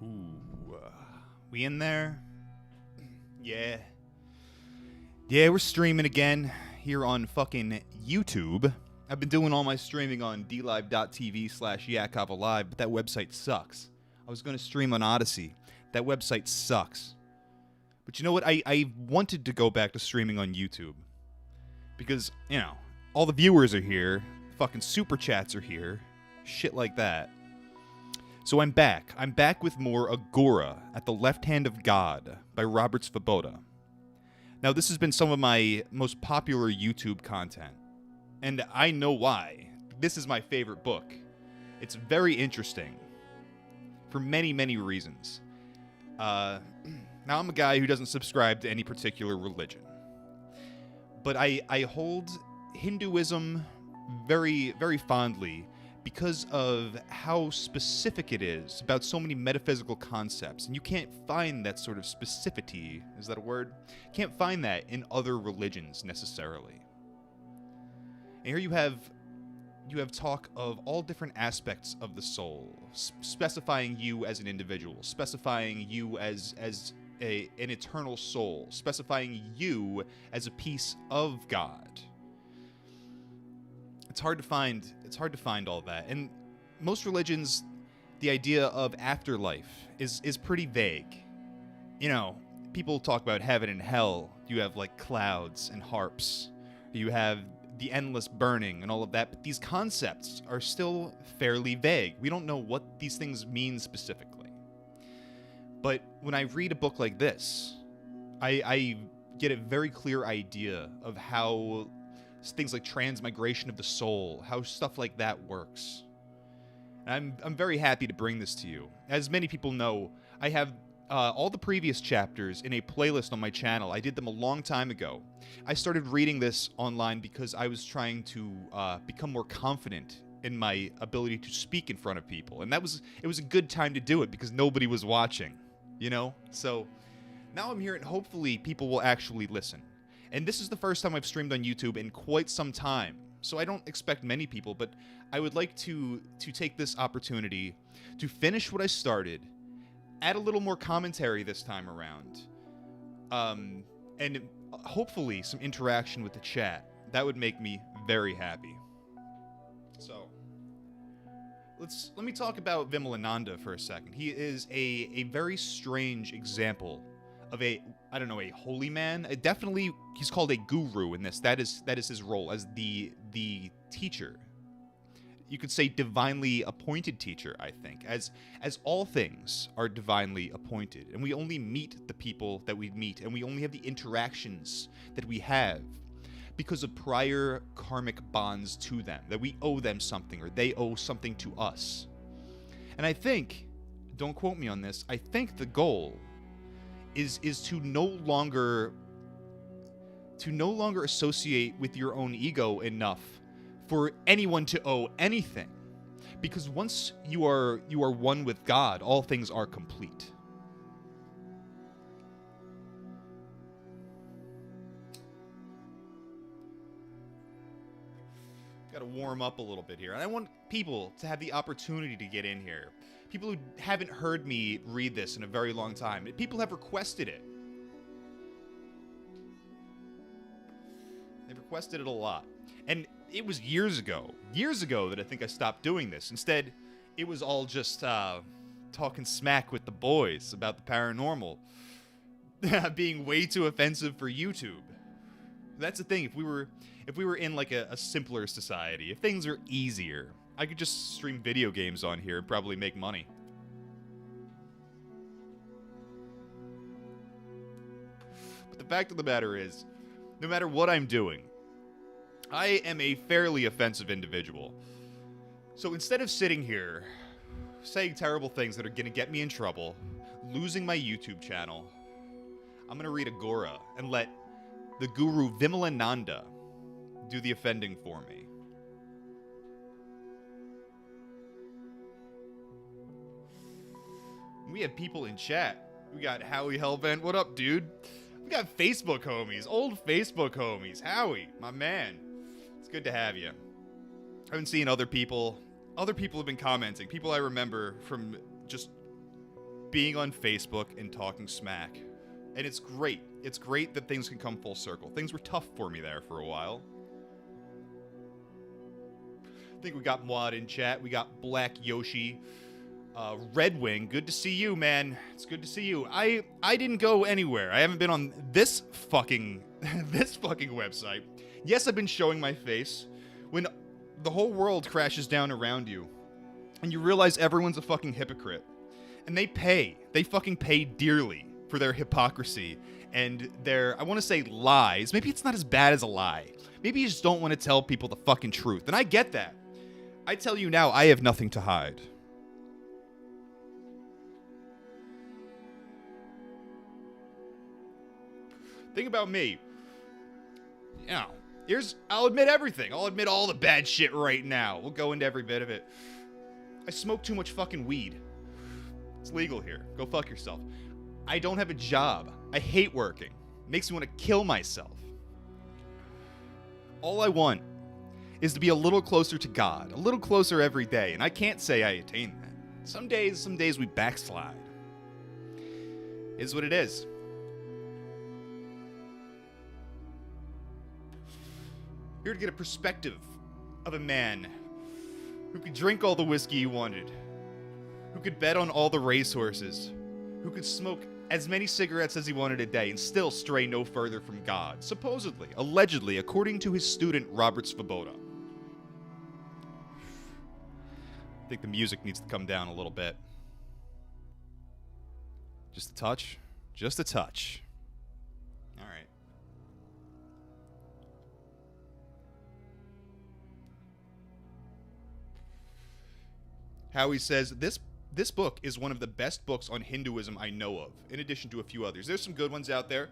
Ooh, we in there? Yeah. Yeah, we're streaming again here on fucking YouTube. I've been doing all my streaming on dlive.tv/yakovalive, but that website sucks. I was going to stream on Odyssey. That website sucks. But you know what? I wanted to go back to streaming on YouTube. Because, you know, all the viewers are here. Fucking super chats are here. Shit like that. So I'm back. I'm back with more AGHORA at the Left Hand of God by Robert Svoboda. Now, this has been some of my most popular YouTube content. And I know why. This is my favorite book. It's very interesting. For many, many reasons. Now, I'm a guy who doesn't subscribe to any particular religion. But I hold Hinduism very, very fondly because of how specific it is about so many metaphysical concepts. And you can't find that sort of specificity, is that a word? Can't find that in other religions necessarily. And here you have talk of all different aspects of the soul, specifying you as an individual, specifying you as an eternal soul, specifying you as a piece of God. It's hard to find all that. And most religions, the idea of afterlife is pretty vague. You know, people talk about heaven and hell. You have like clouds and harps. You have the endless burning and all of that, but these concepts are still fairly vague. We don't know what these things mean specifically. But when I read a book like this, I get a very clear idea of how things like transmigration of the soul, how stuff like that works. And I'm very happy to bring this to you. As many people know, I have all the previous chapters in a playlist on my channel. I did them a long time ago. I started reading this online because I was trying to become more confident in my ability to speak in front of people. And it was a good time to do it because nobody was watching, you know? So now I'm here and hopefully people will actually listen. And this is the first time I've streamed on YouTube in quite some time. So I don't expect many people, but I would like to take this opportunity to finish what I started, add a little more commentary this time around, and hopefully some interaction with the chat. That would make me very happy. So let me talk about Vimalananda for a second. He is a very strange example of a holy man. Definitely, he's called a guru in this. That is his role as the teacher. You could say divinely appointed teacher, I think, as all things are divinely appointed. And we only meet the people that we meet, and we only have the interactions that we have because of prior karmic bonds to them, that we owe them something or they owe something to us. And I think, don't quote me on this, I think the goal is to no longer associate with your own ego enough for anyone to owe anything, because once you are one with God, all things are complete. Got to warm up a little bit here, and I want people to have the opportunity to get in here. People who haven't heard me read this in a very long time. People have requested it. They've requested it a lot. And it was years ago that I think I stopped doing this. Instead, it was all just talking smack with the boys about the paranormal. Being way too offensive for YouTube. That's the thing. If we were in like a simpler society, if things are easier, I could just stream video games on here and probably make money. But the fact of the matter is, no matter what I'm doing, I am a fairly offensive individual. So instead of sitting here saying terrible things that are going to get me in trouble, losing my YouTube channel, I'm going to read AGHORA and let the guru Vimalananda do the offending for me. We have people in chat. We got Howie Hellbent. What up, dude? We got Facebook homies. Old Facebook homies. Howie, my man. It's good to have you. I haven't seen other people. Other people have been commenting. People I remember from just being on Facebook and talking smack. And it's great. It's great that things can come full circle. Things were tough for me there for a while. I think we got Mwad in chat. We got Black Yoshi. Red Wing, good to see you, man. It's good to see you. I didn't go anywhere. I haven't been on this fucking website. Yes, I've been showing my face. When the whole world crashes down around you, and you realize everyone's a fucking hypocrite, and they fucking pay dearly for their hypocrisy and their, I want to say, lies. Maybe it's not as bad as a lie. Maybe you just don't want to tell people the fucking truth, and I get that. I tell you now, I have nothing to hide. Think about me. You know, I'll admit everything. I'll admit all the bad shit right now. We'll go into every bit of it. I smoke too much fucking weed. It's legal here. Go fuck yourself. I don't have a job. I hate working. It makes me want to kill myself. All I want is to be a little closer to God. A little closer every day. And I can't say I attain that. Some days we backslide. It is what it is. Here to get a perspective of a man who could drink all the whiskey he wanted, who could bet on all the racehorses, who could smoke as many cigarettes as he wanted a day and still stray no further from God, supposedly, allegedly, according to his student Robert Svoboda. I think the music needs to come down a little bit. Just a touch. Just a touch. All right. Howie says, this book is one of the best books on Hinduism I know of, in addition to a few others. There's some good ones out there.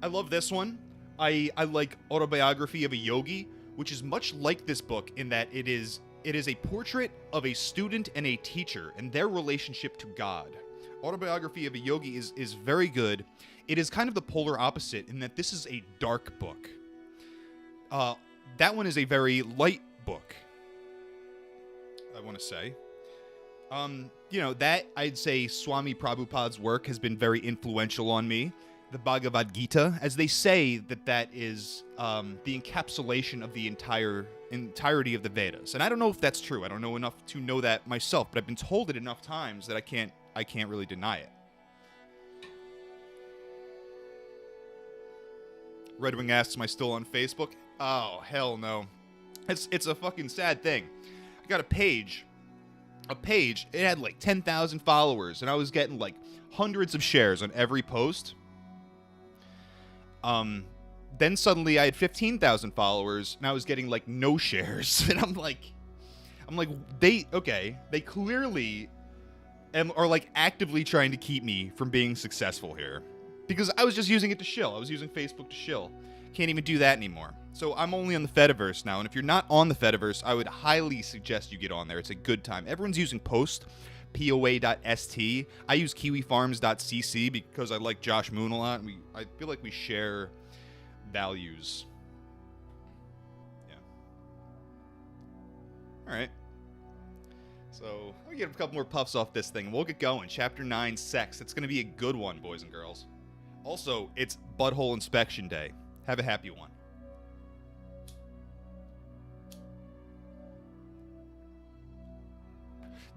I love this one. I like Autobiography of a Yogi, which is much like this book in that it is a portrait of a student and a teacher and their relationship to God. Autobiography of a Yogi is very good. It is kind of the polar opposite in that this is a dark book. That one is a very light book, I want to say. That, I'd say Swami Prabhupada's work has been very influential on me. The Bhagavad Gita, as they say that is the encapsulation of the entirety of the Vedas. And I don't know if that's true. I don't know enough to know that myself, but I've been told it enough times that I can't really deny it. Red Wing asks, am I still on Facebook? Oh, hell no. It's a fucking sad thing. I got a page, it had like 10,000 followers, and I was getting like hundreds of shares on every post. Then suddenly I had 15,000 followers, and I was getting like no shares, and I'm like, they clearly are like actively trying to keep me from being successful here, because I was just using it to shill. I was using Facebook to shill. Can't even do that anymore. So I'm only on the Fediverse now, and if you're not on the Fediverse, I would highly suggest you get on there. It's a good time. Everyone's using Post, POA.st. I use KiwiFarms.cc because I like Josh Moon a lot, and I feel like we share values. Yeah. All right. So I'll get a couple more puffs off this thing, and we'll get going. Chapter 9, Sex. It's going to be a good one, boys and girls. Also, it's Butthole Inspection Day. Have a happy one.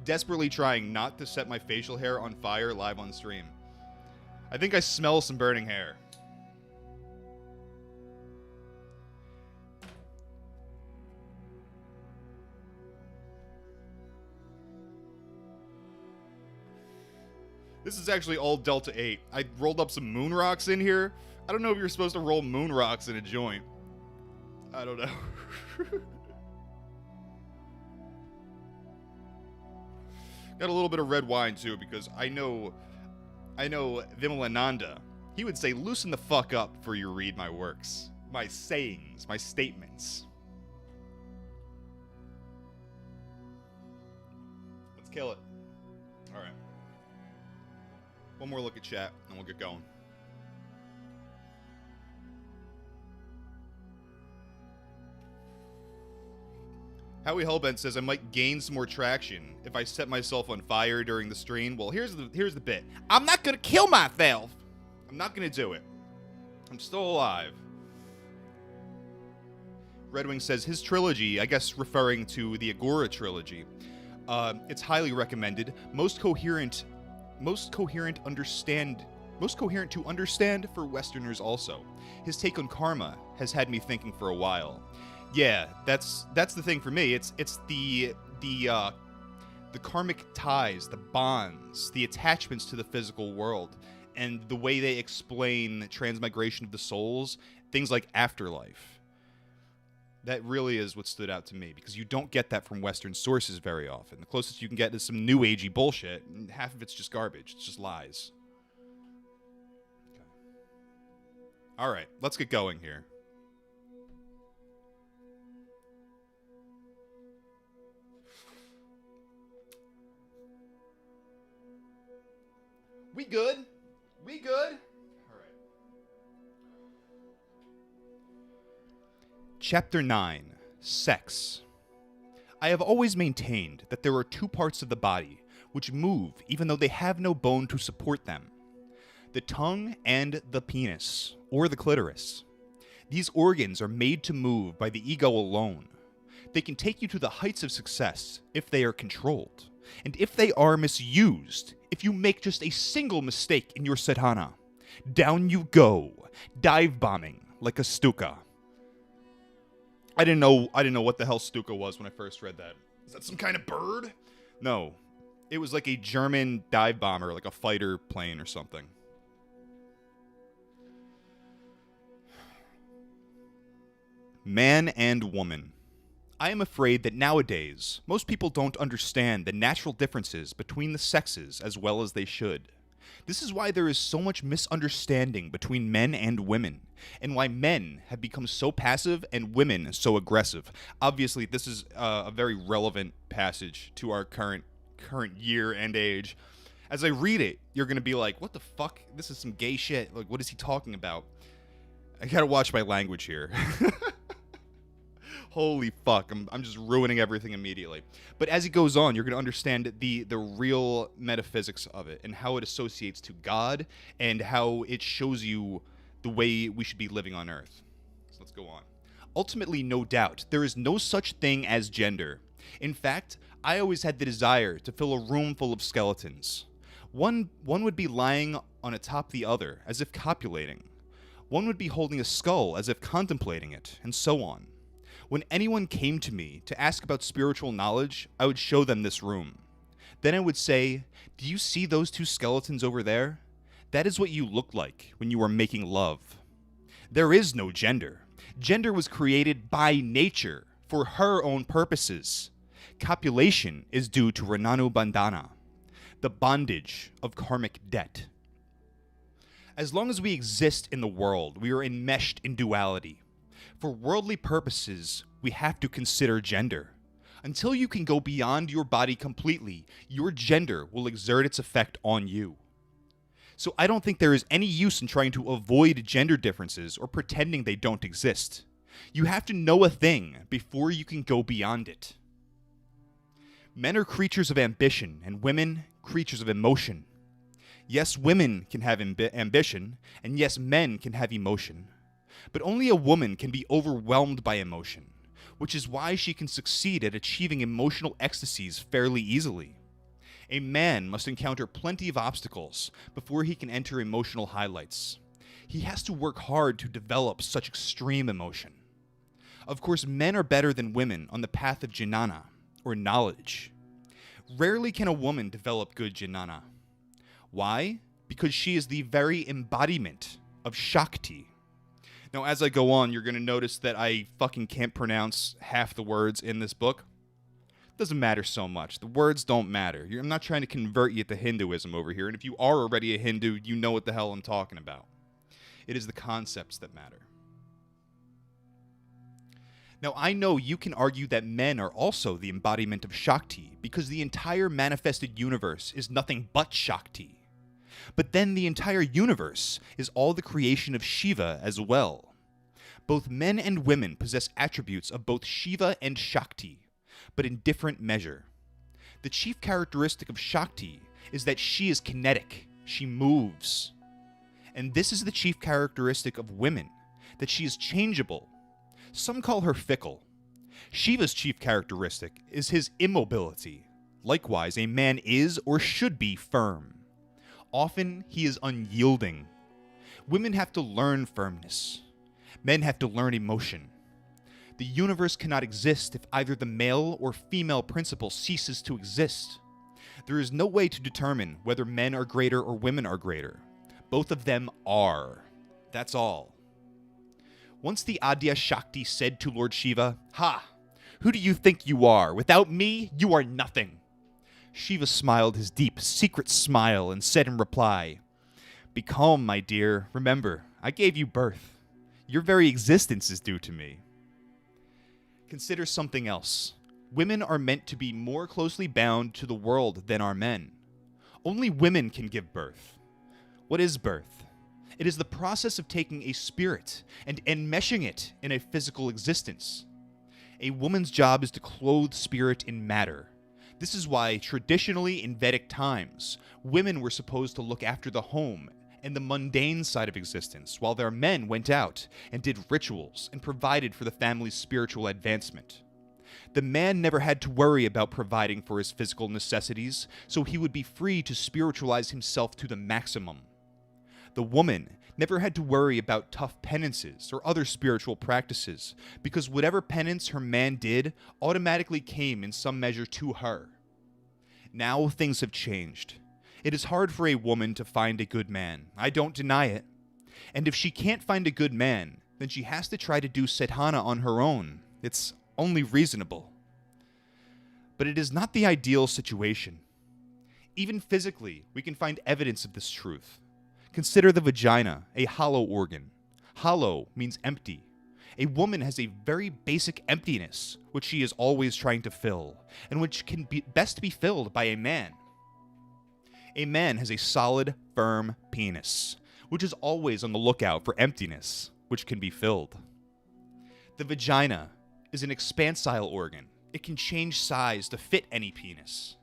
Desperately trying not to set my facial hair on fire live on stream. I think I smell some burning hair. This is actually all Delta 8. I rolled up some moon rocks in here. I don't know if you're supposed to roll moon rocks in a joint. I don't know. Got a little bit of red wine too, because I know Vimalananda. He would say, loosen the fuck up before you read my works. My sayings, my statements. Let's kill it. Alright. One more look at chat, and we'll get going. Howie Hellbent says I might gain some more traction if I set myself on fire during the stream. Well, here's the bit. I'm not gonna kill myself. I'm not gonna do it. I'm still alive. Red Wing says his trilogy, I guess referring to the AGHORA trilogy, it's highly recommended. Most coherent to understand for Westerners also. His take on karma has had me thinking for a while. Yeah, that's the thing for me. It's the karmic ties, the bonds, the attachments to the physical world, and the way they explain transmigration of the souls, things like afterlife. That really is what stood out to me, because you don't get that from Western sources very often. The closest you can get is some new agey bullshit, and half of it's just garbage. It's just lies. Okay. All right, let's get going here. We good? We good? All right. Chapter 9. Sex. I have always maintained that there are two parts of the body which move even though they have no bone to support them. The tongue and the penis, or the clitoris. These organs are made to move by the ego alone. They can take you to the heights of success if they are controlled. And if they are misused, if you make just a single mistake in your sadhana, down you go, dive bombing like a stuka. I didn't know what the hell stuka was when I first read that. Is that some kind of bird? No. It was like a German dive bomber, like a fighter plane or something. Man and woman. I am afraid that nowadays, most people don't understand the natural differences between the sexes as well as they should. This is why there is so much misunderstanding between men and women, and why men have become so passive and women so aggressive. Obviously, this is a very relevant passage to our current year and age. As I read it, you're going to be like, what the fuck? This is some gay shit. Like, what is he talking about? I gotta watch my language here. Holy fuck, I'm just ruining everything immediately. But as it goes on, you're going to understand the real metaphysics of it, and how it associates to God, and how it shows you the way we should be living on Earth. So let's go on. Ultimately, no doubt, there is no such thing as gender. In fact, I always had the desire to fill a room full of skeletons. One would be lying on atop the other, as if copulating. One would be holding a skull, as if contemplating it, and so on. When anyone came to me to ask about spiritual knowledge, I would show them this room. Then I would say, do you see those two skeletons over there? That is what you look like when you are making love. There is no gender. Gender was created by nature for her own purposes. Copulation is due to Rananu Bandhana, the bondage of karmic debt. As long as we exist in the world, we are enmeshed in duality. For worldly purposes, we have to consider gender. Until you can go beyond your body completely, your gender will exert its effect on you. So I don't think there is any use in trying to avoid gender differences or pretending they don't exist. You have to know a thing before you can go beyond it. Men are creatures of ambition, and women, creatures of emotion. Yes, women can have ambition, and yes, men can have emotion. But only a woman can be overwhelmed by emotion, which is why she can succeed at achieving emotional ecstasies fairly easily. A man must encounter plenty of obstacles before he can enter emotional highlights. He has to work hard to develop such extreme emotion. Of course, men are better than women on the path of jnana, or knowledge. Rarely can a woman develop good jnana. Why? Because she is the very embodiment of Shakti. Now, as I go on, you're going to notice that I fucking can't pronounce half the words in this book. Doesn't matter so much. The words don't matter. I'm not trying to convert you to Hinduism over here, and if you are already a Hindu, you know what the hell I'm talking about. It is the concepts that matter. Now, I know you can argue that men are also the embodiment of Shakti, because the entire manifested universe is nothing but Shakti. But then the entire universe is all the creation of Shiva as well. Both men and women possess attributes of both Shiva and Shakti. but in different measure. The chief characteristic of Shakti is that she is kinetic, she moves. And this is the chief characteristic of women, that she is changeable. Some call her fickle. Shiva's chief characteristic is his immobility. Likewise, a man is or should be firm. Often, he is unyielding. Women have to learn firmness. Men have to learn emotion. The universe cannot exist if either the male or female principle ceases to exist. There is no way to determine whether men are greater or women are greater. Both of them are. That's all. Once the Adya Shakti said to Lord Shiva, "Ha! Who do you think you are? Without me, you are nothing." Shiva smiled his deep, secret smile and said in reply, "Be calm, my dear. Remember, I gave you birth. Your very existence is due to me." Consider something else. Women are meant to be more closely bound to the world than are men. Only women can give birth. What is birth? It is the process of taking a spirit and enmeshing it in a physical existence. A woman's job is to clothe spirit in matter. This is why, traditionally in Vedic times, women were supposed to look after the home and the mundane side of existence, while their men went out and did rituals and provided for the family's spiritual advancement. The man never had to worry about providing for his physical necessities, so he would be free to spiritualize himself to the maximum. The woman never had to worry about tough penances or other spiritual practices, because whatever penance her man did automatically came in some measure to her. Now things have changed. It is hard for a woman to find a good man. I don't deny it. And if she can't find a good man, then she has to try to do sadhana on her own. It's only reasonable. But it is not the ideal situation. Even physically, we can find evidence of this truth. Consider the vagina, a hollow organ. Hollow means empty. A woman has a very basic emptiness, which she is always trying to fill, and which can best be filled by a man. A man has a solid, firm penis, which is always on the lookout for emptiness, which can be filled. The vagina is an expansile organ. It can change size to fit any penis.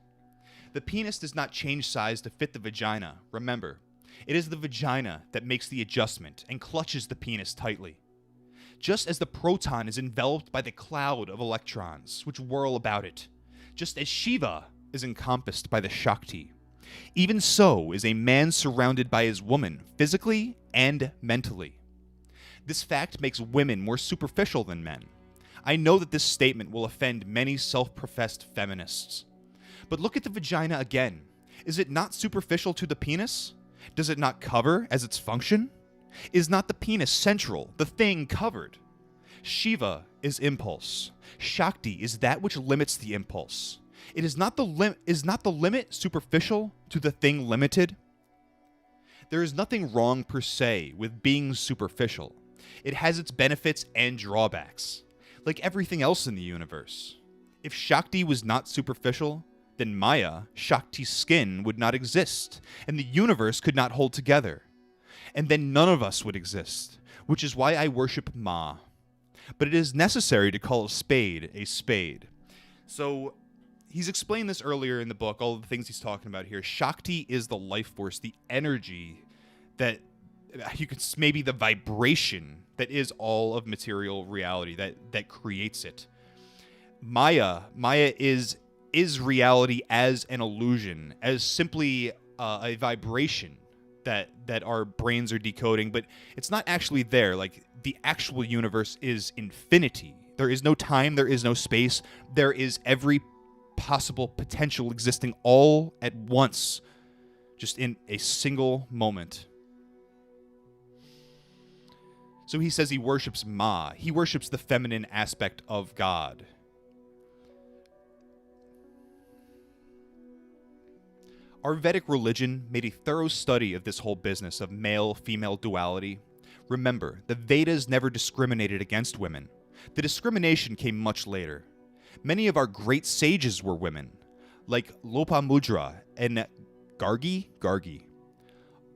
The penis does not change size to fit the vagina. Remember, it is the vagina that makes the adjustment and clutches the penis tightly. Just as the proton is enveloped by the cloud of electrons which whirl about it, just as Shiva is encompassed by the Shakti, even so is a man surrounded by his woman, physically and mentally. This fact makes women more superficial than men. I know that this statement will offend many self-professed feminists. But look at the vagina again. Is it not superficial to the penis? Does it not cover as its function? Is not the penis central, the thing covered? Shiva is impulse. Shakti is that which limits the impulse. It is not the limit superficial to the thing limited? There is nothing wrong per se with being superficial. It has its benefits and drawbacks, like everything else in the universe. If Shakti was not superficial, then Maya, Shakti's skin, would not exist, and the universe could not hold together. And then none of us would exist, which is why I worship Ma. But it is necessary to call a spade a spade. So, he's explained this earlier in the book, all the things he's talking about here. Shakti is the life force, the energy that you could, maybe the vibration that is all of material reality, that creates it. Maya is reality as an illusion, as simply a vibration that our brains are decoding, but it's not actually there. Like, the actual universe is infinity. There is no time, there is no space, there is every possible potential existing all at once, just in a single moment. So he says he worships Ma. He worships the feminine aspect of God. Our Vedic religion made a thorough study of this whole business of male-female duality. Remember, the Vedas never discriminated against women. The discrimination came much later. Many of our great sages were women, like Lopamudra and Gargi.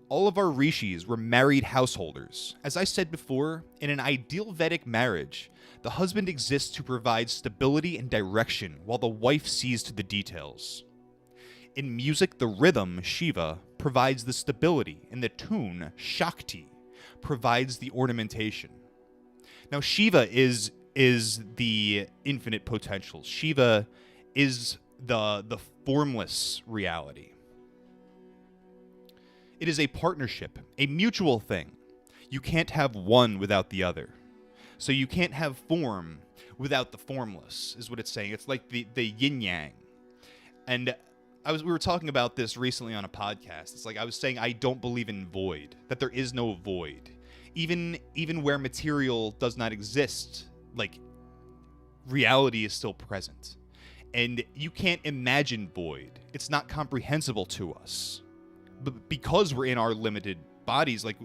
All of our rishis were married householders. As I said before, in an ideal Vedic marriage, the husband exists to provide stability and direction while the wife sees to the details. In music, the rhythm, Shiva, provides the stability, and the tune, Shakti, provides the ornamentation. Now, Shiva is the infinite potential. Shiva is the formless reality. It is a partnership, a mutual thing. You can't have one without the other. So you can't have form without the formless, is what it's saying. It's like the yin-yang. And we were talking about this recently on a podcast. It's like I was saying I don't believe in void, that there is no void. Even where material does not exist, like, reality is still present. And you can't imagine void. It's not comprehensible to us. But because we're in our limited bodies, like,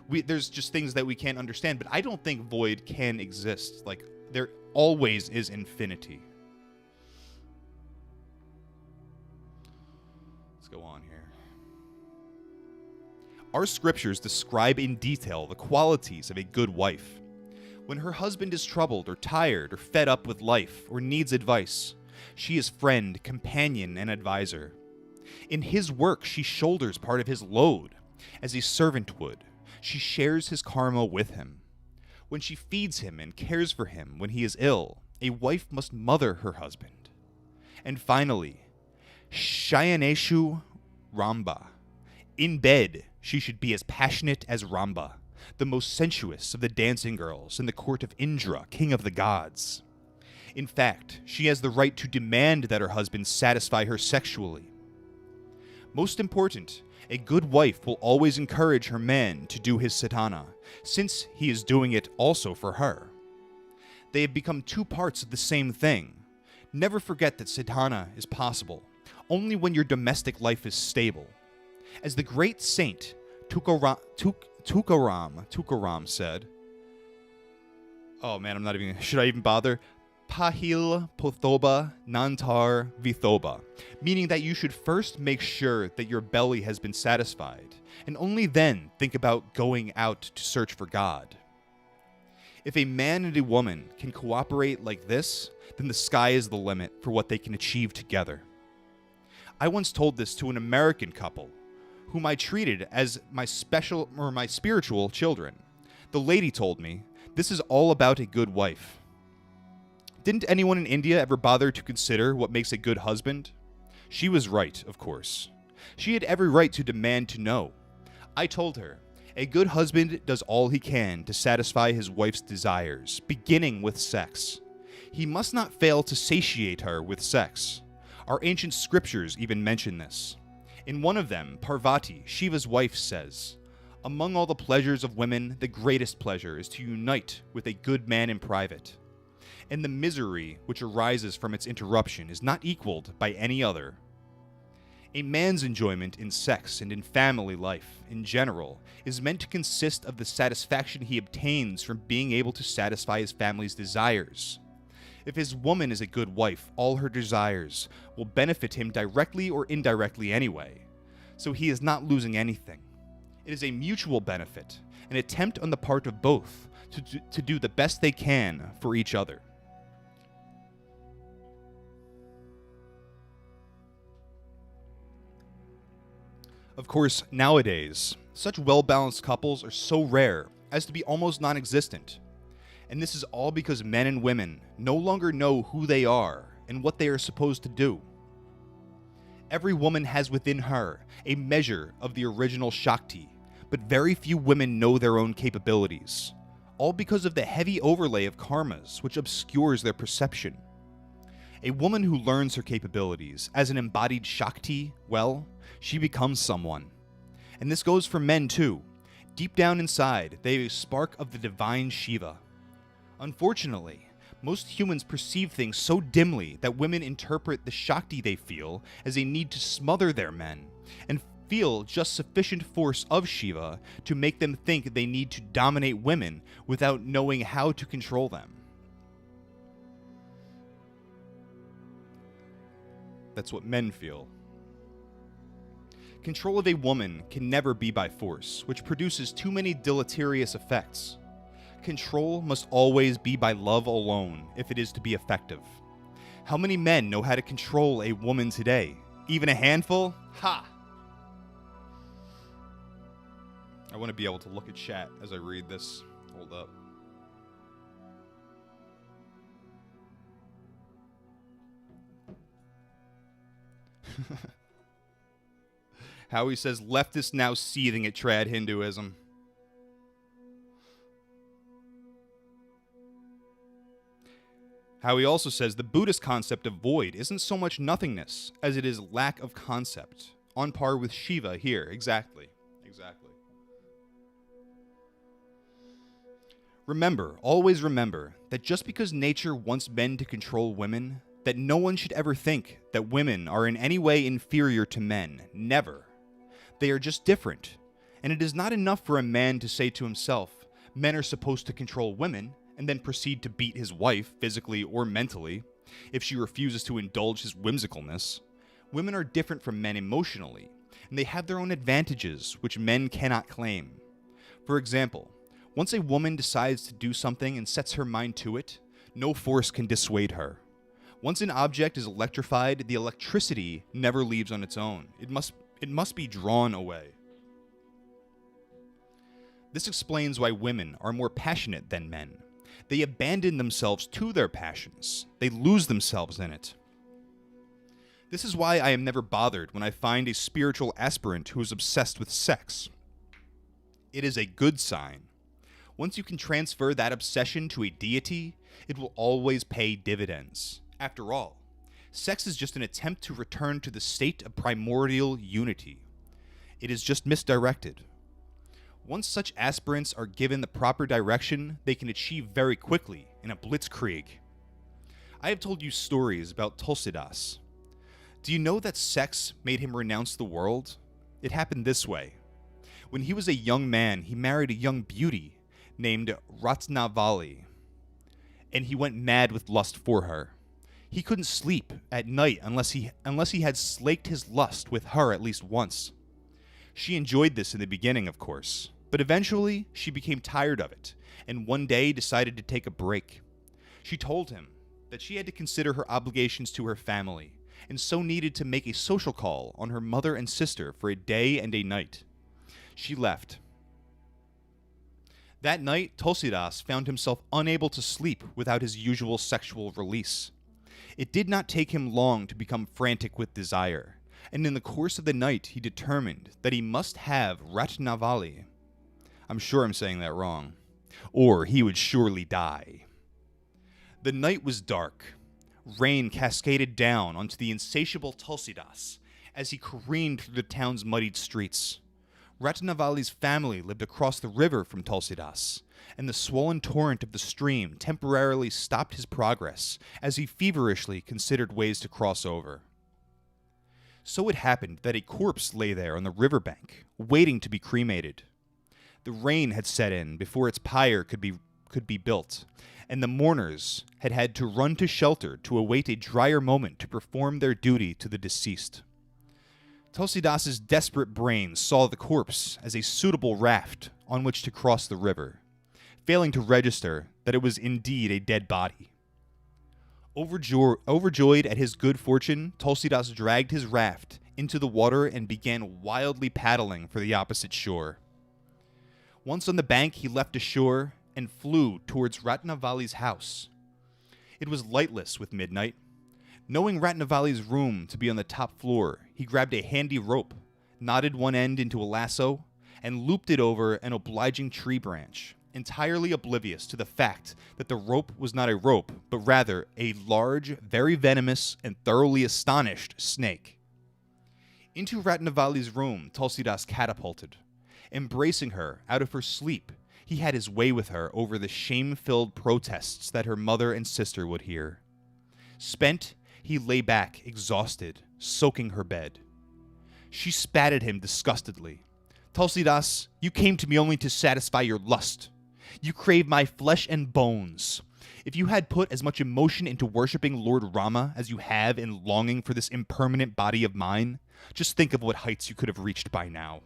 there's just things that we can't understand. But I don't think void can exist. Like, there always is infinity. Let's go on here. Our scriptures describe in detail the qualities of a good wife. When her husband is troubled or tired or fed up with life or needs advice, she is friend, companion, and advisor. In his work, she shoulders part of his load, as a servant would. She shares his karma with him. When she feeds him and cares for him when he is ill, a wife must mother her husband. And finally, Shayaneshu Ramba. In bed, she should be as passionate as Ramba, the most sensuous of the dancing girls in the court of Indra, king of the gods. In fact, she has the right to demand that her husband satisfy her sexually. Most important, a good wife will always encourage her man to do his sadhana, since he is doing it also for her. They have become two parts of the same thing. Never forget that sadhana is possible, only when your domestic life is stable. As the great saint Tukaram said, oh man, should I even bother? Pahil pothoba nantar vithoba, meaning that you should first make sure that your belly has been satisfied, and only then think about going out to search for God. If a man and a woman can cooperate like this, then the sky is the limit for what they can achieve together. I once told this to an American couple, whom I treated as my spiritual children. The lady told me, "This is all about a good wife." Didn't anyone in India ever bother to consider what makes a good husband? She was right, of course. She had every right to demand to know. I told her, a good husband does all he can to satisfy his wife's desires, beginning with sex. He must not fail to satiate her with sex. Our ancient scriptures even mention this. In one of them, Parvati, Shiva's wife, says, "Among all the pleasures of women, the greatest pleasure is to unite with a good man in private. And the misery which arises from its interruption is not equaled by any other." A man's enjoyment in sex and in family life, in general, is meant to consist of the satisfaction he obtains from being able to satisfy his family's desires. If his woman is a good wife, all her desires will benefit him directly or indirectly anyway, so he is not losing anything. It is a mutual benefit, an attempt on the part of both to do the best they can for each other. Of course, nowadays, such well-balanced couples are so rare as to be almost non-existent. And this is all because men and women no longer know who they are and what they are supposed to do. Every woman has within her a measure of the original Shakti, but very few women know their own capabilities, all because of the heavy overlay of karmas which obscures their perception. A woman who learns her capabilities as an embodied Shakti, well, she becomes someone. And this goes for men too. Deep down inside, they have a spark of the divine Shiva. Unfortunately, most humans perceive things so dimly that women interpret the Shakti they feel as a need to smother their men, and feel just sufficient force of Shiva to make them think they need to dominate women without knowing how to control them. That's what men feel. Control of a woman can never be by force, which produces too many deleterious effects. Control must always be by love alone if it is to be effective. How many men know how to control a woman today? Even a handful? Ha! I want to be able to look at chat as I read this. Hold up. Howie says, leftists now seething at trad Hinduism. Howie also says, the Buddhist concept of void isn't so much nothingness as it is lack of concept. On par with Shiva here. Exactly. Remember, always remember, that just because nature wants men to control women, that no one should ever think that women are in any way inferior to men. Never. They are just different. And it is not enough for a man to say to himself, men are supposed to control women, and then proceed to beat his wife, physically or mentally, if she refuses to indulge his whimsicalness. Women are different from men emotionally, and they have their own advantages, which men cannot claim. For example, once a woman decides to do something and sets her mind to it, no force can dissuade her. Once an object is electrified, the electricity never leaves on its own. It must be drawn away. This explains why women are more passionate than men. They abandon themselves to their passions. They lose themselves in it. This is why I am never bothered when I find a spiritual aspirant who is obsessed with sex. It is a good sign. Once you can transfer that obsession to a deity, it will always pay dividends. After all, sex is just an attempt to return to the state of primordial unity. It is just misdirected. Once such aspirants are given the proper direction, they can achieve very quickly in a blitzkrieg. I have told you stories about Tulsidas. Do you know that sex made him renounce the world? It happened this way. When he was a young man, he married a young beauty named Ratnavali, and he went mad with lust for her. He couldn't sleep at night unless he had slaked his lust with her at least once. She enjoyed this in the beginning, of course, but eventually she became tired of it, and one day decided to take a break. She told him that she had to consider her obligations to her family, and so needed to make a social call on her mother and sister for a day and a night. She left. That night, Tulsidas found himself unable to sleep without his usual sexual release. It did not take him long to become frantic with desire, and in the course of the night he determined that he must have Ratnavali. I'm sure I'm saying that wrong. Or he would surely die. The night was dark. Rain cascaded down onto the insatiable Tulsidas as he careened through the town's muddied streets. Ratnavali's family lived across the river from Tulsidas, and the swollen torrent of the stream temporarily stopped his progress as he feverishly considered ways to cross over. So it happened that a corpse lay there on the riverbank, waiting to be cremated. The rain had set in before its pyre could be built, and the mourners had had to run to shelter to await a drier moment to perform their duty to the deceased. Tulsidas's desperate brain saw the corpse as a suitable raft on which to cross the river, failing to register that it was indeed a dead body. Overjoyed at his good fortune, Tulsidas dragged his raft into the water and began wildly paddling for the opposite shore. Once on the bank, he leapt ashore and flew towards Ratnavali's house. It was lightless with midnight. Knowing Ratnavali's room to be on the top floor, he grabbed a handy rope, knotted one end into a lasso, and looped it over an obliging tree branch, entirely oblivious to the fact that the rope was not a rope, but rather a large, very venomous, and thoroughly astonished snake. Into Ratnavali's room, Tulsidas catapulted. Embracing her out of her sleep, he had his way with her over the shame-filled protests that her mother and sister would hear. Spent, he lay back, exhausted, soaking her bed. She spat at him disgustedly. "Tulsidas, you came to me only to satisfy your lust. You crave my flesh and bones. If you had put as much emotion into worshipping Lord Rama as you have in longing for this impermanent body of mine, just think of what heights you could have reached by now.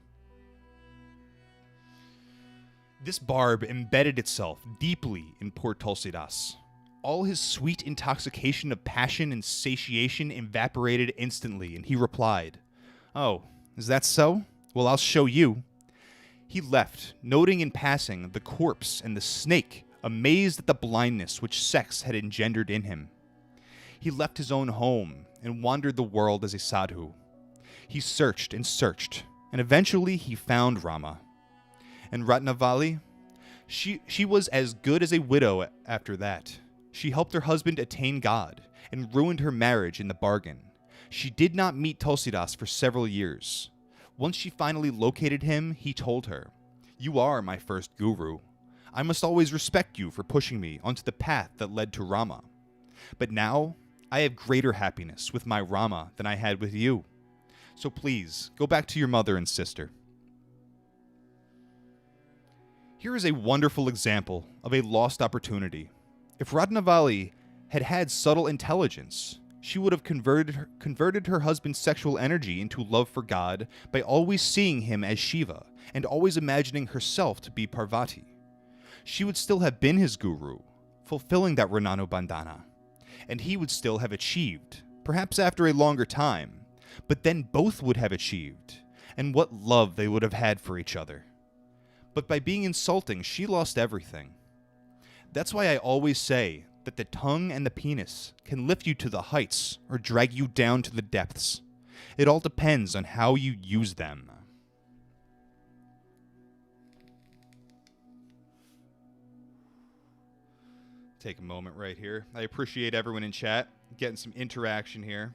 This barb embedded itself deeply in poor Tulsidas. All his sweet intoxication of passion and satiation evaporated instantly, and he replied, "Oh, is that so? Well, I'll show you." He left, noting in passing the corpse and the snake, amazed at the blindness which sex had engendered in him. He left his own home and wandered the world as a sadhu. He searched, and eventually he found Rama. And Ratnavali, she was as good as a widow after that. She helped her husband attain God and ruined her marriage in the bargain. She did not meet Tulsidas for several years. Once she finally located him, he told her, "You are my first guru. I must always respect you for pushing me onto the path that led to Rama. But now, I have greater happiness with my Rama than I had with you. So please, go back to your mother and sister." Here is a wonderful example of a lost opportunity. If Ratnavali had had subtle intelligence, she would have converted her husband's sexual energy into love for God by always seeing him as Shiva and always imagining herself to be Parvati. She would still have been his guru, fulfilling that Rananu Bandhana, and he would still have achieved, perhaps after a longer time, but then both would have achieved, and what love they would have had for each other. But by being insulting, she lost everything. That's why I always say that the tongue and the penis can lift you to the heights or drag you down to the depths. It all depends on how you use them. Take a moment right here. I appreciate everyone in chat, getting some interaction here.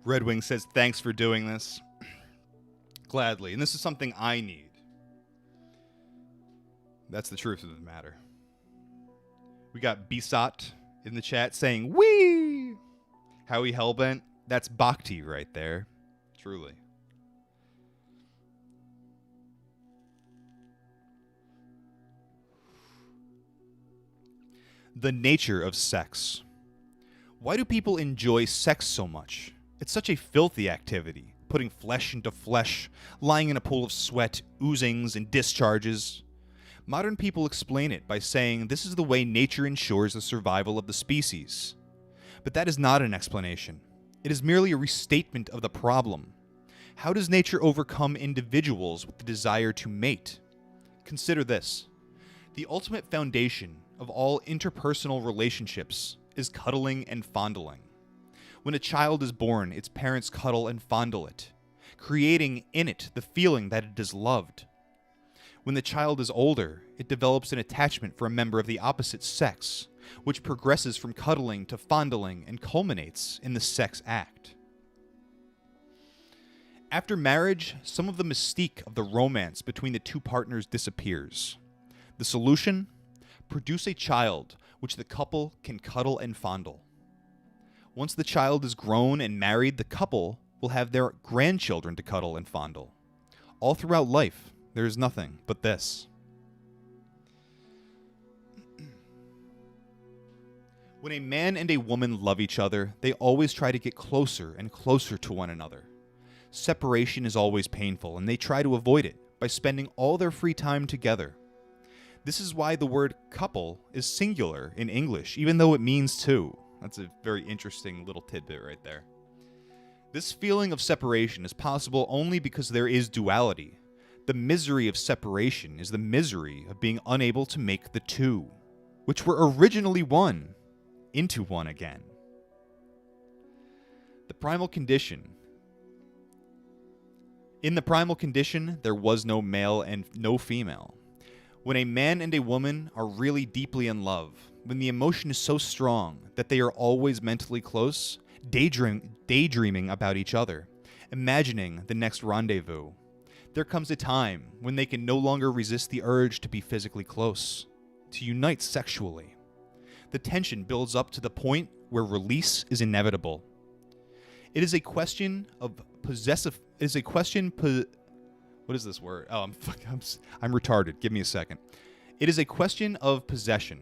Red Wing says, "Thanks for doing this." Gladly. And this is something I need. That's the truth of the matter. We got Bisat in the chat saying, "Wee!" Howie Hellbent. That's Bhakti right there. Truly. The nature of sex. Why do people enjoy sex so much? It's such a filthy activity, putting flesh into flesh, lying in a pool of sweat, oozings, and discharges. Modern people explain it by saying this is the way nature ensures the survival of the species. But that is not an explanation. It is merely a restatement of the problem. How does nature overcome individuals with the desire to mate? Consider this. The ultimate foundation of all interpersonal relationships is cuddling and fondling. When a child is born, its parents cuddle and fondle it, creating in it the feeling that it is loved. When the child is older, it develops an attachment for a member of the opposite sex, which progresses from cuddling to fondling and culminates in the sex act. After marriage, some of the mystique of the romance between the two partners disappears. The solution? Produce a child which the couple can cuddle and fondle. Once the child is grown and married, the couple will have their grandchildren to cuddle and fondle. All throughout life, there is nothing but this. When a man and a woman love each other, they always try to get closer and closer to one another. Separation is always painful, and they try to avoid it by spending all their free time together. This is why the word couple is singular in English, even though it means two. That's a very interesting little tidbit right there. This feeling of separation is possible only because there is duality. The misery of separation is the misery of being unable to make the two, which were originally one, into one again. The primal condition. In the primal condition, there was no male and no female. When a man and a woman are really deeply in love, when the emotion is so strong that they are always mentally close, daydreaming about each other, imagining the next rendezvous, There comes a time when they can no longer resist the urge to be physically close, to unite sexually. The tension builds up to the point where release is inevitable. It is a question of possessive. It is a question. What is this word? Oh, I'm retarded. Give me a second. It is a question of possession.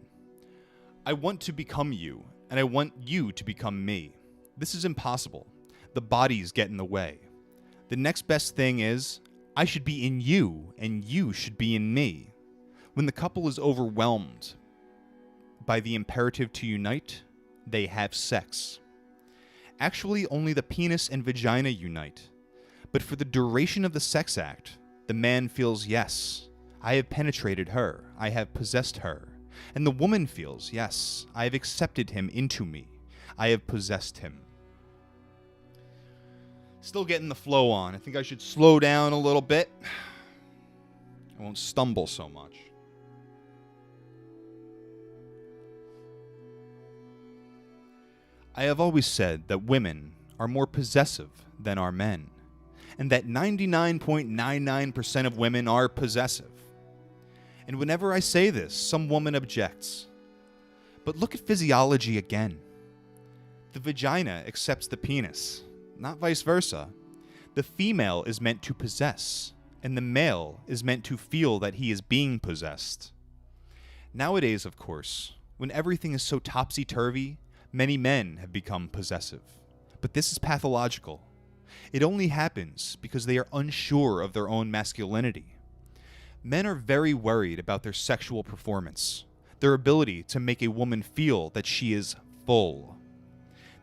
I want to become you, and I want you to become me. This is impossible. The bodies get in the way. The next best thing is, I should be in you, and you should be in me. When the couple is overwhelmed by the imperative to unite, they have sex. Actually, only the penis and vagina unite. But for the duration of the sex act, the man feels, yes, I have penetrated her, I have possessed her. And the woman feels, yes, I have accepted him into me, I have possessed him. Still getting the flow on. I think I should slow down a little bit. I won't stumble so much. I have always said that women are more possessive than are men, and that 99.99% of women are possessive. And whenever I say this, some woman objects. But look at physiology again. The vagina accepts the penis, not vice versa. The female is meant to possess, and the male is meant to feel that he is being possessed. Nowadays, of course, when everything is so topsy-turvy, many men have become possessive. But this is pathological. It only happens because they are unsure of their own masculinity. Men are very worried about their sexual performance, their ability to make a woman feel that she is full.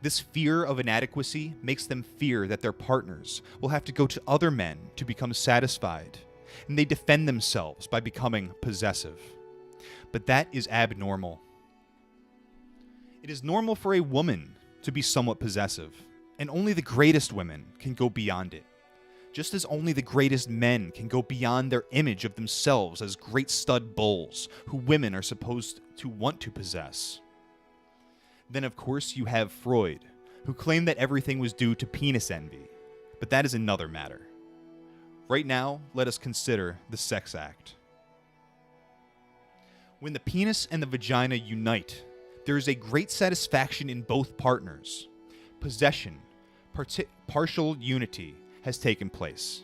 This fear of inadequacy makes them fear that their partners will have to go to other men to become satisfied, and they defend themselves by becoming possessive. But that is abnormal. It is normal for a woman to be somewhat possessive, and only the greatest women can go beyond it, just as only the greatest men can go beyond their image of themselves as great stud bulls who women are supposed to want to possess. Then, of course, you have Freud, who claimed that everything was due to penis envy, but that is another matter. Right now, let us consider the sex act. When the penis and the vagina unite, there is a great satisfaction in both partners. Possession, partial unity, has taken place.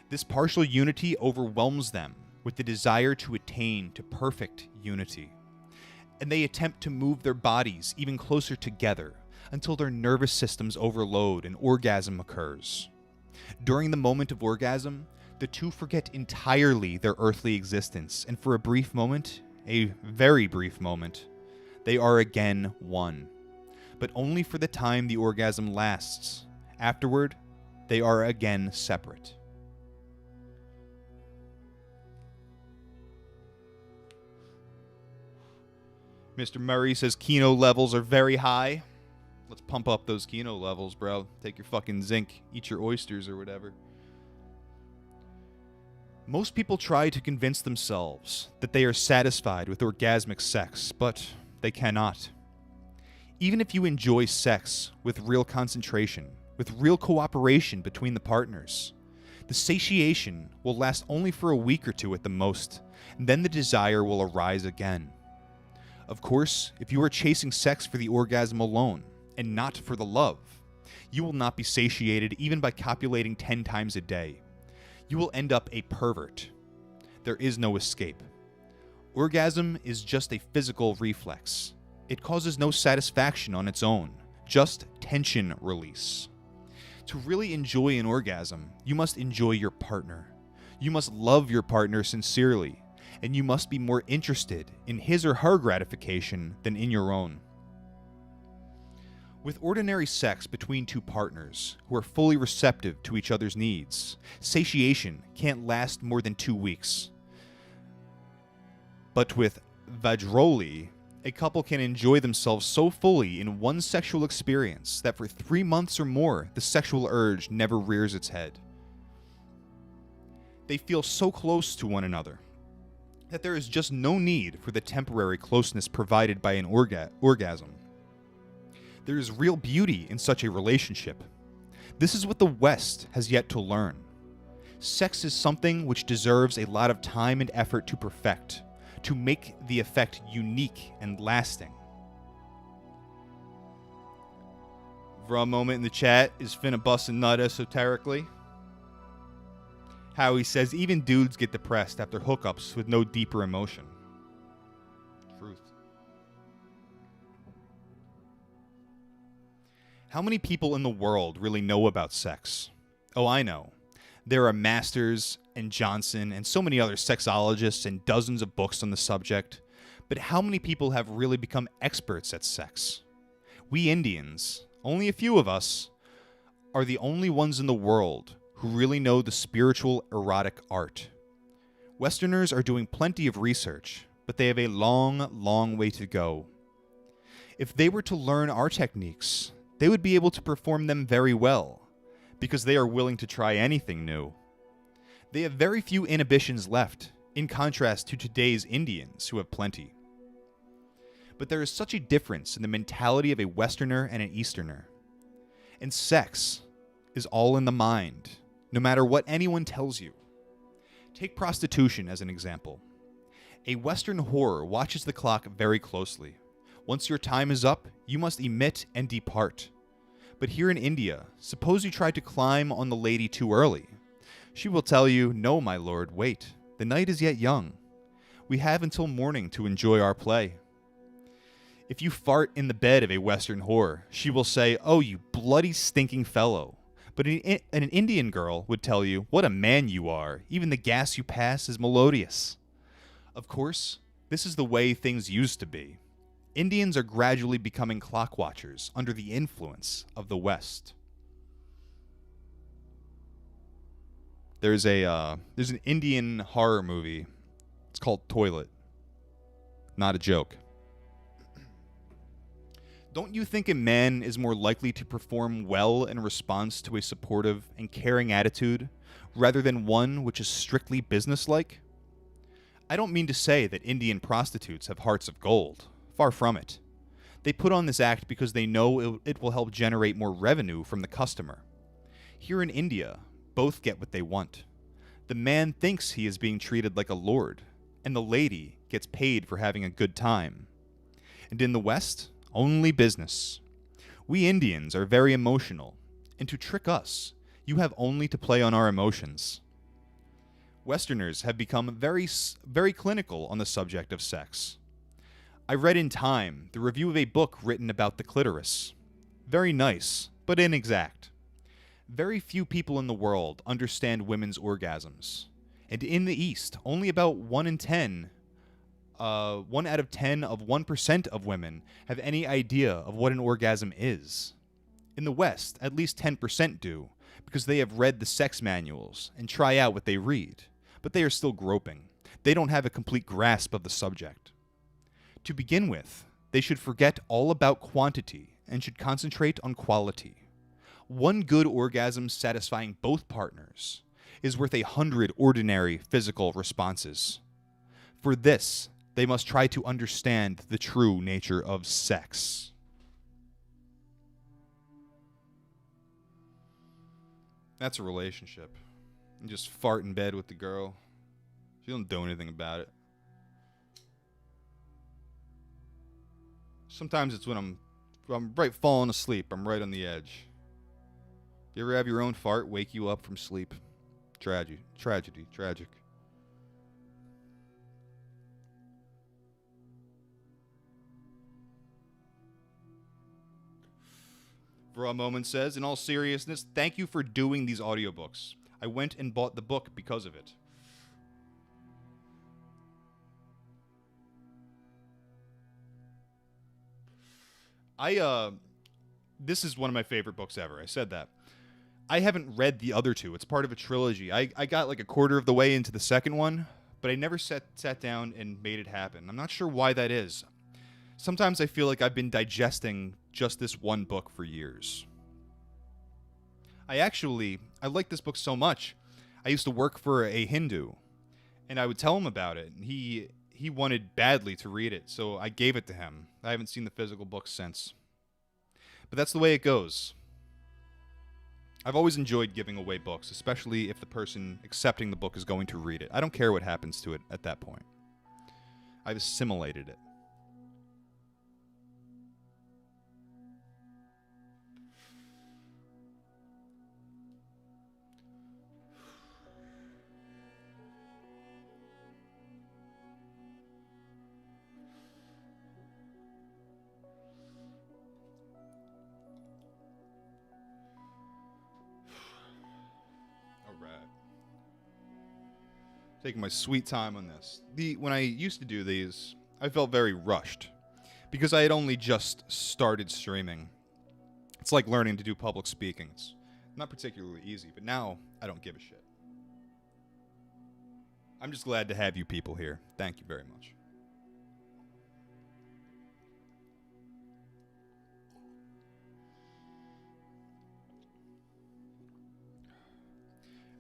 This partial unity overwhelms them with the desire to attain to perfect unity. And they attempt to move their bodies even closer together until their nervous systems overload and orgasm occurs. During the moment of orgasm, the two forget entirely their earthly existence, and for a brief moment, a very brief moment, they are again one. But only for the time the orgasm lasts. Afterward, they are again separate. Mr. Murray says Kino levels are very high. Let's pump up those Kino levels, bro. Take your fucking zinc, eat your oysters or whatever. Most people try to convince themselves that they are satisfied with orgasmic sex, but they cannot. Even if you enjoy sex with real concentration, with real cooperation between the partners, the satiation will last only for a week or two at the most, and then the desire will arise again. Of course, if you are chasing sex for the orgasm alone, and not for the love, you will not be satiated even by copulating 10 times a day. You will end up a pervert. There is no escape. Orgasm is just a physical reflex. It causes no satisfaction on its own, just tension release. To really enjoy an orgasm, you must enjoy your partner. You must love your partner sincerely, and you must be more interested in his or her gratification than in your own. With ordinary sex between two partners who are fully receptive to each other's needs, satiation can't last more than 2 weeks. But with vajroli, a couple can enjoy themselves so fully in one sexual experience that for 3 months or more, the sexual urge never rears its head. They feel so close to one another that there is just no need for the temporary closeness provided by an orgasm. There is real beauty in such a relationship. This is what the West has yet to learn. Sex is something which deserves a lot of time and effort to perfect, to make the effect unique and lasting. For a moment in the chat, is finna bust a nut esoterically. Howie says even dudes get depressed after hookups with no deeper emotion. Truth. How many people in the world really know about sex? Oh, I know. There are Masters and Johnson and so many other sexologists and dozens of books on the subject. But how many people have really become experts at sex? We Indians, only a few of us, are the only ones in the world who really know the spiritual erotic art. Westerners are doing plenty of research, but they have a long, long way to go. If they were to learn our techniques, they would be able to perform them very well, because they are willing to try anything new. They have very few inhibitions left, in contrast to today's Indians, who have plenty. But there is such a difference in the mentality of a Westerner and an Easterner. And sex is all in the mind, no matter what anyone tells you. Take prostitution as an example. A Western whore watches the clock very closely. Once your time is up, you must emit and depart. But here in India, suppose you try to climb on the lady too early. She will tell you, "No, my lord, wait. The night is yet young. We have until morning to enjoy our play." If you fart in the bed of a Western whore, she will say, "Oh, you bloody stinking fellow." But an Indian girl would tell you, "What a man you are. Even the gas you pass is melodious." Of course, this is the way things used to be. Indians are gradually becoming clock watchers under the influence of the West. There's an Indian horror movie. It's called Toilet. Not a joke. Don't you think a man is more likely to perform well in response to a supportive and caring attitude rather than one which is strictly businesslike? I don't mean to say that Indian prostitutes have hearts of gold. Far from it. They put on this act because they know it will help generate more revenue from the customer. Here in India, both get what they want. The man thinks he is being treated like a lord, and the lady gets paid for having a good time. And in the West, only business. We Indians are very emotional, and to trick us, you have only to play on our emotions. Westerners have become very, very clinical on the subject of sex. I read in Time the review of a book written about the clitoris. Very nice, but inexact. Very few people in the world understand women's orgasms. And in the East, only about 1 out of 10 of 1% of women have any idea of what an orgasm is. In the West, at least 10% do, because they have read the sex manuals and try out what they read. But they are still groping. They don't have a complete grasp of the subject. To begin with, they should forget all about quantity and should concentrate on quality. One good orgasm satisfying both partners is worth 100 ordinary physical responses. For this, they must try to understand the true nature of sex. That's a relationship. You just fart in bed with the girl. You don't do anything about it. Sometimes it's when I'm right falling asleep. I'm right on the edge. You ever have your own fart wake you up from sleep? Tragedy. Tragic. For a moment says, in all seriousness, thank you for doing these audiobooks. I went and bought the book because of it. This is one of my favorite books ever. I said that. I haven't read the other two. It's part of a trilogy. I got like a quarter of the way into the second one, but I never sat down and made it happen. I'm not sure why that is. Sometimes I feel like I've been digesting just this one book for years. I like this book so much. I used to work for a Hindu, and I would tell him about it, and he wanted badly to read it, so I gave it to him. I haven't seen the physical book since. But that's the way it goes. I've always enjoyed giving away books, especially if the person accepting the book is going to read it. I don't care what happens to it at that point. I've assimilated it. Taking my sweet time on this. When I used to do these, I felt very rushed because I had only just started streaming. It's like learning to do public speaking. It's not particularly easy, but now I don't give a shit. I'm just glad to have you people here. Thank you very much.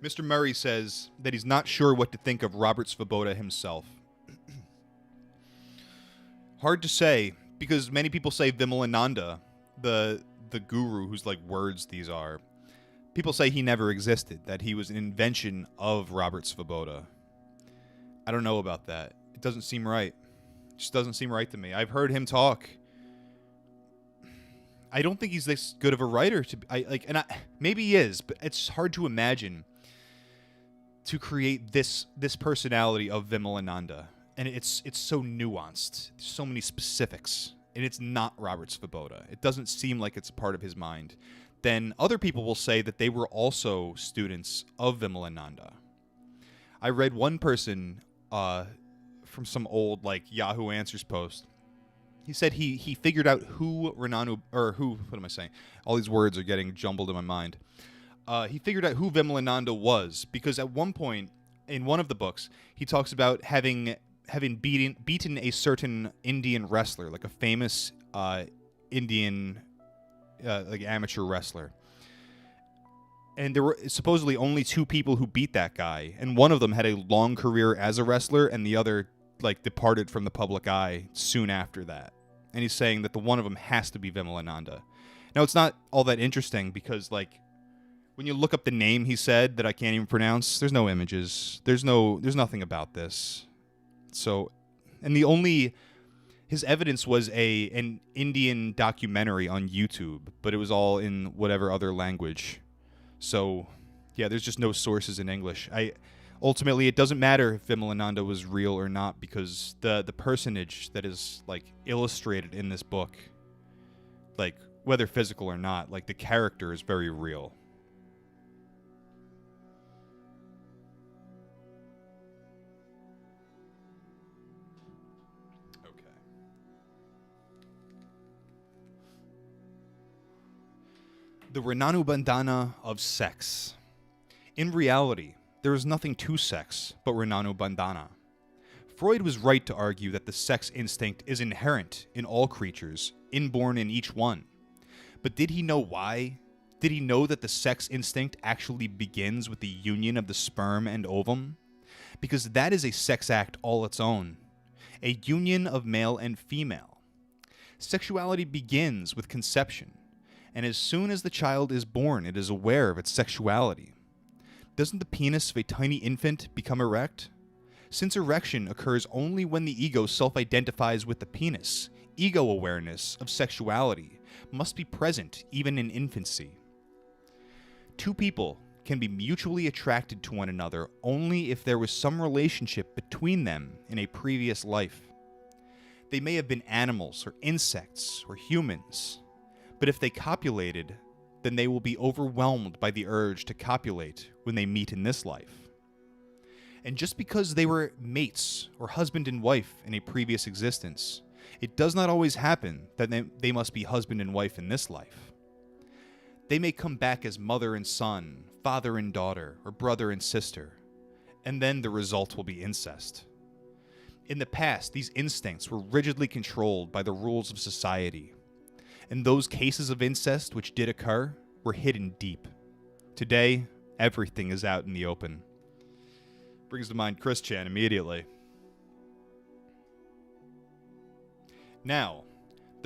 Mr. Murray says that he's not sure what to think of Robert Svoboda himself. Hard to say, because many people say Vimalananda, the guru whose like words these are, people say he never existed, that he was an invention of Robert Svoboda. I don't know about that. It doesn't seem right. It just doesn't seem right to me. I've heard him talk. I don't think he's this good of a writer maybe he is, but it's hard to imagine to create this personality of Vimalananda. And it's so nuanced. There's so many specifics. And it's not Robert Svoboda. It doesn't seem like it's a part of his mind. Then other people will say that they were also students of Vimalananda. I read one person from some old like Yahoo Answers post. He said he figured out who Renanu, or who, what am I saying? All these words are getting jumbled in my mind. He figured out who Vimalananda was because at one point in one of the books, he talks about having beaten a certain Indian wrestler, like a famous Indian like amateur wrestler. And there were supposedly only two people who beat that guy, and one of them had a long career as a wrestler, and the other like departed from the public eye soon after that. And he's saying that the one of them has to be Vimalananda. Now, it's not all that interesting because, like, when you look up the name he said that I can't even pronounce, there's no images. There's nothing about this. So, and his evidence was an Indian documentary on YouTube, but it was all in whatever other language. So, yeah, there's just no sources in English. Ultimately, it doesn't matter if Vimalananda was real or not because the personage that is, like, illustrated in this book, like, whether physical or not, like, the character is very real. Okay. The Renanu Bandhana of sex. In reality, there is nothing to sex but Renanu Bandhana. Freud was right to argue that the sex instinct is inherent in all creatures, inborn in each one. But did he know why? Did he know that the sex instinct actually begins with the union of the sperm and ovum? Because that is a sex act all its own, a union of male and female. Sexuality begins with conception, and as soon as the child is born, it is aware of its sexuality. Doesn't the penis of a tiny infant become erect? Since erection occurs only when the ego self-identifies with the penis, ego awareness of sexuality must be present even in infancy. Two people can be mutually attracted to one another only if there was some relationship between them in a previous life. They may have been animals or insects or humans, but if they copulated, then they will be overwhelmed by the urge to copulate when they meet in this life. And just because they were mates or husband and wife in a previous existence, it does not always happen that they must be husband and wife in this life. They may come back as mother and son, father and daughter, or brother and sister, and then the result will be incest. In the past, these instincts were rigidly controlled by the rules of society, and those cases of incest which did occur were hidden deep. Today, everything is out in the open. Brings to mind Chris Chan immediately. Now,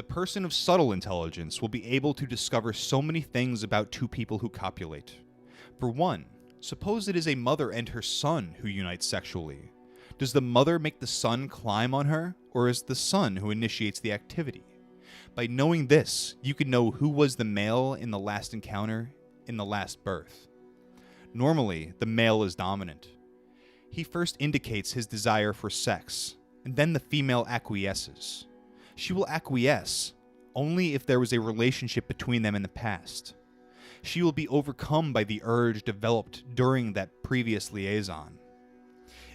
The person of subtle intelligence will be able to discover so many things about two people who copulate. For one, suppose it is a mother and her son who unite sexually. Does the mother make the son climb on her, or is the son who initiates the activity? By knowing this, you can know who was the male in the last encounter, in the last birth. Normally, the male is dominant. He first indicates his desire for sex, and then the female acquiesces. She will acquiesce only if there was a relationship between them in the past. She will be overcome by the urge developed during that previous liaison.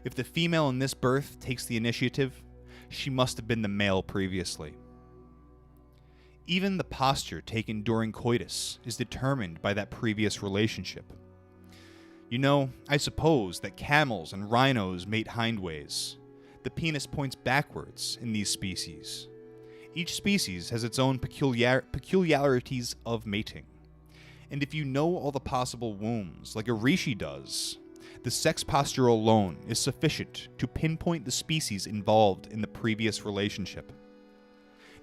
If the female in this birth takes the initiative, she must have been the male previously. Even the posture taken during coitus is determined by that previous relationship. You know, I suppose that camels and rhinos mate hindways. The penis points backwards in these species. Each species has its own peculiarities of mating. And if you know all the possible wombs, like a rishi does, the sex posture alone is sufficient to pinpoint the species involved in the previous relationship.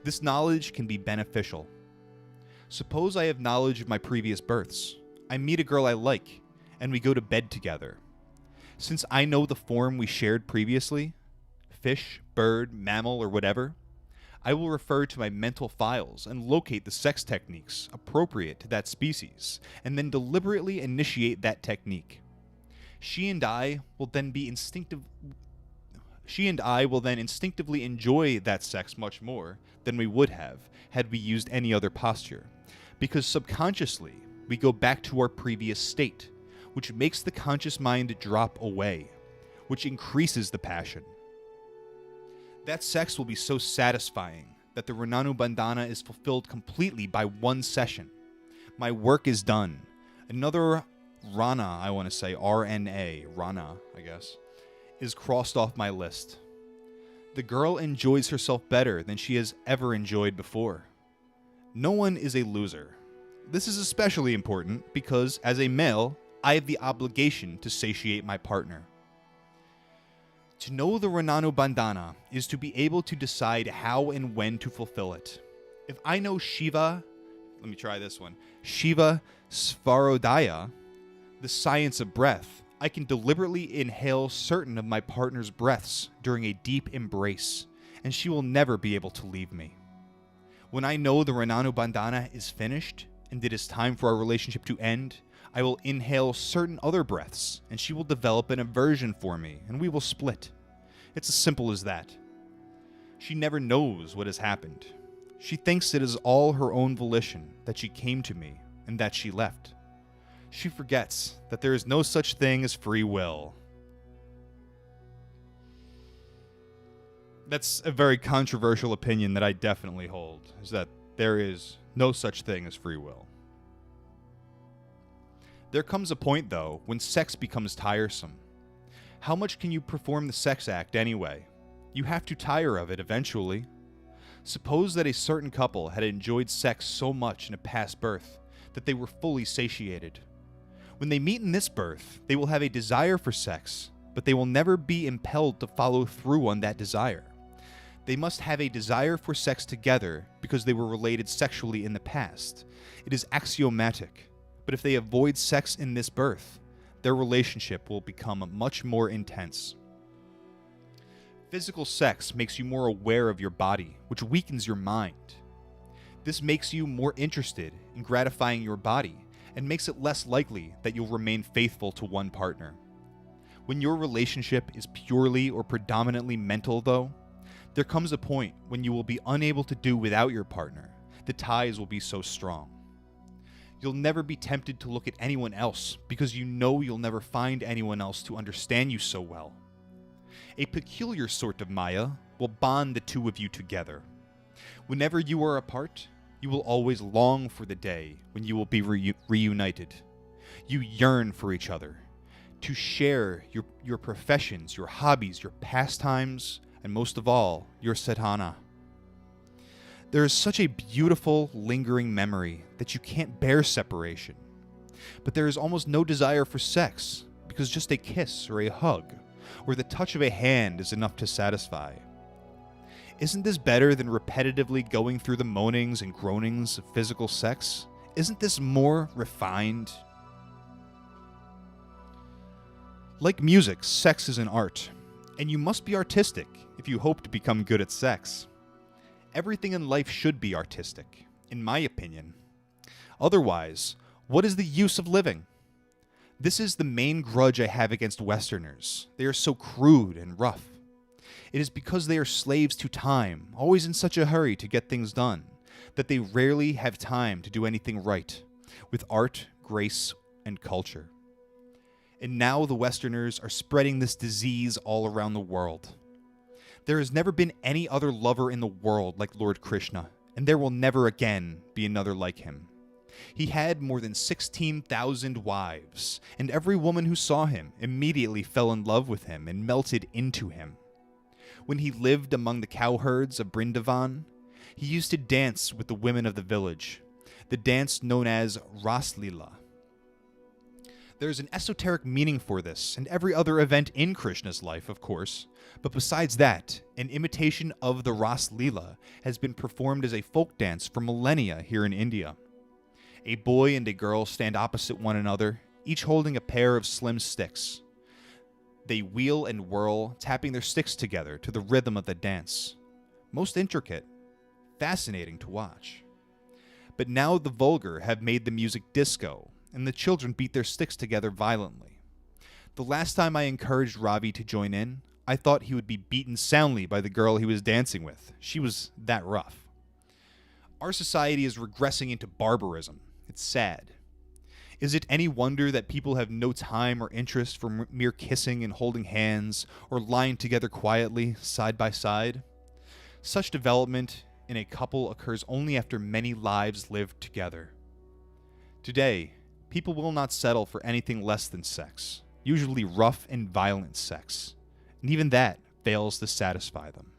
This knowledge can be beneficial. Suppose I have knowledge of my previous births. I meet a girl I like, and we go to bed together. Since I know the form we shared previously, fish, bird, mammal, or whatever, I will refer to my mental files and locate the sex techniques appropriate to that species, and then deliberately initiate that technique. She and I will then instinctively enjoy that sex much more than we would have had we used any other posture, because subconsciously we go back to our previous state, which makes the conscious mind drop away, which increases the passion. That sex will be so satisfying that the Rananu Bandhana is fulfilled completely by one session. My work is done. Another Rana, I want to say, RNA, Rana, I guess, is crossed off my list. The girl enjoys herself better than she has ever enjoyed before. No one is a loser. This is especially important because, as a male, I have the obligation to satiate my partner. To know the Rananu Bandhana is to be able to decide how and when to fulfill it. If I know Shiva Svarodaya, the science of breath, I can deliberately inhale certain of my partner's breaths during a deep embrace, and she will never be able to leave me. When I know the Rananu Bandhana is finished, and it is time for our relationship to end, I will inhale certain other breaths, and she will develop an aversion for me, and we will split. It's as simple as that. She never knows what has happened. She thinks it is all her own volition that she came to me, and that she left. She forgets that there is no such thing as free will. That's a very controversial opinion that I definitely hold, is that there is no such thing as free will. There comes a point, though, when sex becomes tiresome. How much can you perform the sex act anyway? You have to tire of it eventually. Suppose that a certain couple had enjoyed sex so much in a past birth that they were fully satiated. When they meet in this birth, they will have a desire for sex, but they will never be impelled to follow through on that desire. They must have a desire for sex together because they were related sexually in the past. It is axiomatic. But if they avoid sex in this birth, their relationship will become much more intense. Physical sex makes you more aware of your body, which weakens your mind. This makes you more interested in gratifying your body and makes it less likely that you'll remain faithful to one partner. When your relationship is purely or predominantly mental, though, there comes a point when you will be unable to do without your partner. The ties will be so strong. You'll never be tempted to look at anyone else because you know you'll never find anyone else to understand you so well. A peculiar sort of Maya will bond the two of you together. Whenever you are apart, you will always long for the day when you will be reunited. You yearn for each other, to share your professions, your hobbies, your pastimes, and most of all, your sadhana. There is such a beautiful, lingering memory that you can't bear separation. But there is almost no desire for sex, because just a kiss or a hug, or the touch of a hand is enough to satisfy. Isn't this better than repetitively going through the moanings and groanings of physical sex? Isn't this more refined? Like music, sex is an art, and you must be artistic if you hope to become good at sex. Everything in life should be artistic, in my opinion. Otherwise, what is the use of living? This is the main grudge I have against Westerners. They are so crude and rough. It is because they are slaves to time, always in such a hurry to get things done, that they rarely have time to do anything right, with art, grace, and culture. And now the Westerners are spreading this disease all around the world. There has never been any other lover in the world like Lord Krishna, and there will never again be another like him. He had more than 16,000 wives, and every woman who saw him immediately fell in love with him and melted into him. When he lived among the cowherds of Brindavan, he used to dance with the women of the village, the dance known as Raslila. There is an esoteric meaning for this and every other event in Krishna's life, of course, but besides that, an imitation of the Raslila has been performed as a folk dance for millennia here in India. A boy and a girl stand opposite one another, each holding a pair of slim sticks. They wheel and whirl, tapping their sticks together to the rhythm of the dance. Most intricate, fascinating to watch. But now the vulgar have made the music disco, and the children beat their sticks together violently. The last time I encouraged Ravi to join in, I thought he would be beaten soundly by the girl he was dancing with. She was that rough. Our society is regressing into barbarism. It's sad. Is it any wonder that people have no time or interest for mere kissing and holding hands, or lying together quietly, side by side? Such development in a couple occurs only after many lives lived together. Today, people will not settle for anything less than sex, usually rough and violent sex, and even that fails to satisfy them.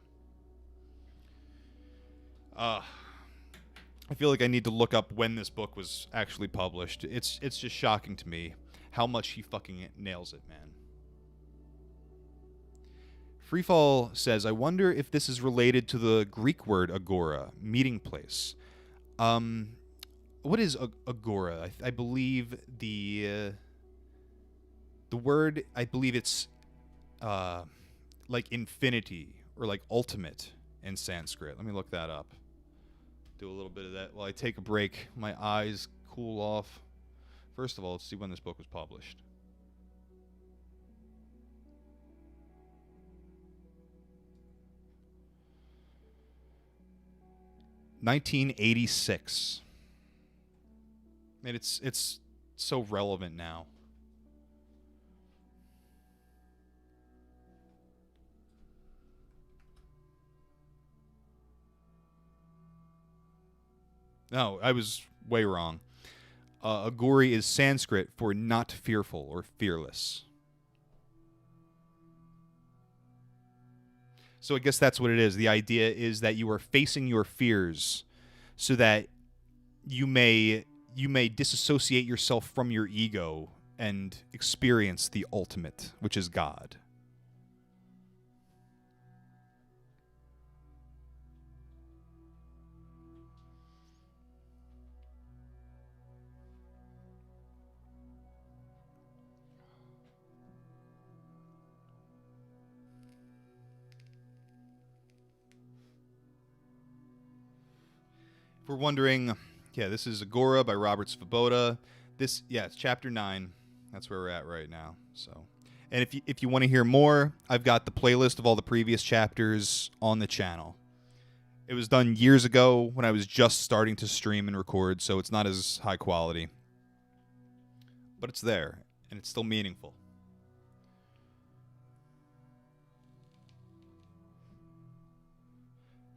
I feel like I need to look up when this book was actually published. It's just shocking to me how much he fucking nails it, man. Freefall says, I wonder if this is related to the Greek word agora, meeting place. What is agora? I believe the word, I believe it's like infinity or like ultimate in Sanskrit. Let me look that up. Do a little bit of that while I take a break. My eyes cool off. First of all, let's see when this book was published. (1986). And it's so relevant now. No, I was way wrong. Agori is Sanskrit for not fearful or fearless. So I guess that's what it is. The idea is that you are facing your fears so that you may disassociate yourself from your ego and experience the ultimate, which is God. If we're wondering, yeah, this is Agora by Robert Svoboda. It's chapter 9. That's where we're at right now. So, and if you want to hear more, I've got the playlist of all the previous chapters on the channel. It was done years ago when I was just starting to stream and record, so it's not as high quality. But it's there, and it's still meaningful.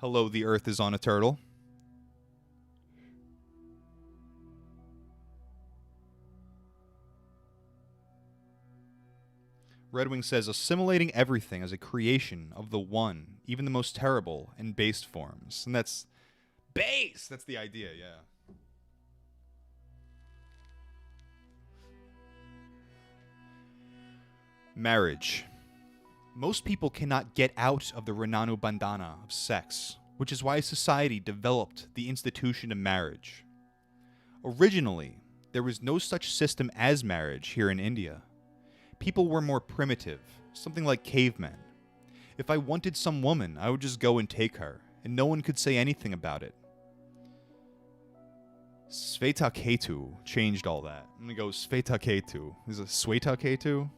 Hello, the Earth is on a turtle. Redwing says, assimilating everything as a creation of the one, even the most terrible and base forms. And that's base! That's the idea, yeah. Marriage. Most people cannot get out of the Renanu Bandhana of sex, which is why society developed the institution of marriage. Originally, there was no such system as marriage here in India. People were more primitive, something like cavemen. If I wanted some woman, I would just go and take her, and no one could say anything about it. Svetaketu changed all that. I'm gonna go Svetaketu. Is it Svetaketu?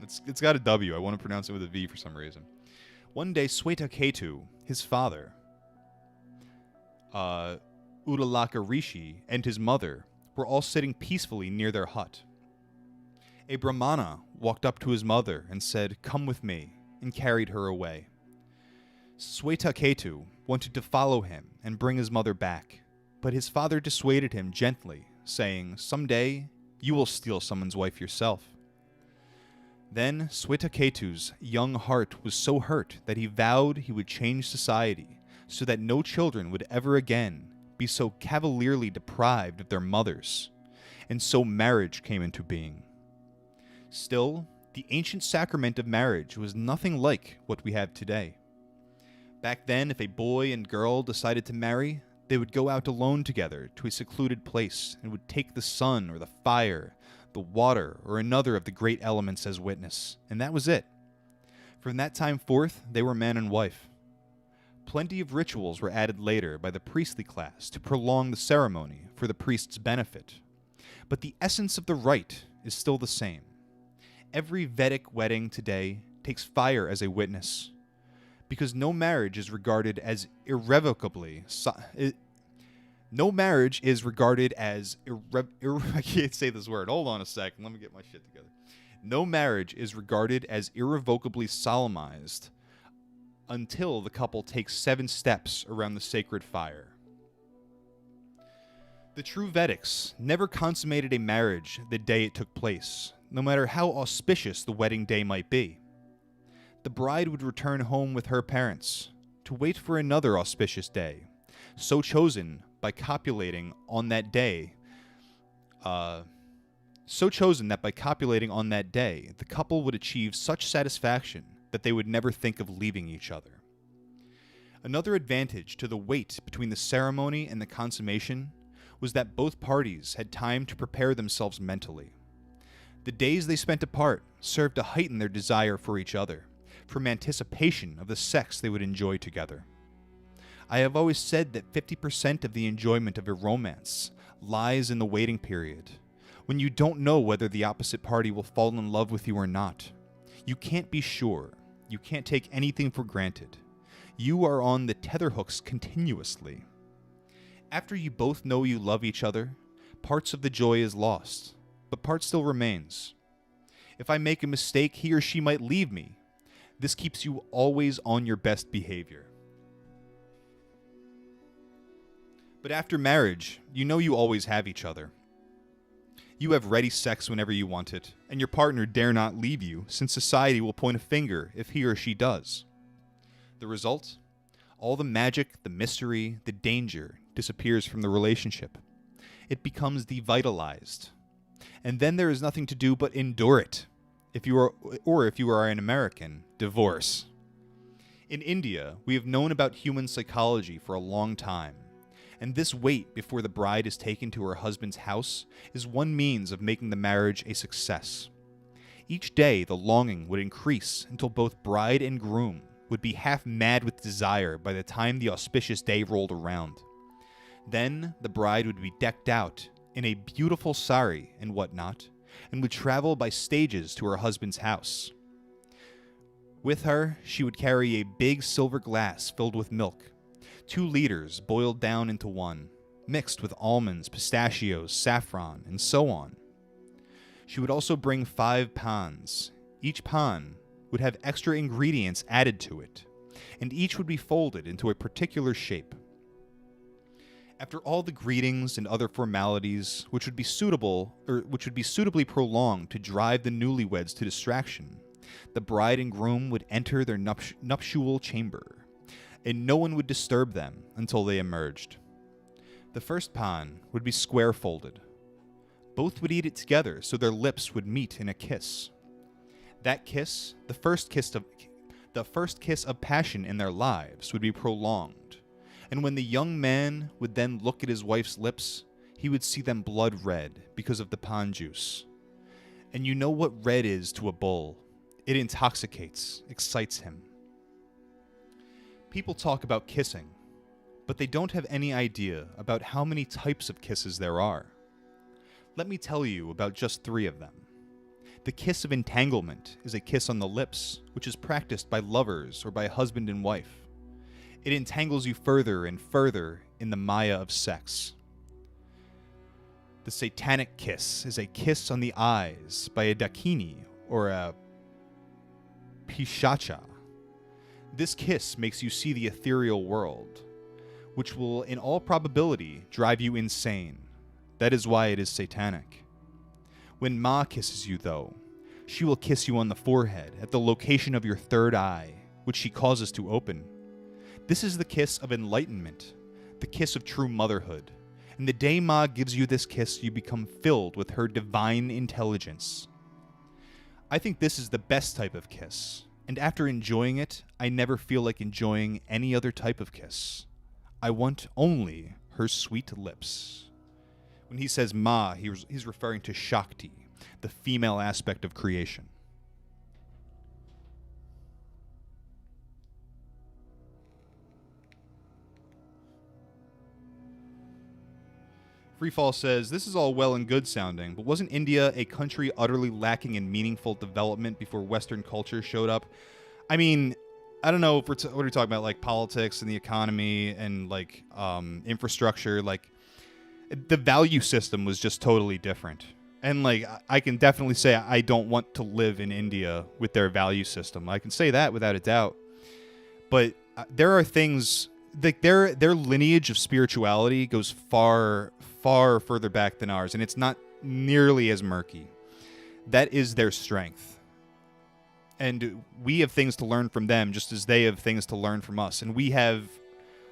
It's got a W. I want to pronounce it with a V for some reason. One day, Svetaketu, his father, Udalaka Rishi, and his mother were all sitting peacefully near their hut. A Brahmana walked up to his mother and said, "Come with me," and carried her away. Svetaketu wanted to follow him and bring his mother back, but his father dissuaded him gently, saying, "Someday you will steal someone's wife yourself." Then Svetaketu's young heart was so hurt that he vowed he would change society so that no children would ever again be so cavalierly deprived of their mothers, and so marriage came into being. Still, the ancient sacrament of marriage was nothing like what we have today. Back then, if a boy and girl decided to marry, they would go out alone together to a secluded place and would take the sun or the fire, the water, or another of the great elements as witness, and that was it. From that time forth, they were man and wife. Plenty of rituals were added later by the priestly class to prolong the ceremony for the priest's benefit, but the essence of the rite is still the same. Every Vedic wedding today takes fire as a witness, because no marriage is regarded as irrevocably I can't say this word. Hold on a second. Let me get my shit together. No marriage is regarded as irrevocably solemnized until the couple takes 7 steps around the sacred fire. The true Vedics never consummated a marriage the day it took place, no matter how auspicious the wedding day might be. The bride would return home with her parents to wait for another auspicious day, so chosen by copulating on that day, the couple would achieve such satisfaction that they would never think of leaving each other. Another advantage to the wait between the ceremony and the consummation was that both parties had time to prepare themselves mentally. The days they spent apart served to heighten their desire for each other, from anticipation of the sex they would enjoy together. I have always said that 50% of the enjoyment of a romance lies in the waiting period, when you don't know whether the opposite party will fall in love with you or not. You can't be sure. You can't take anything for granted. You are on the tetherhooks continuously. After you both know you love each other, parts of the joy is lost, but part still remains. If I make a mistake, he or she might leave me. This keeps you always on your best behavior. But after marriage, you know you always have each other. You have ready sex whenever you want it, and your partner dare not leave you, since society will point a finger if he or she does. The result? All the magic, the mystery, the danger disappears from the relationship. It becomes devitalized. And then there is nothing to do but endure it. If you are an American, divorce. In India, we have known about human psychology for a long time. And this wait before the bride is taken to her husband's house is one means of making the marriage a success. Each day, the longing would increase until both bride and groom would be half mad with desire by the time the auspicious day rolled around. Then, the bride would be decked out in a beautiful sari and whatnot, and would travel by stages to her husband's house. With her, she would carry a big silver glass filled with milk, 2 liters boiled down into one, mixed with almonds, pistachios, saffron, and so on. She would also bring 5 pans. Each pan would have extra ingredients added to it, and each would be folded into a particular shape. After all the greetings and other formalities, which would be suitably prolonged to drive the newlyweds to distraction, the bride and groom would enter their nuptial chamber, and no one would disturb them until they emerged. The first pan would be square folded. Both would eat it together so their lips would meet in a kiss. That kiss, the first kiss of passion in their lives, would be prolonged. And when the young man would then look at his wife's lips, he would see them blood red because of the pan juice. And you know what red is to a bull. It intoxicates, excites him. People talk about kissing, but they don't have any idea about how many types of kisses there are. Let me tell you about just 3 of them. The kiss of entanglement is a kiss on the lips, which is practiced by lovers or by husband and wife. It entangles you further and further in the maya of sex. The satanic kiss is a kiss on the eyes by a dakini or a pishacha. This kiss makes you see the ethereal world, which will in all probability drive you insane. That is why it is satanic. When Ma kisses you, though, she will kiss you on the forehead at the location of your third eye, which she causes to open. This is the kiss of enlightenment, the kiss of true motherhood. And the day Ma gives you this kiss, you become filled with her divine intelligence. I think this is the best type of kiss, and after enjoying it, I never feel like enjoying any other type of kiss. I want only her sweet lips. When he says Ma, he's referring to Shakti, the female aspect of creation. Freefall says, this is all well and good sounding, but wasn't India a country utterly lacking in meaningful development before Western culture showed up? I mean, I don't know if what are we talking about, like politics and the economy and like infrastructure. Like the value system was just totally different. And like I can definitely say I don't want to live in India with their value system. I can say that without a doubt. But there are things like their lineage of spirituality goes far further back than ours, and it's not nearly as murky. That is their strength. And we have things to learn from them just as they have things to learn from us. And we have,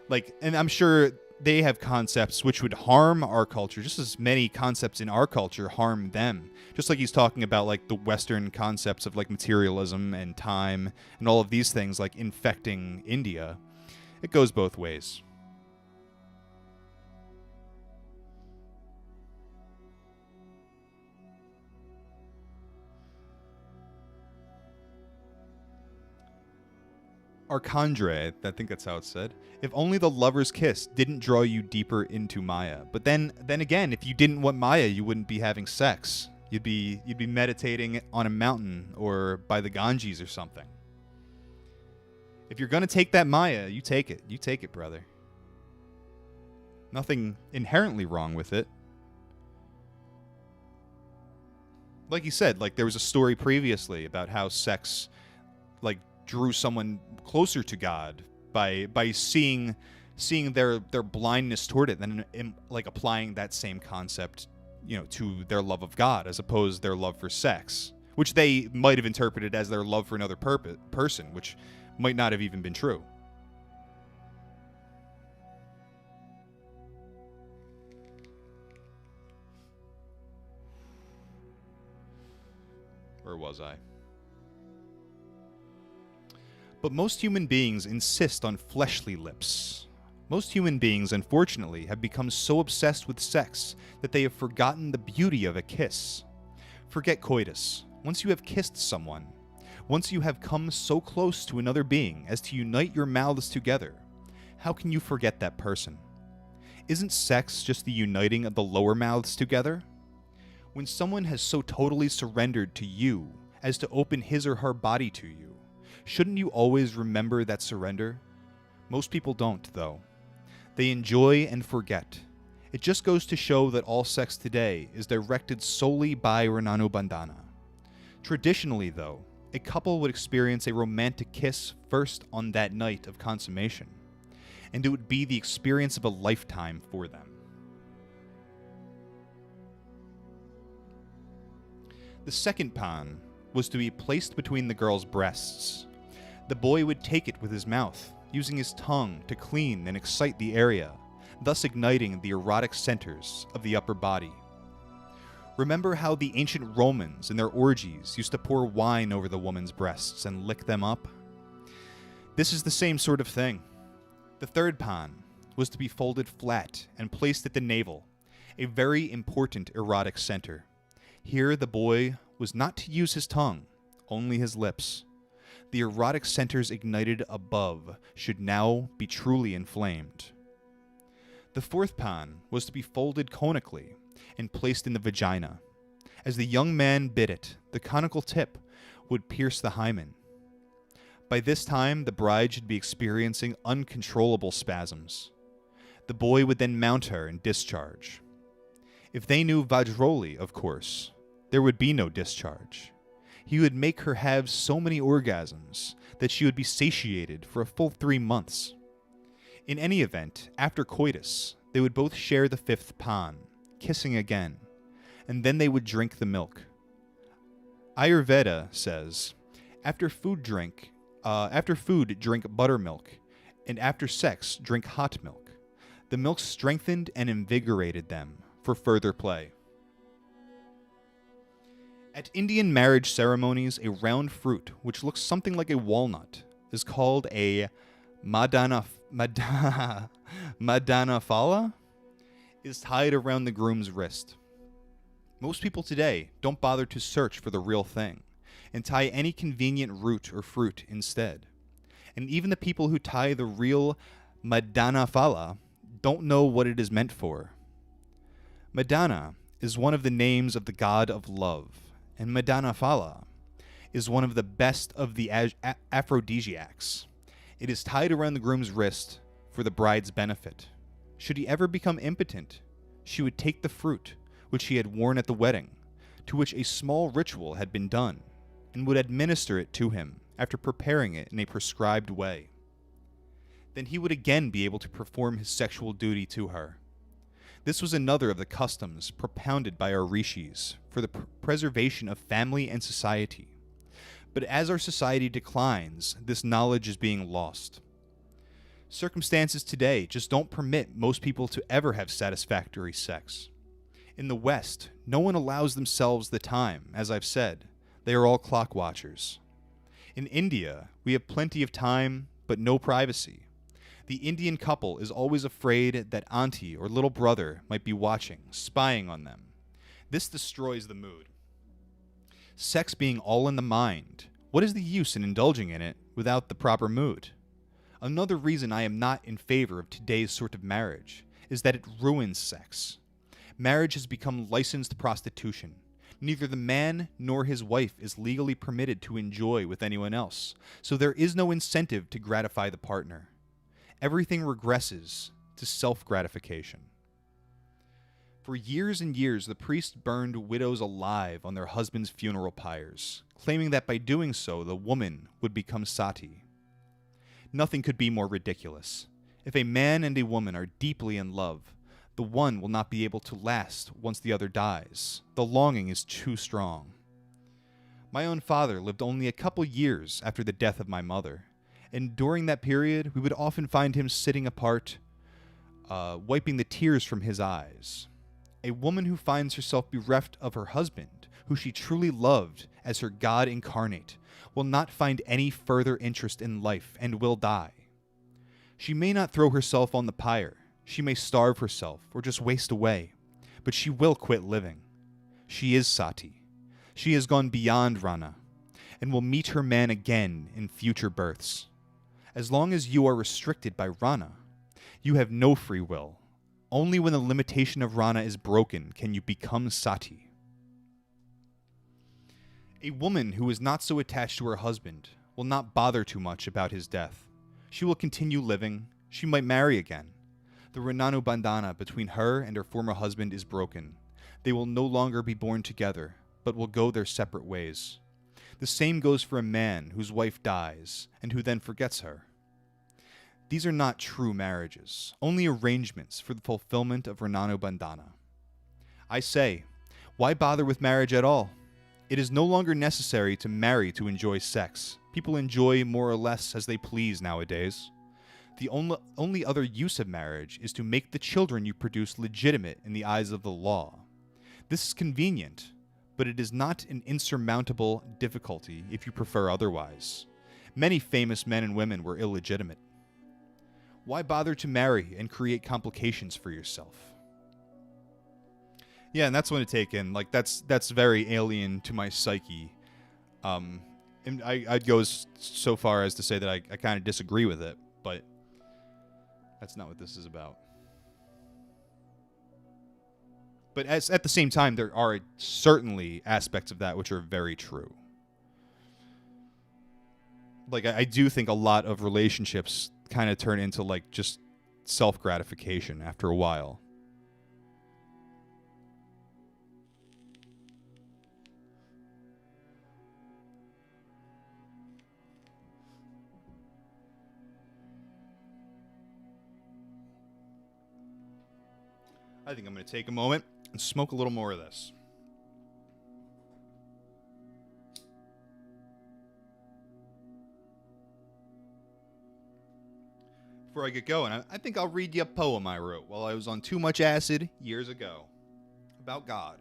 like, and I'm sure they have concepts which would harm our culture, just as many concepts in our culture harm them. Just like he's talking about, like, the Western concepts of, like, materialism and time and all of these things, like, infecting India. It goes both ways. Arcandre, I think that's how it's said. If only the lover's kiss didn't draw you deeper into Maya. But then again, if you didn't want Maya, you wouldn't be having sex. You'd be meditating on a mountain or by the Ganges or something. If you're gonna take that Maya, you take it. You take it, brother. Nothing inherently wrong with it. Like you said, like there was a story previously about how sex, like, drew someone closer to God by seeing their blindness toward it, and then like applying that same concept, you know, to their love of God as opposed to their love for sex, which they might have interpreted as their love for another person, which might not have even been true. Where was I? But most human beings insist on fleshly lips. Most human beings, unfortunately, have become so obsessed with sex that they have forgotten the beauty of a kiss. Forget coitus. Once you have kissed someone, once you have come so close to another being as to unite your mouths together, how can you forget that person? Isn't sex just the uniting of the lower mouths together? When someone has so totally surrendered to you as to open his or her body to you, shouldn't you always remember that surrender? Most people don't, though. They enjoy and forget. It just goes to show that all sex today is directed solely by Rananu Bandhana. Traditionally, though, a couple would experience a romantic kiss first on that night of consummation, and it would be the experience of a lifetime for them. The second pan was to be placed between the girl's breasts. The boy would take it with his mouth, using his tongue to clean and excite the area, thus igniting the erotic centers of the upper body. Remember how the ancient Romans in their orgies used to pour wine over the woman's breasts and lick them up? This is the same sort of thing. The third pan was to be folded flat and placed at the navel, a very important erotic center. Here the boy was not to use his tongue, only his lips. The erotic centers ignited above should now be truly inflamed. The fourth pan was to be folded conically and placed in the vagina. As the young man bit it, the conical tip would pierce the hymen. By this time, the bride should be experiencing uncontrollable spasms. The boy would then mount her and discharge. If they knew Vajroli, of course, there would be no discharge. He would make her have so many orgasms that she would be satiated for a full 3 months. In any event, after coitus, they would both share the fifth pan, kissing again, and then they would drink the milk. Ayurveda says, after food, drink buttermilk, and after sex, drink hot milk. The milk strengthened and invigorated them for further play. At Indian marriage ceremonies, a round fruit, which looks something like a walnut, is called a madanaphala, is tied around the groom's wrist. Most people today don't bother to search for the real thing and tie any convenient root or fruit instead. And even the people who tie the real madanaphala don't know what it is meant for. Madana is one of the names of the god of love, and madanaphala is one of the best of the aphrodisiacs. It is tied around the groom's wrist for the bride's benefit. Should he ever become impotent, she would take the fruit, which he had worn at the wedding, to which a small ritual had been done, and would administer it to him after preparing it in a prescribed way. Then he would again be able to perform his sexual duty to her. This was another of the customs propounded by our rishis for the preservation of family and society. But as our society declines, this knowledge is being lost. Circumstances today just don't permit most people to ever have satisfactory sex. In the West, no one allows themselves the time, as I've said. They are all clock watchers. In India, we have plenty of time, but no privacy. The Indian couple is always afraid that auntie or little brother might be watching, spying on them. This destroys the mood. Sex being all in the mind, what is the use in indulging in it without the proper mood? Another reason I am not in favor of today's sort of marriage is that it ruins sex. Marriage has become licensed prostitution. Neither the man nor his wife is legally permitted to enjoy with anyone else, so there is no incentive to gratify the partner. Everything regresses to self-gratification. For years and years, the priests burned widows alive on their husbands' funeral pyres, claiming that by doing so, the woman would become sati. Nothing could be more ridiculous. If a man and a woman are deeply in love, the one will not be able to last once the other dies. The longing is too strong. My own father lived only a couple years after the death of my mother, and during that period, we would often find him sitting apart, wiping the tears from his eyes. A woman who finds herself bereft of her husband, who she truly loved as her God incarnate, will not find any further interest in life and will die. She may not throw herself on the pyre, she may starve herself or just waste away, but she will quit living. She is sati. She has gone beyond Rana and will meet her man again in future births. As long as you are restricted by Rana, you have no free will. Only when the limitation of Rana is broken can you become sati. A woman who is not so attached to her husband will not bother too much about his death. She will continue living. She might marry again. The Rananu Bandhana between her and her former husband is broken. They will no longer be born together, but will go their separate ways. The same goes for a man whose wife dies and who then forgets her. These are not true marriages, only arrangements for the fulfillment of Rananu Bandhana. I say, why bother with marriage at all? It is no longer necessary to marry to enjoy sex. People enjoy more or less as they please nowadays. The only other use of marriage is to make the children you produce legitimate in the eyes of the law. This is convenient, but it is not an insurmountable difficulty if you prefer otherwise. Many famous men and women were illegitimate. Why bother to marry and create complications for yourself? Yeah, and that's one to take in. Like, that's very alien to my psyche. And I'd go so far as to say that I kind of disagree with it, but that's not what this is about. But at the same time, there are certainly aspects of that which are very true. Like, I do think a lot of relationships kind of turn into, like, just self-gratification after a while. I think I'm going to take a moment and smoke a little more of this. Before I get going, I think I'll read you a poem I wrote while I was on too much acid years ago about God.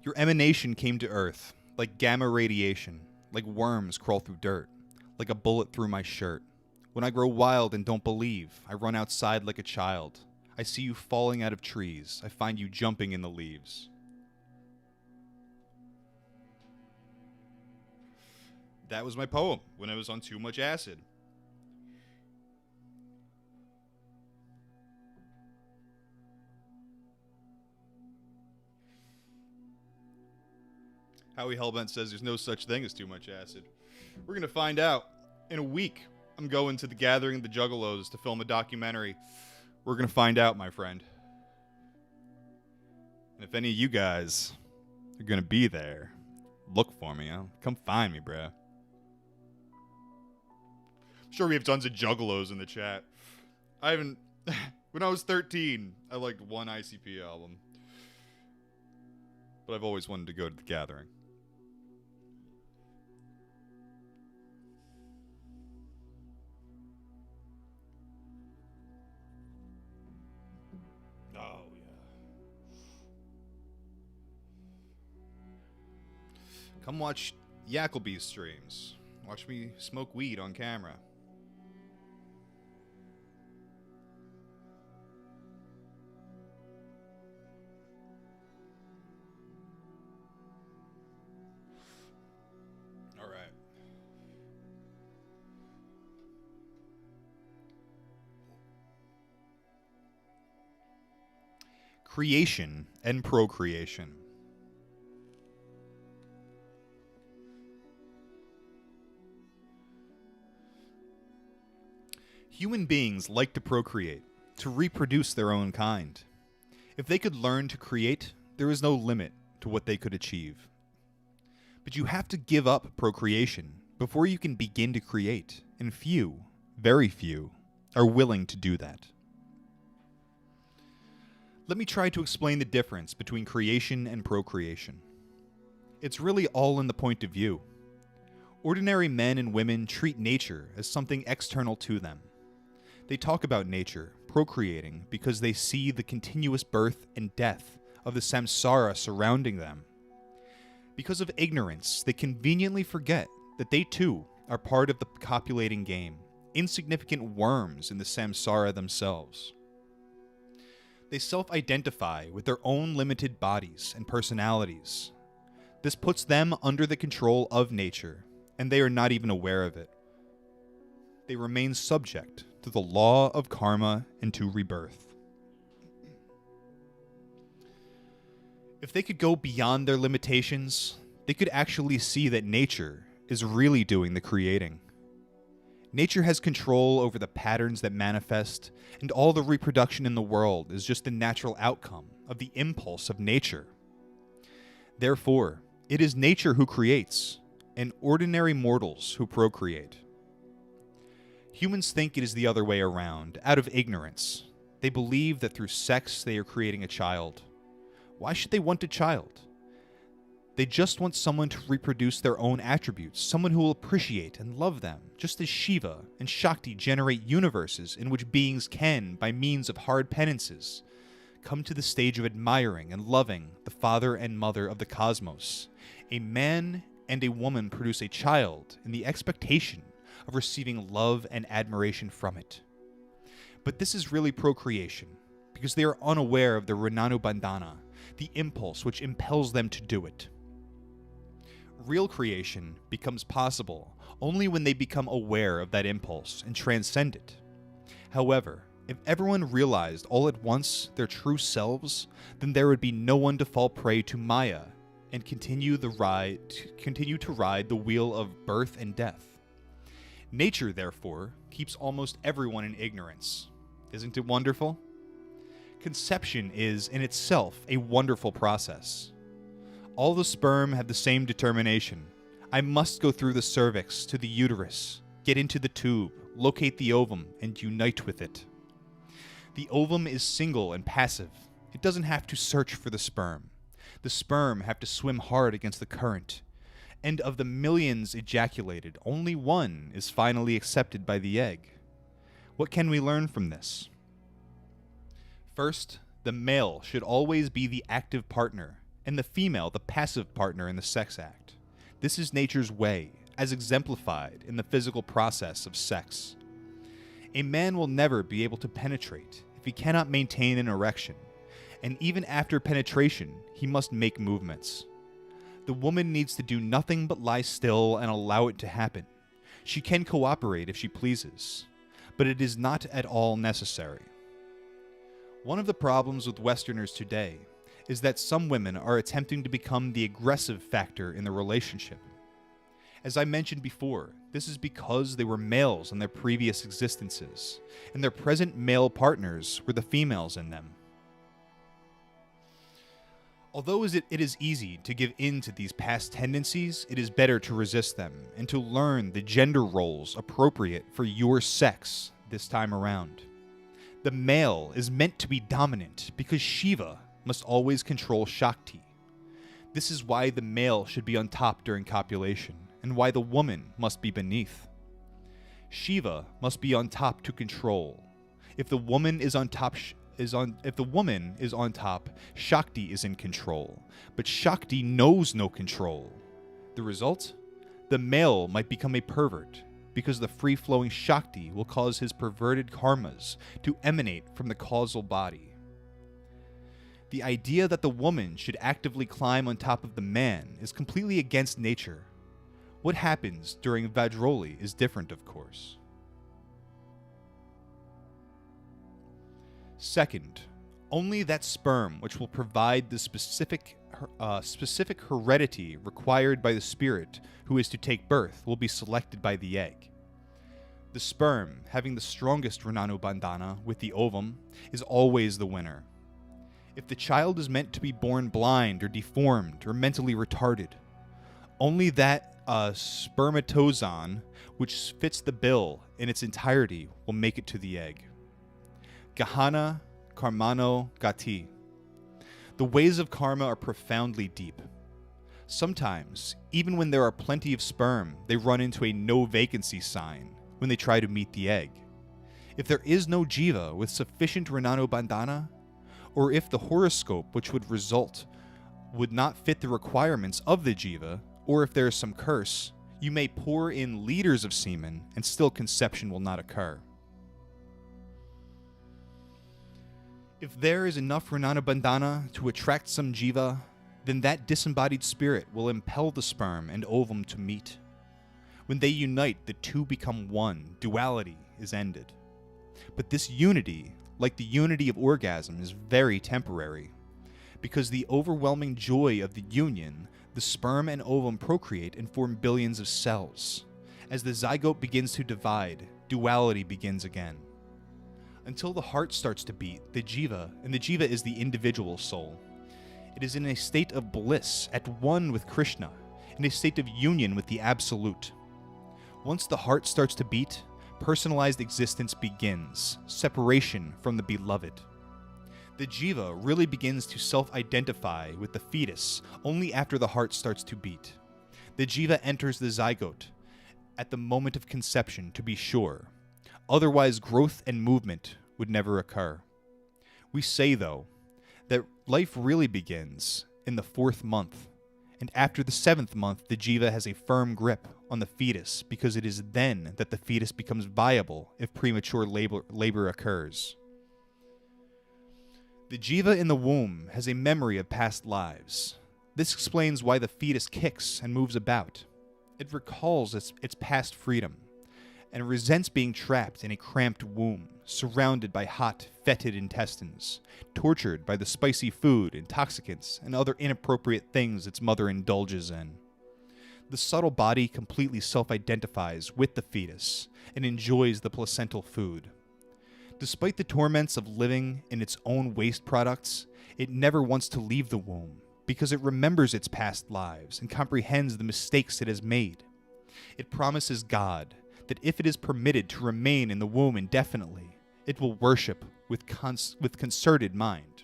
Your emanation came to Earth like gamma radiation, like worms crawl through dirt, like a bullet through my shirt. When I grow wild and don't believe, I run outside like a child. I see you falling out of trees. I find you jumping in the leaves. That was my poem when I was on too much acid. Howie Hellbent says there's no such thing as too much acid. We're going to find out in a week. I'm going to the Gathering of the Juggalos to film a documentary. We're going to find out, my friend. And if any of you guys are going to be there, look for me. Come find me, bruh. I'm sure we have tons of Juggalos in the chat. When I was 13, I liked one ICP album. But I've always wanted to go to the Gathering. Oh, yeah. Come watch Yakov's streams. Watch me smoke weed on camera. All right. Creation and procreation. Human beings like to procreate, to reproduce their own kind. If they could learn to create, there is no limit to what they could achieve. But you have to give up procreation before you can begin to create, and few, very few, are willing to do that. Let me try to explain the difference between creation and procreation. It's really all in the point of view. Ordinary men and women treat nature as something external to them. They talk about nature, procreating, because they see the continuous birth and death of the samsara surrounding them. Because of ignorance, they conveniently forget that they too are part of the copulating game, insignificant worms in the samsara themselves. They self-identify with their own limited bodies and personalities. This puts them under the control of nature, and they are not even aware of it. They remain subject to the law of karma and to rebirth. If they could go beyond their limitations, they could actually see that nature is really doing the creating. Nature has control over the patterns that manifest, and all the reproduction in the world is just the natural outcome of the impulse of nature. Therefore, it is nature who creates, and ordinary mortals who procreate. Humans think it is the other way around, out of ignorance. They believe that through sex they are creating a child. Why should they want a child? They just want someone to reproduce their own attributes, someone who will appreciate and love them, just as Shiva and Shakti generate universes in which beings can, by means of hard penances, come to the stage of admiring and loving the father and mother of the cosmos. A man and a woman produce a child in the expectation of receiving love and admiration from it. But this is really procreation, because they are unaware of the Rinanubandhana, the impulse which impels them to do it. Real creation becomes possible only when they become aware of that impulse and transcend it. However, if everyone realized all at once their true selves, then there would be no one to fall prey to Maya and continue to ride the wheel of birth and death. Nature, therefore, keeps almost everyone in ignorance. Isn't it wonderful? Conception is, in itself, a wonderful process. All the sperm have the same determination. I must go through the cervix to the uterus, get into the tube, locate the ovum, and unite with it. The ovum is single and passive. It doesn't have to search for the sperm. The sperm have to swim hard against the current. And of the millions ejaculated, only one is finally accepted by the egg. What can we learn from this? First, the male should always be the active partner, and the female the passive partner in the sex act. This is nature's way, as exemplified in the physical process of sex. A man will never be able to penetrate if he cannot maintain an erection, and even after penetration, he must make movements. The woman needs to do nothing but lie still and allow it to happen. She can cooperate if she pleases, but it is not at all necessary. One of the problems with Westerners today is that some women are attempting to become the aggressive factor in the relationship. As I mentioned before, this is because they were males in their previous existences, and their present male partners were the females in them. Although it is easy to give in to these past tendencies, it is better to resist them and to learn the gender roles appropriate for your sex this time around. The male is meant to be dominant because Shiva must always control Shakti. This is why the male should be on top during copulation, and why the woman must be beneath. Shiva must be on top to control. If the woman is on top, Shakti is in control, but Shakti knows no control. The result? The male might become a pervert, because the free-flowing Shakti will cause his perverted karmas to emanate from the causal body. The idea that the woman should actively climb on top of the man is completely against nature. What happens during Vajroli is different, of course. Second, only that sperm which will provide the specific heredity required by the spirit who is to take birth will be selected by the egg. The sperm, having the strongest Rinanubandhana with the ovum, is always the winner. If the child is meant to be born blind or deformed or mentally retarded, only that spermatozoon which fits the bill in its entirety will make it to the egg. Gahana Karmano Gati. The ways of karma are profoundly deep. Sometimes, even when there are plenty of sperm, they run into a no vacancy sign when they try to meet the egg. If there is no jiva with sufficient Rinanubandhana, or if the horoscope which would result would not fit the requirements of the jiva, or if there is some curse, you may pour in liters of semen and still conception will not occur. If there is enough Rinanubandhana to attract some jiva, then that disembodied spirit will impel the sperm and ovum to meet. When they unite, the two become one. Duality is ended. But this unity, like the unity of orgasm, is very temporary. Because the overwhelming joy of the union, the sperm and ovum procreate and form billions of cells. As the zygote begins to divide, duality begins again. Until the heart starts to beat, the jiva, and the jiva is the individual soul. It is in a state of bliss, at one with Krishna, in a state of union with the Absolute. Once the heart starts to beat, personalized existence begins, separation from the beloved. The jiva really begins to self-identify with the fetus only after the heart starts to beat. The jiva enters the zygote at the moment of conception, to be sure. Otherwise, growth and movement would never occur. We say, though, that life really begins in the 4th month, and after the 7th month, the jiva has a firm grip on the fetus, because it is then that the fetus becomes viable if premature labor occurs. The jiva in the womb has a memory of past lives. This explains why the fetus kicks and moves about. It recalls its past freedom, and resents being trapped in a cramped womb, surrounded by hot, fetid intestines, tortured by the spicy food, intoxicants, and other inappropriate things its mother indulges in. The subtle body completely self-identifies with the fetus and enjoys the placental food. Despite the torments of living in its own waste products, it never wants to leave the womb, because it remembers its past lives and comprehends the mistakes it has made. It promises God that if it is permitted to remain in the womb indefinitely, it will worship with concerted mind.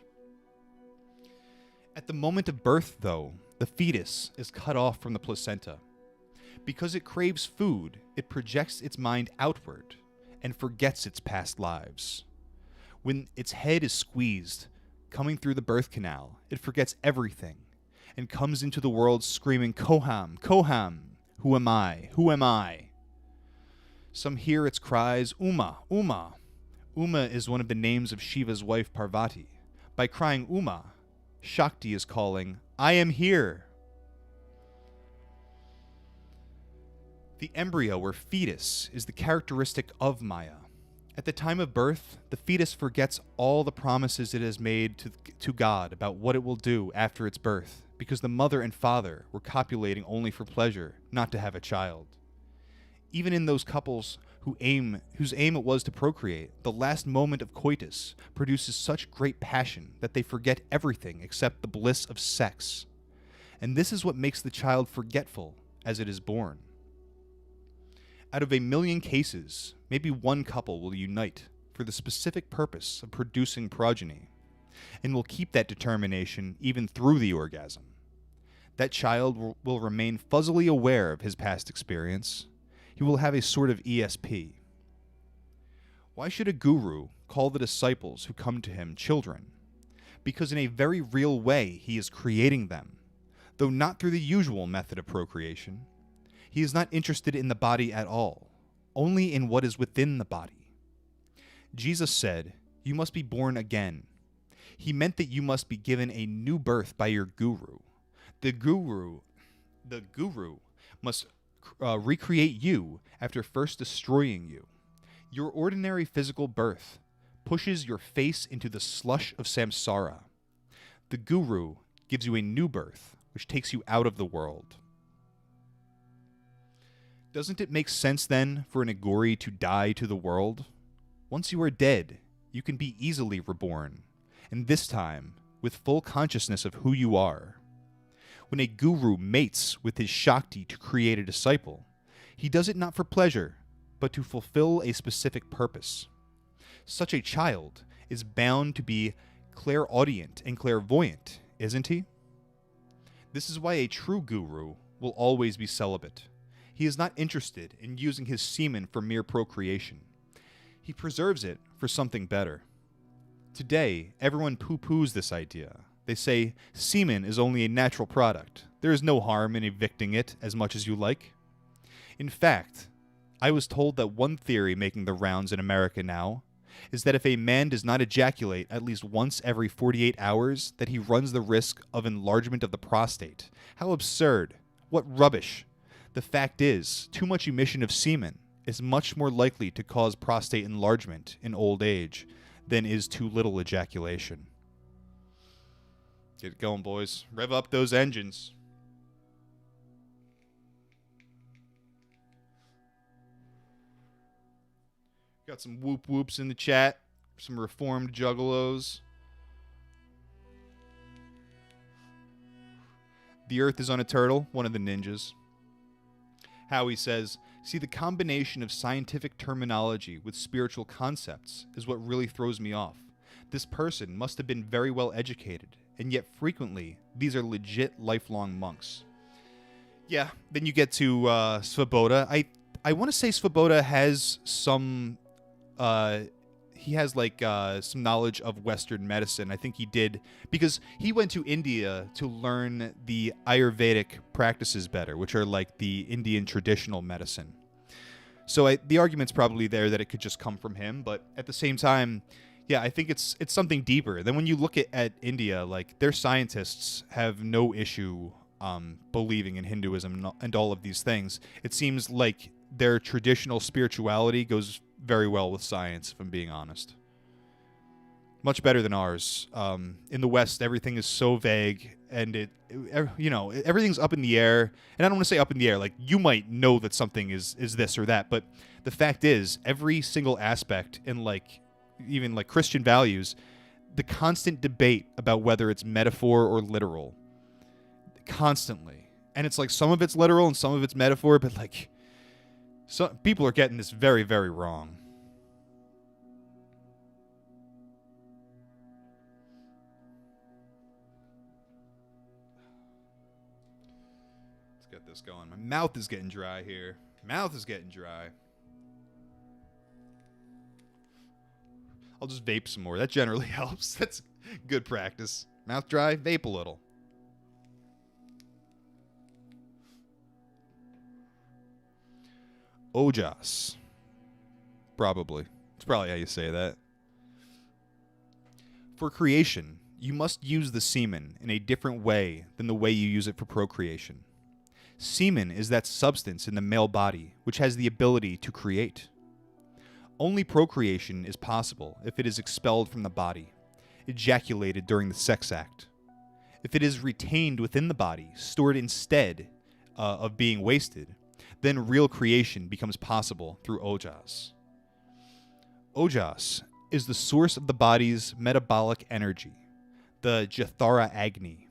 At the moment of birth, though, the fetus is cut off from the placenta. Because it craves food, it projects its mind outward and forgets its past lives. When its head is squeezed, coming through the birth canal, it forgets everything and comes into the world screaming, "Koham, Koham, who am I? Who am I?" Some hear its cries, "Uma, Uma." Uma is one of the names of Shiva's wife Parvati. By crying Uma, Shakti is calling, "I am here." The embryo or fetus is the characteristic of Maya. At the time of birth, the fetus forgets all the promises it has made to God about what it will do after its birth, because the mother and father were copulating only for pleasure, not to have a child. Even in those couples whose aim it was to procreate, the last moment of coitus produces such great passion that they forget everything except the bliss of sex. And this is what makes the child forgetful as it is born. Out of 1,000,000 cases, maybe one couple will unite for the specific purpose of producing progeny, and will keep that determination even through the orgasm. That child will remain fuzzily aware of his past experience. He will have a sort of ESP. Why should a guru call the disciples who come to him children? Because in a very real way he is creating them, though not through the usual method of procreation. He is not interested in the body at all, only in what is within the body. Jesus said, "You must be born again." He meant that you must be given a new birth by your guru. The guru must recreate you after first destroying you. Your ordinary physical birth pushes your face into the slush of samsara. The guru gives you a new birth, which takes you out of the world. Doesn't it make sense then for an aghori to die to the world? Once you are dead, you can be easily reborn, and this time with full consciousness of who you are. When a guru mates with his Shakti to create a disciple, he does it not for pleasure, but to fulfill a specific purpose. Such a child is bound to be clairaudient and clairvoyant, isn't he? This is why a true guru will always be celibate. He is not interested in using his semen for mere procreation. He preserves it for something better. Today, everyone poo-poos this idea. They say, semen is only a natural product. There is no harm in evicting it as much as you like. In fact, I was told that one theory making the rounds in America now is that if a man does not ejaculate at least once every 48 hours, that he runs the risk of enlargement of the prostate. How absurd. What rubbish. The fact is, too much emission of semen is much more likely to cause prostate enlargement in old age than is too little ejaculation. Get it going, boys. Rev up those engines. Got some whoop whoops in the chat. Some reformed juggalos. The Earth is on a turtle, one of the ninjas. Howie says, see, the combination of scientific terminology with spiritual concepts is what really throws me off. this person must have been very well educated, and yet frequently these are legit lifelong monks. Yeah, then you get to Svoboda. I want to say Svoboda has some he has like some knowledge of Western medicine. I think he did, because he went to India to learn the Ayurvedic practices better, which are like the Indian traditional medicine. So the argument's probably there that it could just come from him, but at the same time, yeah, I think it's something deeper. Then when you look at India, like their scientists have no issue believing in Hinduism and all of these things. It seems like their traditional spirituality goes very well with science, if I'm being honest. Much better than ours. In the West, everything is so vague, and everything's up in the air. And I don't want to say up in the air, like you might know that something is this or that, but the fact is, every single aspect in like even like Christian values, the constant debate about whether it's metaphor or literal, constantly. And it's like some of it's literal and some of it's metaphor, but like some people are getting this very, very wrong. Let's get this going. My mouth is getting dry here. Mouth is getting dry. I'll just vape some more. That generally helps. That's good practice. Mouth dry, vape a little. Ojas. Probably. It's probably how you say that. For creation, you must use the semen in a different way than the way you use it for procreation. Semen is that substance in the male body which has the ability to create. Only procreation is possible if it is expelled from the body, ejaculated during the sex act. If it is retained within the body, stored instead of being wasted, then real creation becomes possible through ojas. Ojas is the source of the body's metabolic energy, the Jathara Agni.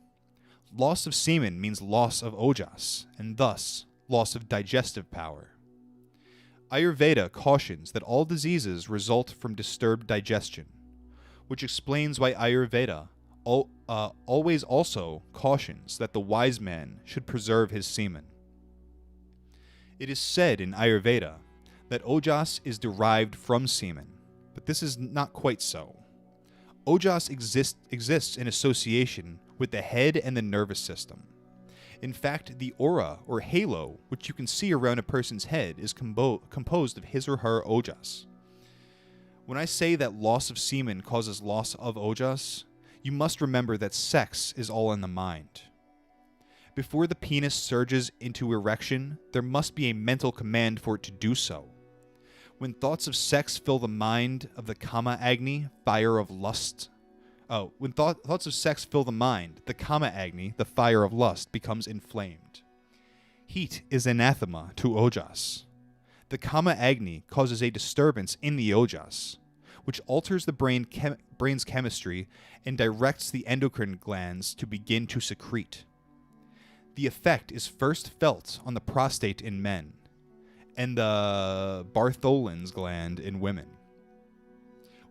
Loss of semen means loss of ojas, and thus loss of digestive power. Ayurveda cautions that all diseases result from disturbed digestion, which explains why Ayurveda always also cautions that the wise man should preserve his semen. It is said in Ayurveda that ojas is derived from semen, but this is not quite so. Ojas exists in association with the head and the nervous system. In fact, the aura, or halo, which you can see around a person's head, is composed of his or her ojas. When I say that loss of semen causes loss of ojas, you must remember that sex is all in the mind. Before the penis surges into erection, there must be a mental command for it to do so. When thoughts of sex fill the mind of the Kama Agni, fire of lust, when thoughts of sex fill the mind, the Kama Agni, the fire of lust, becomes inflamed. Heat is anathema to ojas. The Kama Agni causes a disturbance in the ojas, which alters the brain's chemistry and directs the endocrine glands to begin to secrete. The effect is first felt on the prostate in men and the Bartholin's gland in women.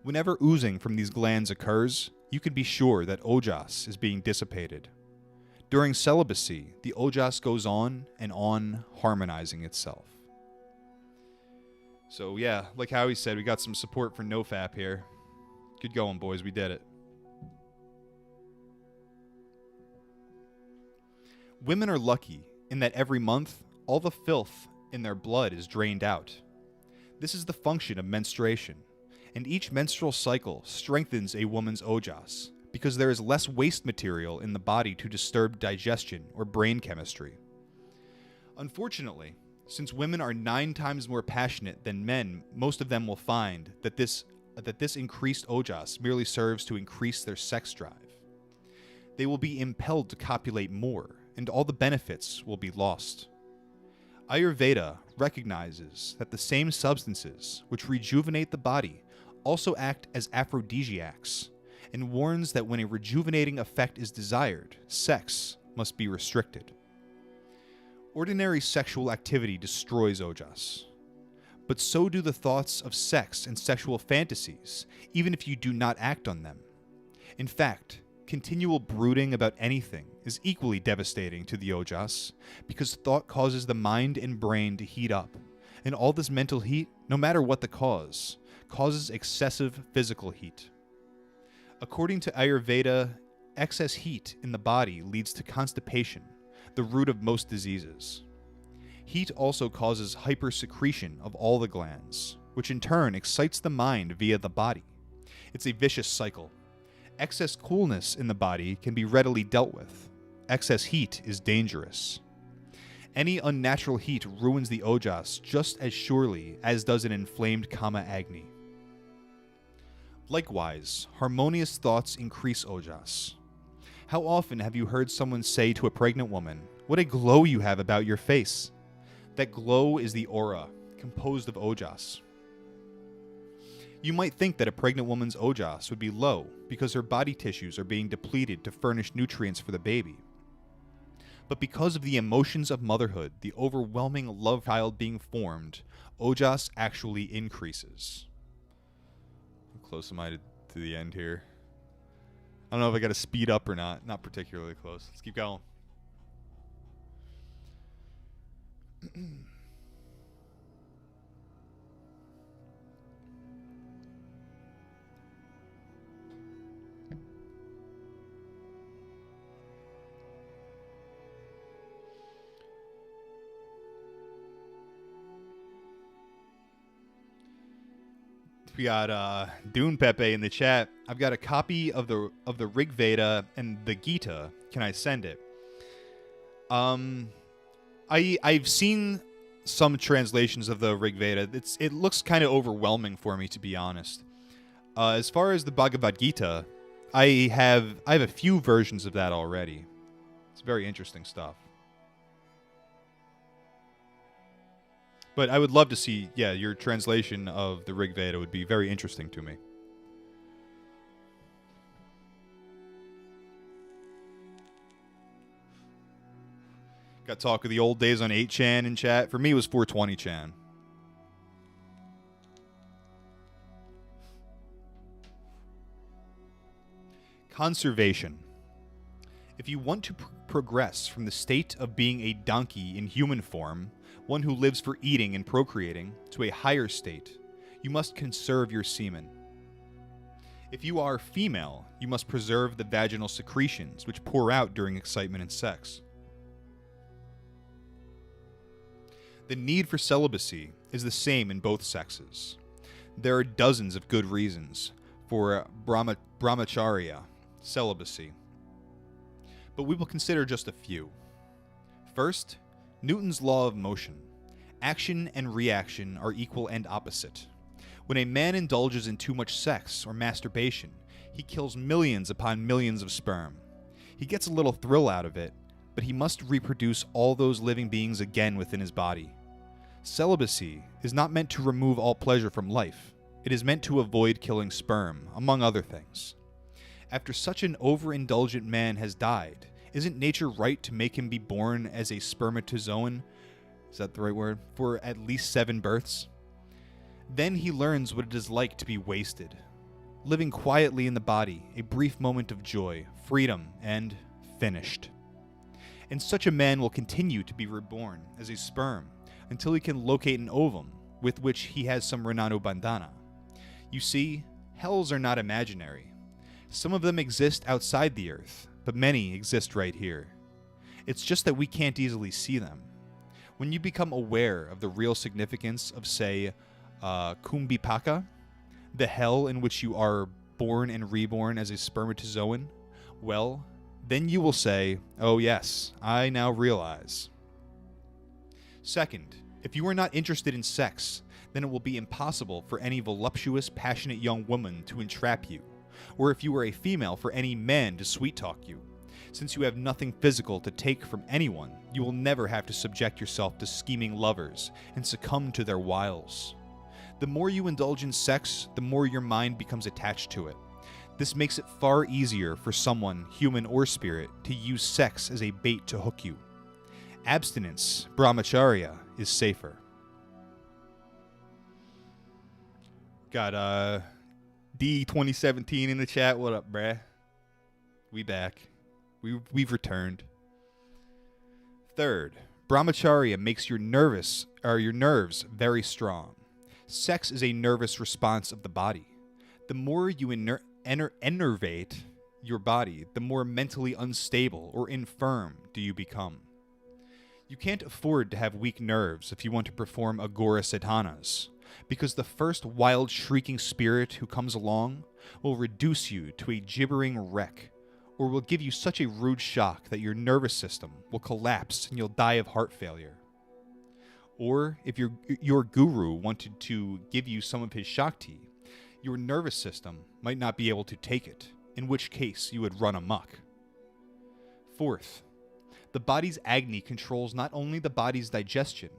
Whenever oozing from these glands occurs, you can be sure that ojas is being dissipated. During celibacy, the ojas goes on and on, harmonizing itself. So yeah, like Howie said, we got some support for NoFap here. Good going, boys. We did it. Women are lucky in that every month, all the filth in their blood is drained out. This is the function of menstruation, and each menstrual cycle strengthens a woman's ojas because there is less waste material in the body to disturb digestion or brain chemistry. Unfortunately, since women are 9 times more passionate than men, most of them will find that this increased ojas merely serves to increase their sex drive. They will be impelled to copulate more, and all the benefits will be lost. Ayurveda recognizes that the same substances which rejuvenate the body also act as aphrodisiacs, and warns that when a rejuvenating effect is desired, sex must be restricted. Ordinary sexual activity destroys ojas. But so do the thoughts of sex and sexual fantasies, even if you do not act on them. In fact, continual brooding about anything is equally devastating to the ojas, because thought causes the mind and brain to heat up, and all this mental heat, no matter what the cause, causes excessive physical heat. According to Ayurveda, excess heat in the body leads to constipation, the root of most diseases. Heat also causes hypersecretion of all the glands, which in turn excites the mind via the body. It's a vicious cycle. Excess coolness in the body can be readily dealt with. Excess heat is dangerous. Any unnatural heat ruins the ojas just as surely as does an inflamed kama agni. Likewise, harmonious thoughts increase ojas. How often have you heard someone say to a pregnant woman, "What a glow you have about your face"? That glow is the aura, composed of ojas. You might think that a pregnant woman's ojas would be low because her body tissues are being depleted to furnish nutrients for the baby. But because of the emotions of motherhood, the overwhelming love child being formed, ojas actually increases. How close am I to the end here? I don't know if I got to speed up or not. Not particularly close. Let's keep going. We got Dune Pepe in the chat. I've got a copy of the Rig Veda and the Gita. Can I send it? I've seen some translations of the Rig Veda. It looks kind of overwhelming for me, to be honest. As far as the Bhagavad Gita, I have a few versions of that already. It's very interesting stuff. But I would love to see, your translation of the Rig Veda would be very interesting to me. Got talk of the old days on 8chan in chat. For me, it was 420chan. Conservation. If you want to progress from the state of being a donkey in human form, one who lives for eating and procreating, to a higher state, you must conserve your semen. If you are female, you must preserve the vaginal secretions which pour out during excitement and sex. The need for celibacy is the same in both sexes. There are dozens of good reasons for brahmacharya, celibacy, but we will consider just a few. First, Newton's law of motion. Action and reaction are equal and opposite. When a man indulges in too much sex or masturbation, he kills millions upon millions of sperm. He gets a little thrill out of it, but he must reproduce all those living beings again within his body. Celibacy is not meant to remove all pleasure from life. It is meant to avoid killing sperm, among other things. After such an overindulgent man has died, isn't nature right to make him be born as a spermatozoan? Is that the right word? For at least 7 births? Then he learns what it is like to be wasted. Living quietly in the body, a brief moment of joy, freedom, and finished. And such a man will continue to be reborn as a sperm until he can locate an ovum with which he has some Renano Bandhana. You see, hells are not imaginary. Some of them exist outside the earth, but many exist right here. It's just that we can't easily see them. When you become aware of the real significance of, say, Kumbhipaka, the hell in which you are born and reborn as a spermatozoan, well, then you will say, "Oh yes, I now realize." Second, if you are not interested in sex, then it will be impossible for any voluptuous, passionate young woman to entrap you, or if you are a female, for any man to sweet-talk you. Since you have nothing physical to take from anyone, you will never have to subject yourself to scheming lovers and succumb to their wiles. The more you indulge in sex, the more your mind becomes attached to it. This makes it far easier for someone, human or spirit, to use sex as a bait to hook you. Abstinence, brahmacharya, is safer. Got D2017 in the chat. What up, bruh? We back. We've returned. Third, brahmacharya makes your nerves very strong. Sex is a nervous response of the body. The more you enervate your body, the more mentally unstable or infirm do you become. You can't afford to have weak nerves if you want to perform AGHORA sadhanas, because the first wild shrieking spirit who comes along will reduce you to a gibbering wreck, or will give you such a rude shock that your nervous system will collapse and you'll die of heart failure. Or if your guru wanted to give you some of his Shakti, your nervous system might not be able to take it, in which case you would run amok. Fourth, the body's Agni controls not only the body's digestion,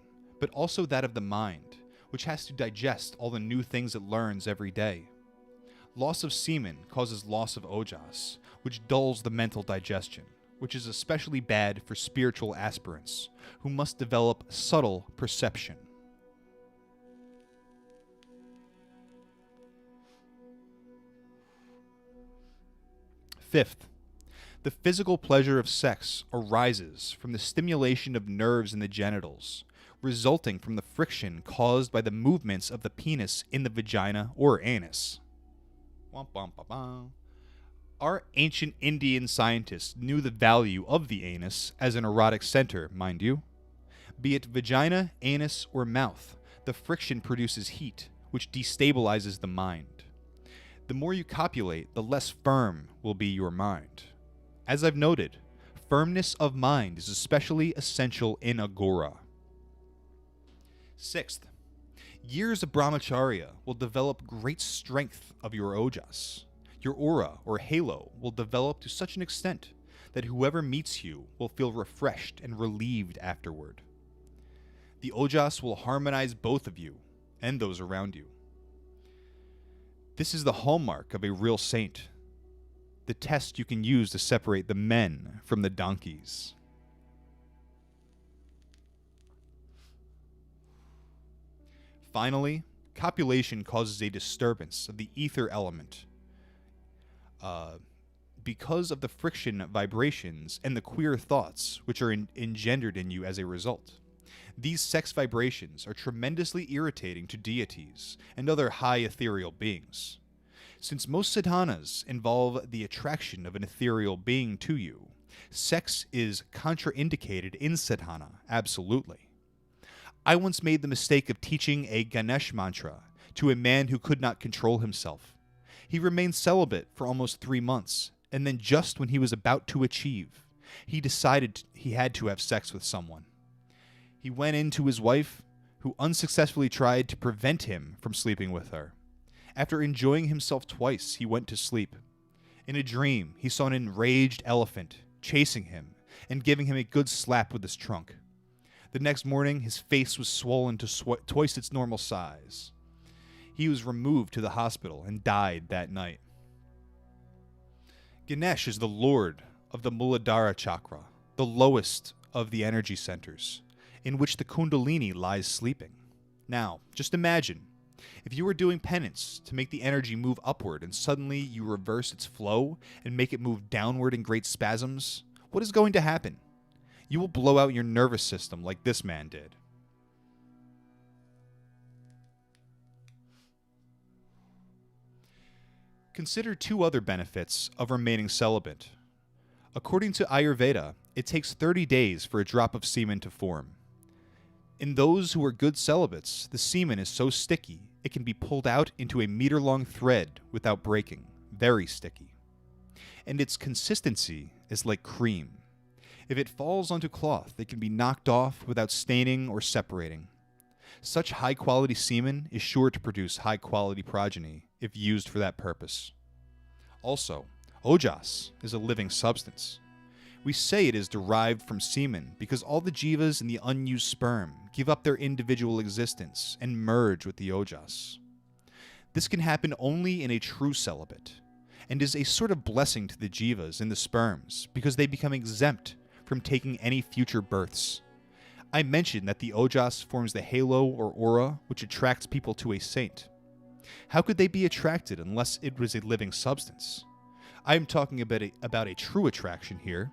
but also that of the mind, which has to digest all the new things it learns every day. Loss of semen causes loss of ojas, which dulls the mental digestion, which is especially bad for spiritual aspirants, who must develop subtle perception. Fifth, the physical pleasure of sex arises from the stimulation of nerves in the genitals, resulting from the friction caused by the movements of the penis in the vagina or anus. Our ancient Indian scientists knew the value of the anus as an erotic center, mind you. Be it vagina, anus, or mouth, the friction produces heat, which destabilizes the mind. The more you copulate, the less firm will be your mind. As I've noted, firmness of mind is especially essential in AGHORA. Sixth, years of brahmacharya will develop great strength of your ojas. Your aura or halo will develop to such an extent that whoever meets you will feel refreshed and relieved afterward. The ojas will harmonize both of you and those around you. This is the hallmark of a real saint, the test you can use to separate the men from the donkeys. Finally, copulation causes a disturbance of the ether element because of the friction vibrations and the queer thoughts which are engendered in you as a result. These sex vibrations are tremendously irritating to deities and other high ethereal beings. Since most sadhanas involve the attraction of an ethereal being to you, sex is contraindicated in sadhana, absolutely. I once made the mistake of teaching a Ganesh mantra to a man who could not control himself. He remained celibate for almost 3 months, and then just when he was about to achieve, he decided he had to have sex with someone. He went in to his wife, who unsuccessfully tried to prevent him from sleeping with her. After enjoying himself twice, he went to sleep. In a dream, he saw an enraged elephant chasing him and giving him a good slap with his trunk. The next morning, his face was swollen to twice its normal size. He was removed to the hospital and died that night. Ganesh is the lord of the Muladhara chakra, the lowest of the energy centers, in which the Kundalini lies sleeping. Now, just imagine, if you were doing penance to make the energy move upward and suddenly you reverse its flow and make it move downward in great spasms, what is going to happen? You will blow out your nervous system like this man did. Consider 2 other benefits of remaining celibate. According to Ayurveda, it takes 30 days for a drop of semen to form. In those who are good celibates, the semen is so sticky, it can be pulled out into a meter-long thread without breaking, very sticky. And its consistency is like cream. If it falls onto cloth, it can be knocked off without staining or separating. Such high-quality semen is sure to produce high-quality progeny if used for that purpose. Also, ojas is a living substance. We say it is derived from semen because all the jivas in the unused sperm give up their individual existence and merge with the ojas. This can happen only in a true celibate, and is a sort of blessing to the jivas in the sperms because they become exempt from taking any future births. I mentioned that the ojas forms the halo or aura which attracts people to a saint. How could they be attracted unless it was a living substance? I am talking about a true attraction here,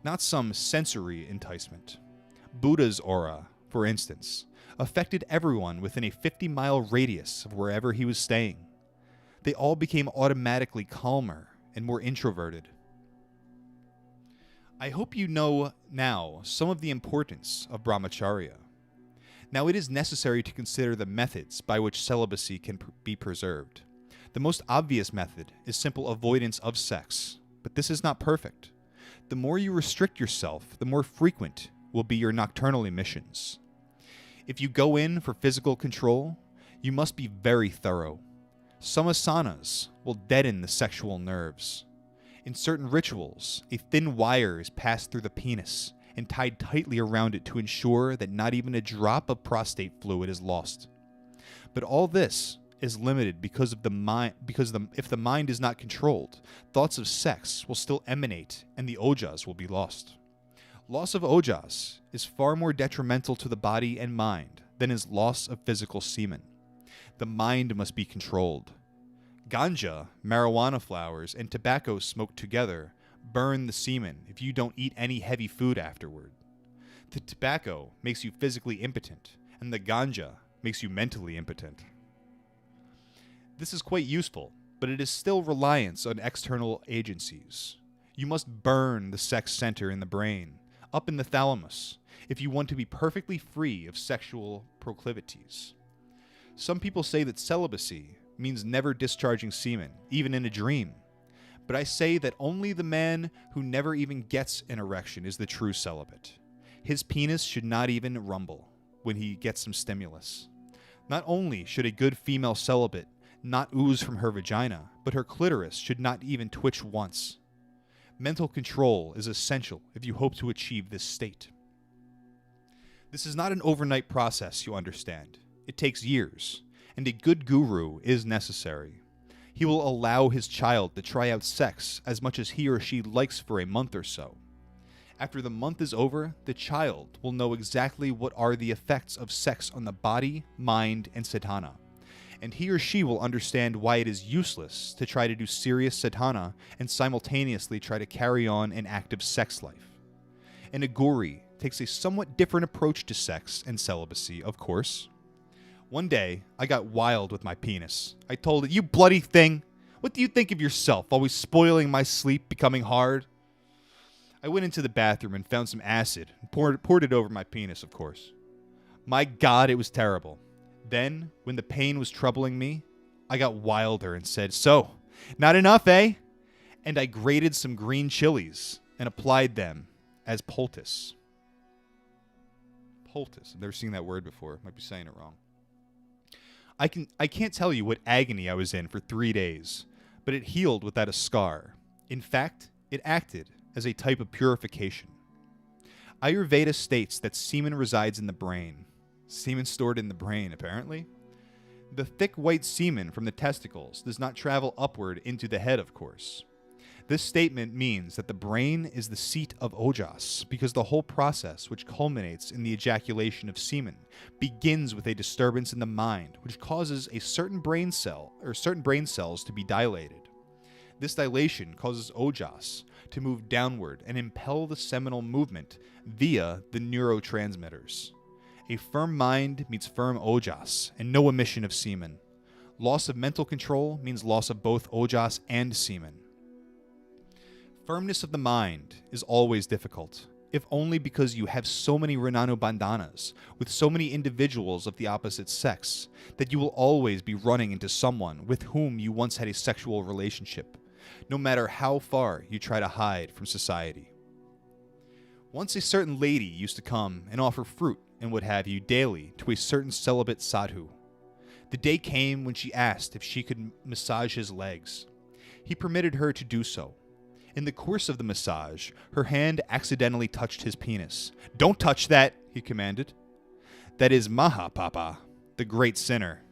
not some sensory enticement. Buddha's aura, for instance, affected everyone within a 50-mile radius of wherever he was staying. They all became automatically calmer and more introverted. I hope you know now some of the importance of brahmacharya. Now, it is necessary to consider the methods by which celibacy can be preserved. The most obvious method is simple avoidance of sex, but this is not perfect. The more you restrict yourself, the more frequent will be your nocturnal emissions. If you go in for physical control, you must be very thorough. Some asanas will deaden the sexual nerves. In certain rituals, a thin wire is passed through the penis and tied tightly around it to ensure that not even a drop of prostate fluid is lost. But all this is limited because of the mind. If the mind is not controlled, thoughts of sex will still emanate, and the ojas will be lost. Loss of ojas is far more detrimental to the body and mind than is loss of physical semen. The mind must be controlled. Ganja, marijuana flowers, and tobacco smoked together burn the semen if you don't eat any heavy food afterward. The tobacco makes you physically impotent, and the ganja makes you mentally impotent. This is quite useful, but it is still reliance on external agencies. You must burn the sex center in the brain, up in the thalamus, if you want to be perfectly free of sexual proclivities. Some people say that celibacy means never discharging semen, even in a dream. But I say that only the man who never even gets an erection is the true celibate. His penis should not even rumble when he gets some stimulus. Not only should a good female celibate not ooze from her vagina, but her clitoris should not even twitch once. Mental control is essential if you hope to achieve this state. This is not an overnight process, you understand. It takes years, and a good guru is necessary. He will allow his child to try out sex as much as he or she likes for a month or so. After the month is over, the child will know exactly what are the effects of sex on the body, mind, and sadhana. And he or she will understand why it is useless to try to do serious sadhana and simultaneously try to carry on an active sex life. An agori takes a somewhat different approach to sex and celibacy, of course. One day, I got wild with my penis. I told it, "You bloody thing! What do you think of yourself, always spoiling my sleep, becoming hard?" I went into the bathroom and found some acid and poured it over my penis, of course. My God, it was terrible. Then, when the pain was troubling me, I got wilder and said, "So, not enough, eh?" And I grated some green chilies and applied them as poultice. Poultice. I've never seen that word before. Might be saying it wrong. I can't tell you what agony I was in for 3 days, but it healed without a scar. In fact, it acted as a type of purification. Ayurveda states that semen resides in the brain. Semen stored in the brain, apparently. The thick white semen from the testicles does not travel upward into the head, of course. This statement means that the brain is the seat of ojas, because the whole process, which culminates in the ejaculation of semen, begins with a disturbance in the mind, which causes a certain brain cell or certain brain cells to be dilated. This dilation causes ojas to move downward and impel the seminal movement via the neurotransmitters. A firm mind means firm ojas and no emission of semen. Loss of mental control means loss of both ojas and semen. Firmness of the mind is always difficult, if only because you have so many Renano bandhanas with so many individuals of the opposite sex that you will always be running into someone with whom you once had a sexual relationship, no matter how far you try to hide from society. Once a certain lady used to come and offer fruit and what have you daily to a certain celibate sadhu. The day came when she asked if she could massage his legs. He permitted her to do so. In the course of the massage, her hand accidentally touched his penis. "Don't touch that," he commanded. That is Mahapapa, the great sinner.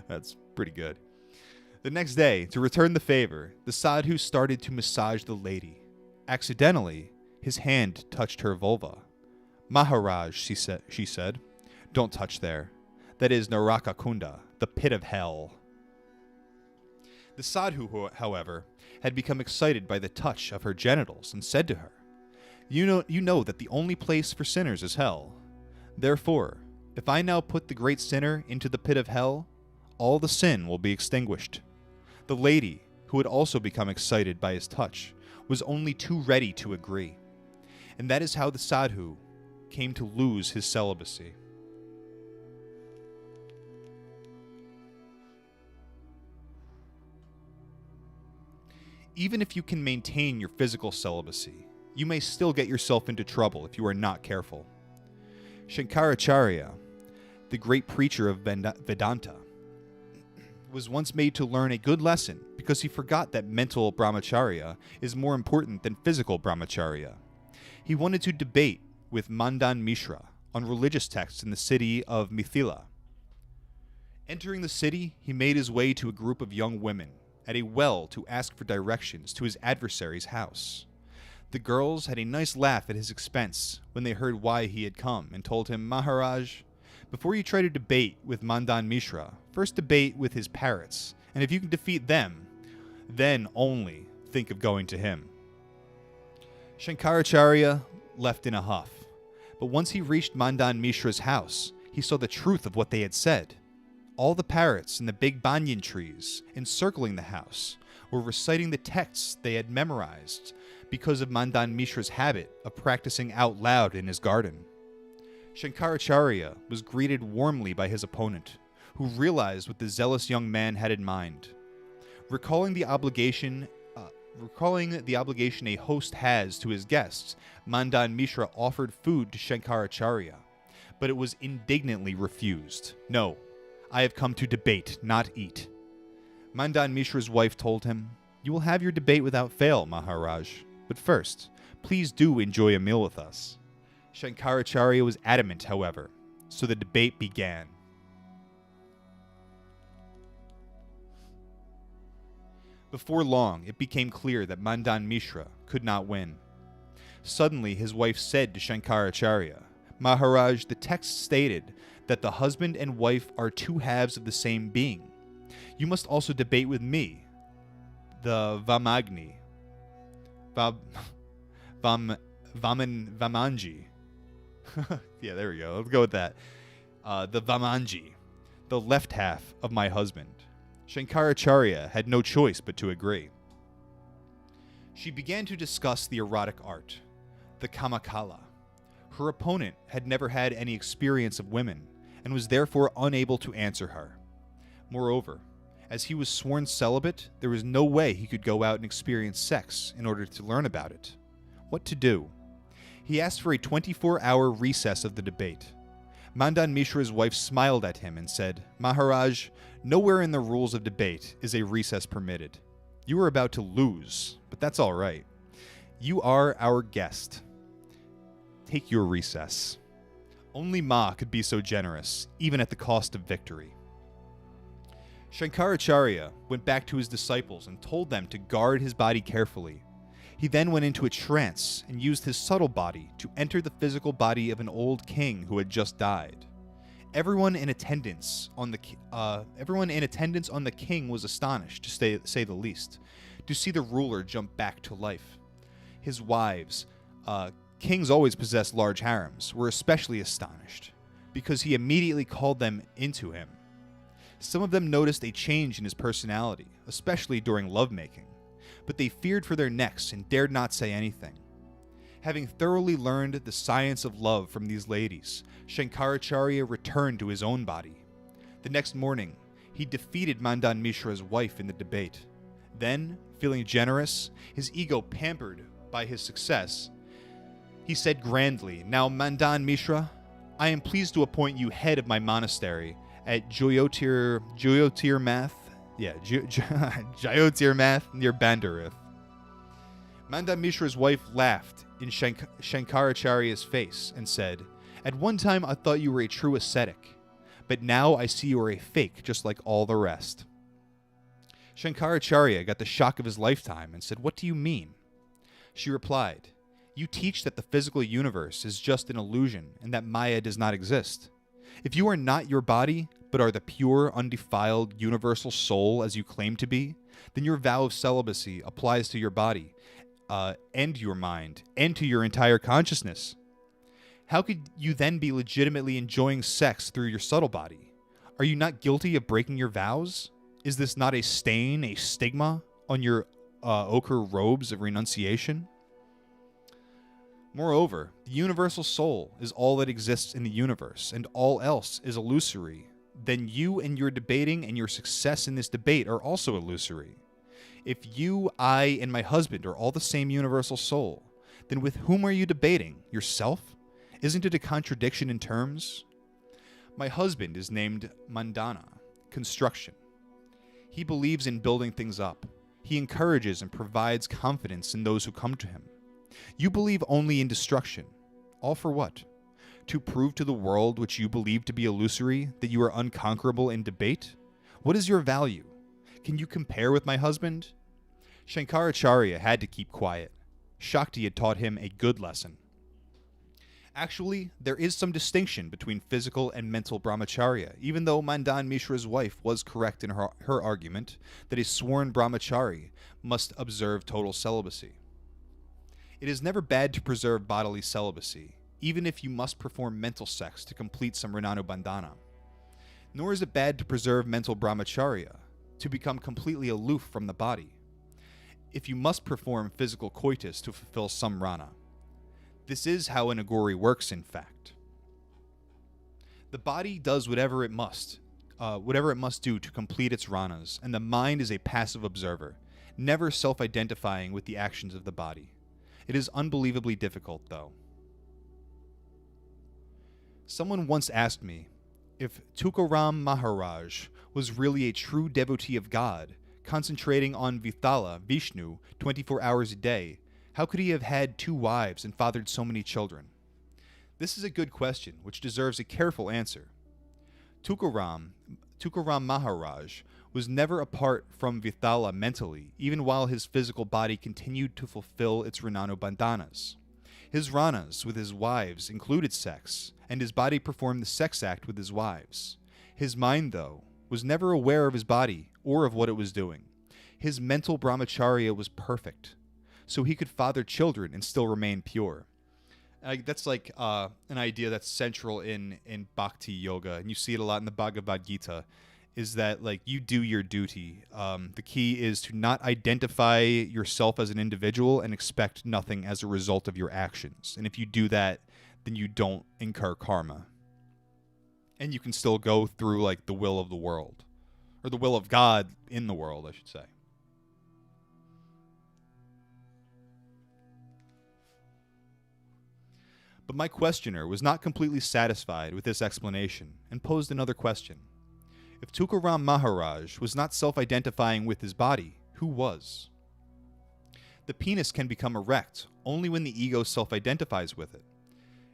That's pretty good. The next day, to return the favor, the sadhu started to massage the lady. Accidentally, his hand touched her vulva. "Maharaj," she said, "don't touch there. that is Narakakunda, the pit of hell. The sadhu, however, had become excited by the touch of her genitals and said to her, You know that the only place for sinners is hell. Therefore, if I now put the great sinner into the pit of hell, all the sin will be extinguished. The lady, who had also become excited by his touch, was only too ready to agree. And that is how the sadhu came to lose his celibacy. Even if you can maintain your physical celibacy, you may still get yourself into trouble if you are not careful. Shankaracharya, the great preacher of Vedanta, was once made to learn a good lesson because he forgot that mental brahmacharya is more important than physical brahmacharya. He wanted to debate with Mandan Mishra on religious texts in the city of Mithila. Entering the city, he made his way to a group of young women at a well to ask for directions to his adversary's house. The girls had a nice laugh at his expense when they heard why he had come and told him, Maharaj, before you try to debate with Mandan Mishra, first debate with his parrots, and if you can defeat them, then only think of going to him. Shankaracharya left in a huff, but once he reached Mandan Mishra's house, he saw the truth of what they had said. All the parrots in the big banyan trees encircling the house were reciting the texts they had memorized because of Mandan Mishra's habit of practicing out loud in his garden. Shankaracharya was greeted warmly by his opponent, who realized what the zealous young man had in mind. Recalling the obligation a host has to his guests, Mandan Mishra offered food to Shankaracharya, but it was indignantly refused. No, I have come to debate, not eat. Mandan Mishra's wife told him, You will have your debate without fail, Maharaj, but first, please do enjoy a meal with us. Shankaracharya was adamant, however, so the debate began. Before long, it became clear that Mandan Mishra could not win. Suddenly, his wife said to Shankaracharya, Maharaj, the text stated that the husband and wife are two halves of the same being. You must also debate with me, the Vamanji. Yeah, there we go. Let's go with that. The Vamanji, the left half of my husband. Shankaracharya had no choice but to agree. She began to discuss the erotic art, the Kamakala. Her opponent had never had any experience of women and was therefore unable to answer her. Moreover, as he was sworn celibate, there was no way he could go out and experience sex in order to learn about it. What to do? He asked for a 24-hour recess of the debate. Mandan Mishra's wife smiled at him and said, Maharaj, nowhere in the rules of debate is a recess permitted. You are about to lose, but that's all right. You are our guest. Take your recess. Only Ma could be so generous, even at the cost of victory. Shankaracharya went back to his disciples and told them to guard his body carefully. He then went into a trance and used his subtle body to enter the physical body of an old king who had just died. Everyone in attendance on the king was astonished, to say the least, to see the ruler jump back to life. His wives, kings always possess large harems, were especially astonished, because he immediately called them into him. Some of them noticed a change in his personality, especially during lovemaking, but they feared for their necks and dared not say anything. Having thoroughly learned the science of love from these ladies, Shankaracharya returned to his own body. The next morning, he defeated Mandan Mishra's wife in the debate. Then, feeling generous, his ego pampered by his success, he said grandly, Now, Mandan Mishra, I am pleased to appoint you head of my monastery at Jyotirmath near Bandarith. Mandan Mishra's wife laughed in Shankaracharya's face and said, At one time I thought you were a true ascetic, but now I see you are a fake just like all the rest. Shankaracharya got the shock of his lifetime and said, What do you mean? She replied, You teach that the physical universe is just an illusion and that Maya does not exist. If you are not your body, but are the pure, undefiled, universal soul as you claim to be, then your vow of celibacy applies to your body, and your mind, and to your entire consciousness. How could you then be legitimately enjoying sex through your subtle body? Are you not guilty of breaking your vows? Is this not a stain, a stigma on your ochre robes of renunciation? Moreover, the universal soul is all that exists in the universe, and all else is illusory. Then you and your debating and your success in this debate are also illusory. If you, I, and my husband are all the same universal soul, then with whom are you debating? Yourself? Isn't it a contradiction in terms? My husband is named Mandana, construction. He believes in building things up. He encourages and provides confidence in those who come to him. You believe only in destruction. All for what? To prove to the world which you believe to be illusory that you are unconquerable in debate? What is your value? Can you compare with my husband? Shankaracharya had to keep quiet. Shakti had taught him a good lesson. Actually, there is some distinction between physical and mental brahmacharya, even though Mandan Mishra's wife was correct in her argument that a sworn brahmachari must observe total celibacy. It is never bad to preserve bodily celibacy, even if you must perform mental sex to complete some Renano Bandhana. Nor is it bad to preserve mental brahmacharya, to become completely aloof from the body, if you must perform physical coitus to fulfill some rana. This is how an aghori works, in fact. The body does whatever it must do to complete its ranas, and the mind is a passive observer, never self-identifying with the actions of the body. It is unbelievably difficult, though. Someone once asked me if Tukaram Maharaj was really a true devotee of God, concentrating on Vithala, Vishnu, 24 hours a day. How could he have had 2 wives and fathered so many children? This is a good question, which deserves a careful answer. Tukaram Maharaj was never apart from Vithala mentally, even while his physical body continued to fulfill its Renano Bandhanas. His ranas with his wives included sex, and his body performed the sex act with his wives. His mind, though, was never aware of his body or of what it was doing. His mental brahmacharya was perfect, so he could father children and still remain pure. That's like an idea that's central in bhakti yoga, and you see it a lot in the Bhagavad Gita, is that like you do your duty. The key is to not identify yourself as an individual and expect nothing as a result of your actions. And if you do that, then you don't incur karma. And you can still go through like the will of the world, or the will of God in the world, I should say. But my questioner was not completely satisfied with this explanation and posed another question. If Tukaram Maharaj was not self-identifying with his body, who was? The penis can become erect only when the ego self-identifies with it.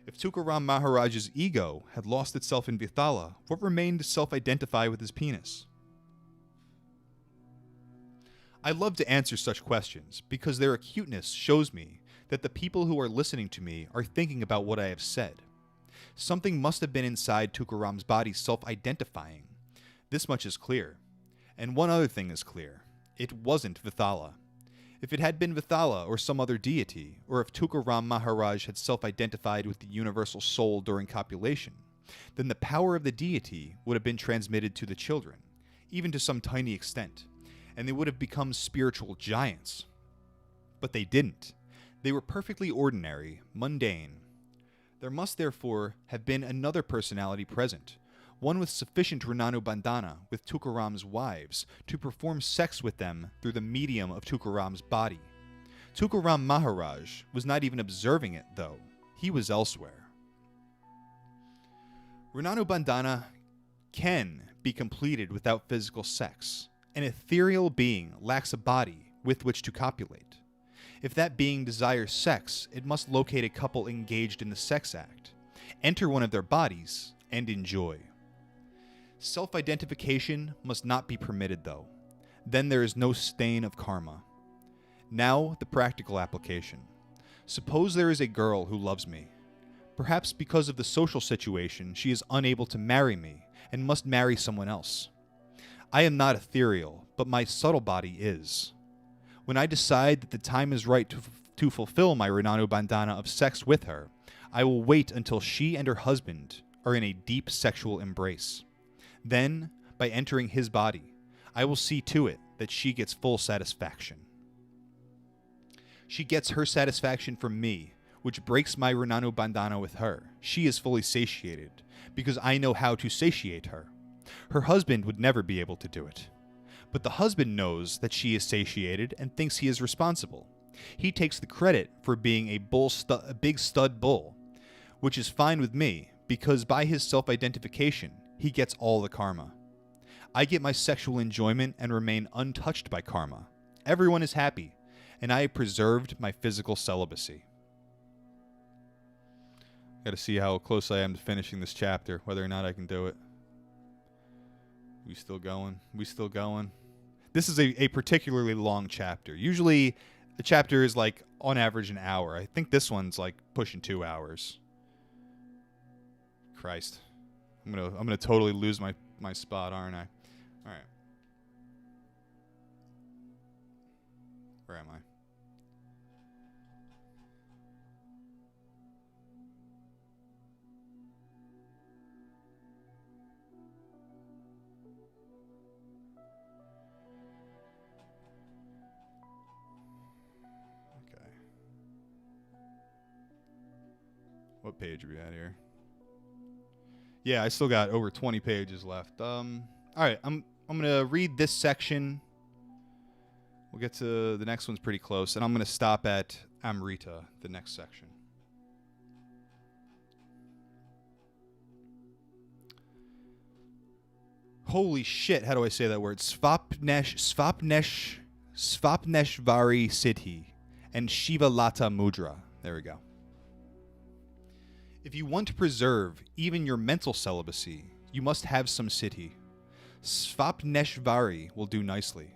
If Tukaram Maharaj's ego had lost itself in Vithala, what remained to self-identify with his penis? I love to answer such questions because their acuteness shows me that the people who are listening to me are thinking about what I have said. Something must have been inside Tukaram's body self-identifying. This much is clear. And one other thing is clear. It wasn't Vithala. If it had been Vithala or some other deity, or if Tukaram Maharaj had self-identified with the universal soul during copulation, then the power of the deity would have been transmitted to the children, even to some tiny extent, and they would have become spiritual giants. But they didn't. They were perfectly ordinary, mundane. There must therefore have been another personality present, one with sufficient Renano Bandhana with Tukaram's wives to perform sex with them through the medium of Tukaram's body. Tukaram Maharaj was not even observing it, though. He was elsewhere. Renano Bandhana can be completed without physical sex. An ethereal being lacks a body with which to copulate. If that being desires sex, it must locate a couple engaged in the sex act, enter one of their bodies, and enjoy. Self-identification must not be permitted, though. Then there is no stain of karma. Now, the practical application. Suppose there is a girl who loves me. Perhaps because of the social situation, she is unable to marry me and must marry someone else. I am not ethereal, but my subtle body is. When I decide that the time is right to fulfill my Renano Bandhana of sex with her, I will wait until she and her husband are in a deep sexual embrace. Then, by entering his body, I will see to it that she gets full satisfaction. She gets her satisfaction from me, which breaks my Renano Bandhana with her. She is fully satiated, because I know how to satiate her. Her husband would never be able to do it. But the husband knows that she is satiated and thinks he is responsible. He takes the credit for being a big stud bull, which is fine with me, because by his self-identification, he gets all the karma. I get my sexual enjoyment and remain untouched by karma. Everyone is happy, and I have preserved my physical celibacy. Gotta see how close I am to finishing this chapter, whether or not I can do it. We still going? We still going? This is a particularly long chapter. Usually, a chapter is like, on average, an hour. I think this one's like pushing 2 hours. Christ. I'm gonna totally lose my spot, aren't I? Alright. Where am I? Okay. What page are we at here? Yeah, I still got over 20 pages left. All right, I'm gonna read this section. We'll get to the next one's pretty close, and I'm gonna stop at Amrita, the next section. Holy shit! How do I say that word? Svapneshvari Siddhi and Shiva Lata Mudra. There we go. If you want to preserve even your mental celibacy, you must have some siddhi. Svapneshvari will do nicely.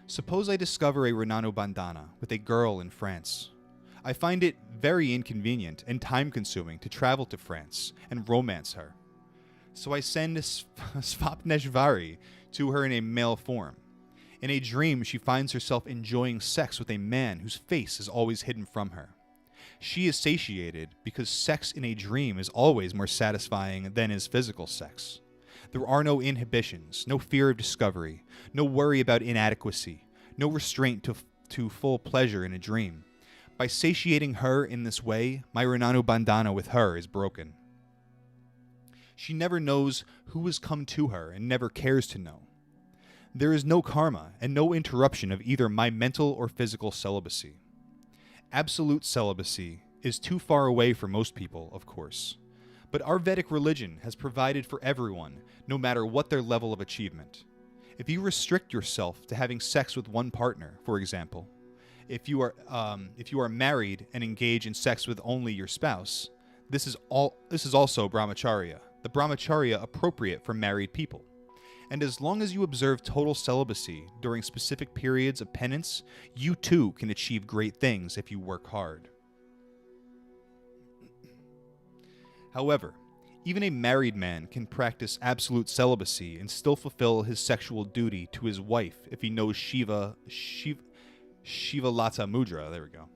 Suppose I discover a Renano Bandhana with a girl in France. I find it very inconvenient and time-consuming to travel to France and romance her. So I send Svapneshvari to her in a male form. In a dream, she finds herself enjoying sex with a man whose face is always hidden from her. She is satiated because sex in a dream is always more satisfying than is physical sex. There are no inhibitions, no fear of discovery, no worry about inadequacy, no restraint to full pleasure in a dream. By satiating her in this way, my Renano Bandhana with her is broken. She never knows who has come to her and never cares to know. There is no karma and no interruption of either my mental or physical celibacy. Absolute celibacy is too far away for most people, of course. But our Vedic religion has provided for everyone, no matter what their level of achievement. If you restrict yourself to having sex with one partner, for example, if you are married and engage in sex with only your spouse, this is also brahmacharya, the brahmacharya appropriate for married people. And as long as you observe total celibacy during specific periods of penance, you too can achieve great things if you work hard. However, even a married man can practice absolute celibacy and still fulfill his sexual duty to his wife if he knows Shiva Lata Mudra. There we go.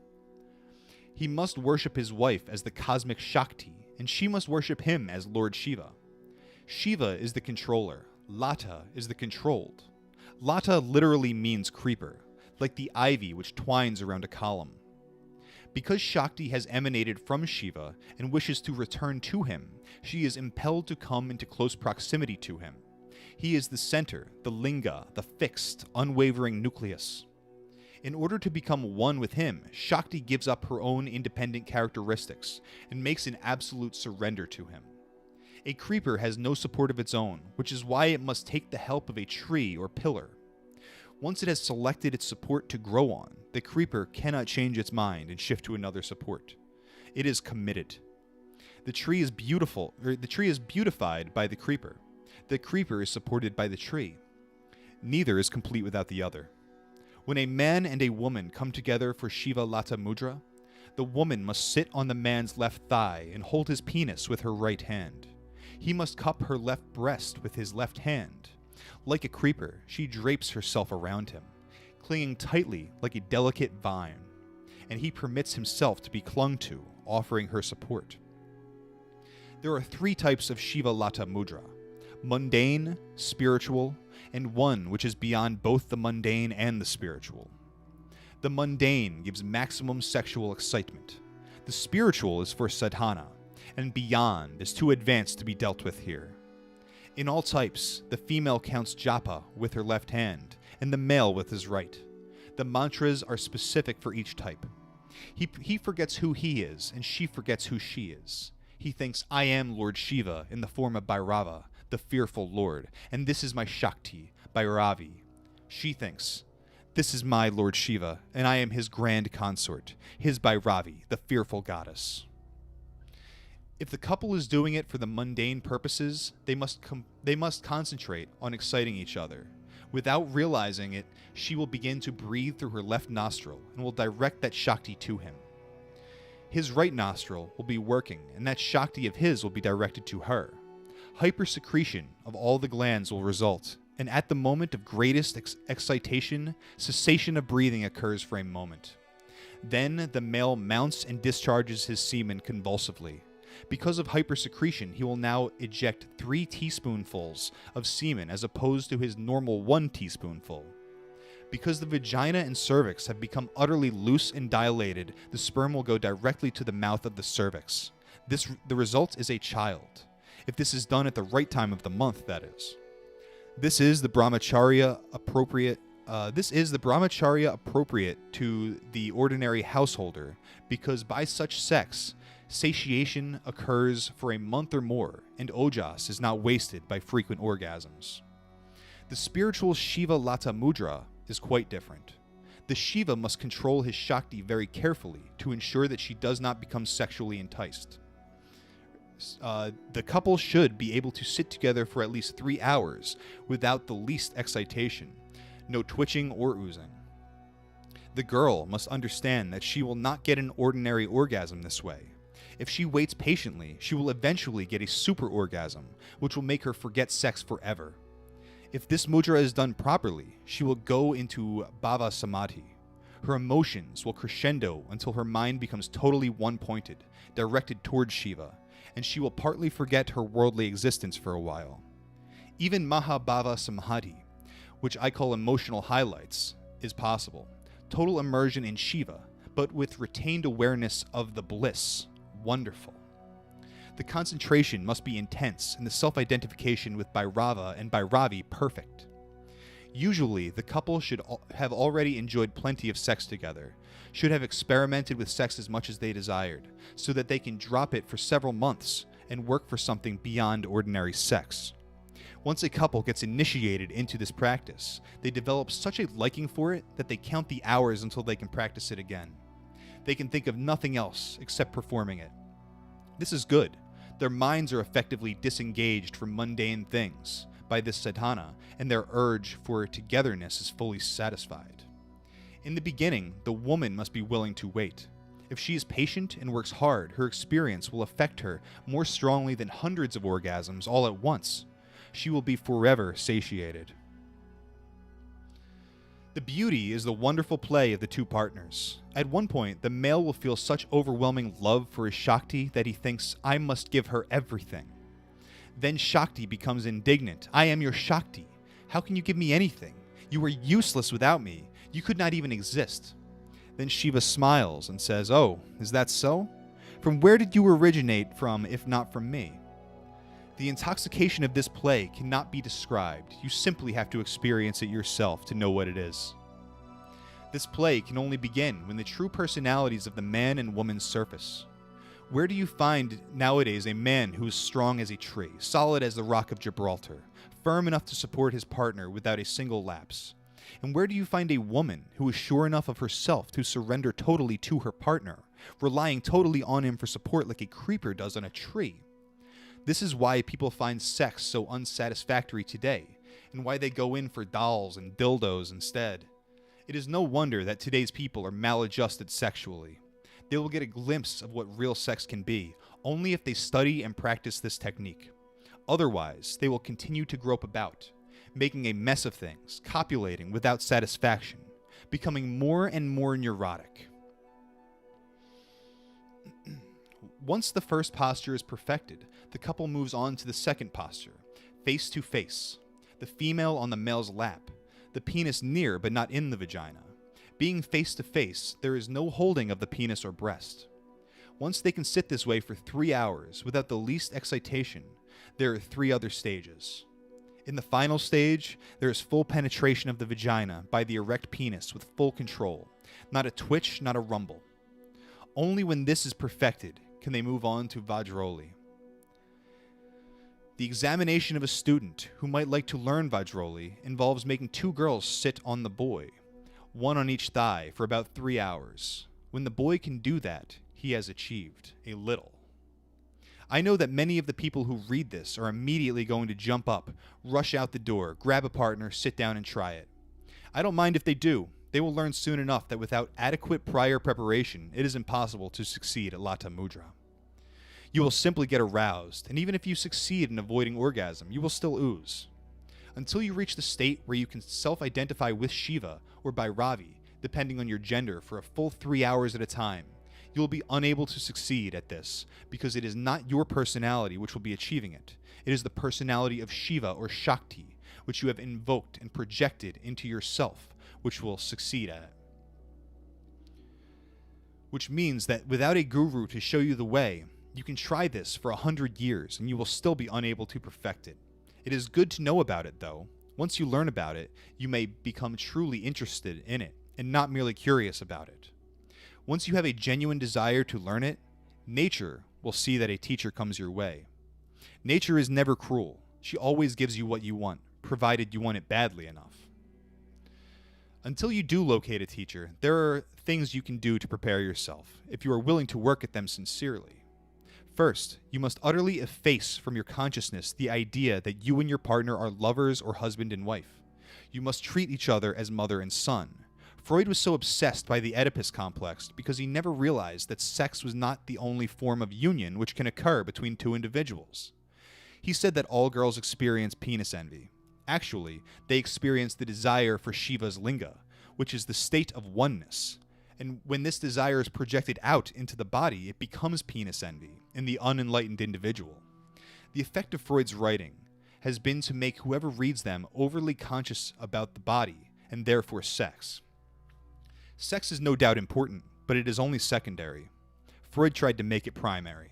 He must worship his wife as the cosmic Shakti, and she must worship him as Lord Shiva. Shiva is the controller. Lata is the controlled. Lata literally means creeper, like the ivy which twines around a column. Because Shakti has emanated from Shiva and wishes to return to him, she is impelled to come into close proximity to him. He is the center, the linga, the fixed, unwavering nucleus. In order to become one with him, Shakti gives up her own independent characteristics and makes an absolute surrender to him. A creeper has no support of its own, which is why it must take the help of a tree or pillar. Once it has selected its support to grow on, the creeper cannot change its mind and shift to another support. It is committed. The tree is beautified by the creeper. The creeper is supported by the tree. Neither is complete without the other. When a man and a woman come together for Shiva Lata Mudra, The woman must sit on the man's left thigh and hold his penis with her right hand. He must cup her left breast with his left hand. Like a creeper, she drapes herself around him, clinging tightly like a delicate vine, and he permits himself to be clung to, offering her support. There are 3 types of Shiva Lata Mudra: mundane, spiritual, and one which is beyond both the mundane and the spiritual. The mundane gives maximum sexual excitement. The spiritual is for sadhana, and beyond is too advanced to be dealt with here. In all types, the female counts japa with her left hand, and the male with his right. The mantras are specific for each type. He forgets who he is, and she forgets who she is. He thinks, I am Lord Shiva in the form of Bhairava, the fearful Lord, and this is my Shakti, Bhairavi. She thinks, this is my Lord Shiva, and I am his grand consort, his Bhairavi, the fearful goddess. If the couple is doing it for the mundane purposes, they must concentrate on exciting each other. Without realizing it, she will begin to breathe through her left nostril and will direct that Shakti to him. His right nostril will be working, and that Shakti of his will be directed to her. Hypersecretion of all the glands will result, and at the moment of greatest excitation, cessation of breathing occurs for a moment. Then the male mounts and discharges his semen convulsively. Because of hypersecretion, he will now eject 3 teaspoonfuls of semen as opposed to his normal 1 teaspoonful. Because the vagina and cervix have become utterly loose and dilated, the sperm will go directly to the mouth of the cervix. The result is a child. If this is done at the right time of the month, that is. This is the brahmacharya appropriate to the ordinary householder, because by such sex, satiation occurs for a month or more, and ojas is not wasted by frequent orgasms. The spiritual Shiva Lata Mudra is quite different. The Shiva must control his Shakti very carefully to ensure that she does not become sexually enticed. The couple should be able to sit together for at least 3 hours without the least excitation, no twitching or oozing. The girl must understand that she will not get an ordinary orgasm this way. If she waits patiently, she will eventually get a super orgasm, which will make her forget sex forever. If this mudra is done properly, she will go into bhava samadhi. Her emotions will crescendo until her mind becomes totally one-pointed, directed towards Shiva, and she will partly forget her worldly existence for a while. Even Mahabhava Samadhi, which I call emotional highlights, is possible. Total immersion in Shiva, but with retained awareness of the bliss. Wonderful. The concentration must be intense and the self-identification with Bhairava and Bhairavi perfect. Usually, the couple should have already enjoyed plenty of sex together, should have experimented with sex as much as they desired, so that they can drop it for several months and work for something beyond ordinary sex. Once a couple gets initiated into this practice, they develop such a liking for it that they count the hours until they can practice it again. They can think of nothing else except performing it. This is good. Their minds are effectively disengaged from mundane things by this sadhana, and their urge for togetherness is fully satisfied. In the beginning, the woman must be willing to wait. If she is patient and works hard, her experience will affect her more strongly than hundreds of orgasms all at once. She will be forever satiated. The beauty is the wonderful play of the 2 partners. At one point, the male will feel such overwhelming love for his Shakti that he thinks, I must give her everything. Then Shakti becomes indignant. I am your Shakti. How can you give me anything? You are useless without me. You could not even exist. Then Shiva smiles and says, oh, is that so? From where did you originate from, if not from me? The intoxication of this play cannot be described. You simply have to experience it yourself to know what it is. This play can only begin when the true personalities of the man and woman surface. Where do you find nowadays a man who is strong as a tree, solid as the rock of Gibraltar, firm enough to support his partner without a single lapse? And where do you find a woman who is sure enough of herself to surrender totally to her partner, relying totally on him for support like a creeper does on a tree? This is why people find sex so unsatisfactory today, and why they go in for dolls and dildos instead. It is no wonder that today's people are maladjusted sexually. They will get a glimpse of what real sex can be only if they study and practice this technique. Otherwise, they will continue to grope about, making a mess of things, copulating without satisfaction, becoming more and more neurotic. Once the first posture is perfected, the couple moves on to the second posture, face to face, the female on the male's lap, the penis near but not in the vagina. Being face to face, there is no holding of the penis or breast. Once they can sit this way for 3 hours without the least excitation, there are 3 other stages. In the final stage, there is full penetration of the vagina by the erect penis with full control, not a twitch, not a rumble. Only when this is perfected can they move on to Vajroli. The examination of a student who might like to learn Vajroli involves making 2 girls sit on the boy, one on each thigh, for about 3 hours. When the boy can do that, he has achieved a little. I know that many of the people who read this are immediately going to jump up, rush out the door, grab a partner, sit down and try it. I don't mind if they do. They will learn soon enough that without adequate prior preparation, it is impossible to succeed at Lata Mudra. You will simply get aroused, and even if you succeed in avoiding orgasm, you will still ooze. Until you reach the state where you can self-identify with Shiva or Bhairavi, depending on your gender, for a full 3 hours at a time, you will be unable to succeed at this because it is not your personality which will be achieving it. It is the personality of Shiva or Shakti, which you have invoked and projected into yourself, which will succeed at it. Which means that without a guru to show you the way, you can try this for 100 years and you will still be unable to perfect it. It is good to know about it, though. Once you learn about it, you may become truly interested in it and not merely curious about it. Once you have a genuine desire to learn it, nature will see that a teacher comes your way. Nature is never cruel. She always gives you what you want, provided you want it badly enough. Until you do locate a teacher, there are things you can do to prepare yourself, if you are willing to work at them sincerely. First, you must utterly efface from your consciousness the idea that you and your partner are lovers or husband and wife. You must treat each other as mother and son. Freud was so obsessed by the Oedipus complex because he never realized that sex was not the only form of union which can occur between 2 individuals. He said that all girls experience penis envy. Actually, they experience the desire for Shiva's linga, which is the state of oneness. And when this desire is projected out into the body, it becomes penis envy in the unenlightened individual. The effect of Freud's writing has been to make whoever reads them overly conscious about the body and therefore sex. Sex is no doubt important, but it is only secondary. Freud tried to make it primary.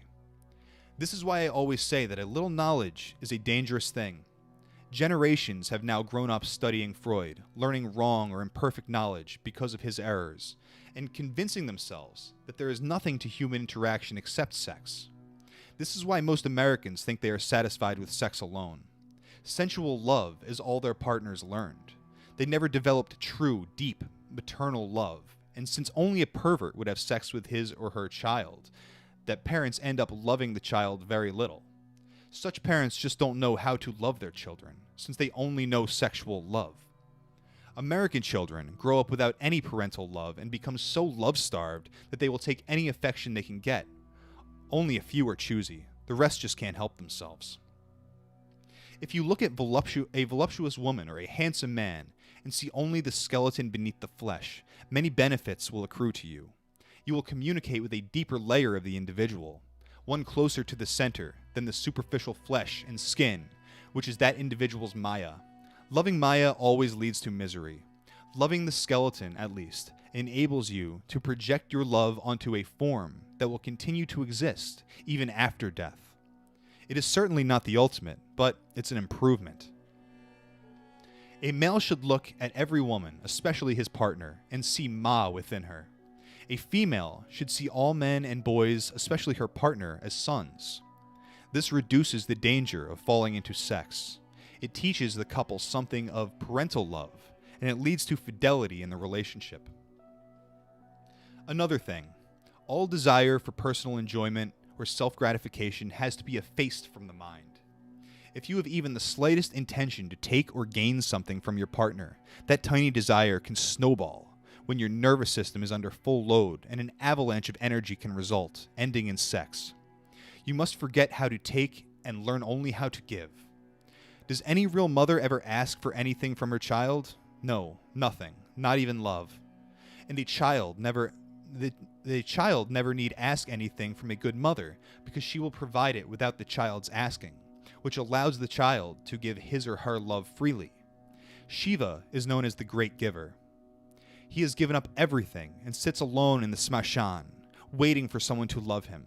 This is why I always say that a little knowledge is a dangerous thing. Generations have now grown up studying Freud, learning wrong or imperfect knowledge because of his errors, and convincing themselves that there is nothing to human interaction except sex. This is why most Americans think they are satisfied with sex alone. Sensual love is all their partners learned. They never developed true, deep, maternal love, and since only a pervert would have sex with his or her child, that parents end up loving the child very little. Such parents just don't know how to love their children, since they only know sexual love. American children grow up without any parental love and become so love-starved that they will take any affection they can get. Only a few are choosy. The rest just can't help themselves. If you look at a voluptuous woman or a handsome man and see only the skeleton beneath the flesh, many benefits will accrue to you. You will communicate with a deeper layer of the individual, one closer to the center than the superficial flesh and skin, which is that individual's Maya. Loving Maya always leads to misery. Loving the skeleton, at least, enables you to project your love onto a form that will continue to exist even after death. It is certainly not the ultimate, but it's an improvement. A male should look at every woman, especially his partner, and see Ma within her. A female should see all men and boys, especially her partner, as sons. This reduces the danger of falling into sex. It teaches the couple something of parental love, and it leads to fidelity in the relationship. Another thing, all desire for personal enjoyment or self-gratification has to be effaced from the mind. If you have even the slightest intention to take or gain something from your partner, that tiny desire can snowball, when your nervous system is under full load and an avalanche of energy can result, ending in sex. You must forget how to take and learn only how to give. Does any real mother ever ask for anything from her child? No, nothing, not even love. And the child never need ask anything from a good mother, because she will provide it without the child's asking, which allows the child to give his or her love freely. Shiva is known as the great giver. He has given up everything and sits alone in the smashan, waiting for someone to love him.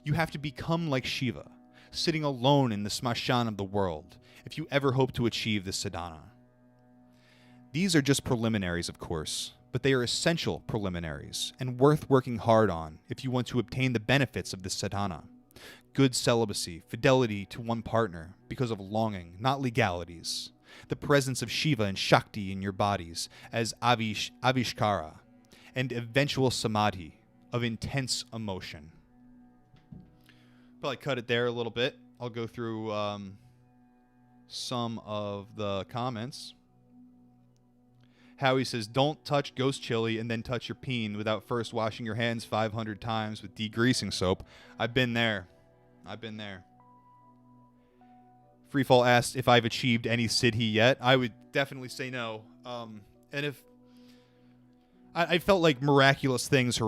You have to become like Shiva, sitting alone in the smashan of the world, if you ever hope to achieve the sadhana. These are just preliminaries, of course, but they are essential preliminaries and worth working hard on if you want to obtain the benefits of this sadhana. Good celibacy, fidelity to one partner because of longing, not legalities. The presence of Shiva and Shakti in your bodies as avishkara, and eventual samadhi of intense emotion. Probably cut it there a little bit. I'll go through some of the comments. Howie says, don't touch ghost chili and then touch your peen without first washing your hands 500 times with degreasing soap. I've been there. Freefall asked if I've achieved any siddhi yet. I would definitely say no. And if I felt like miraculous things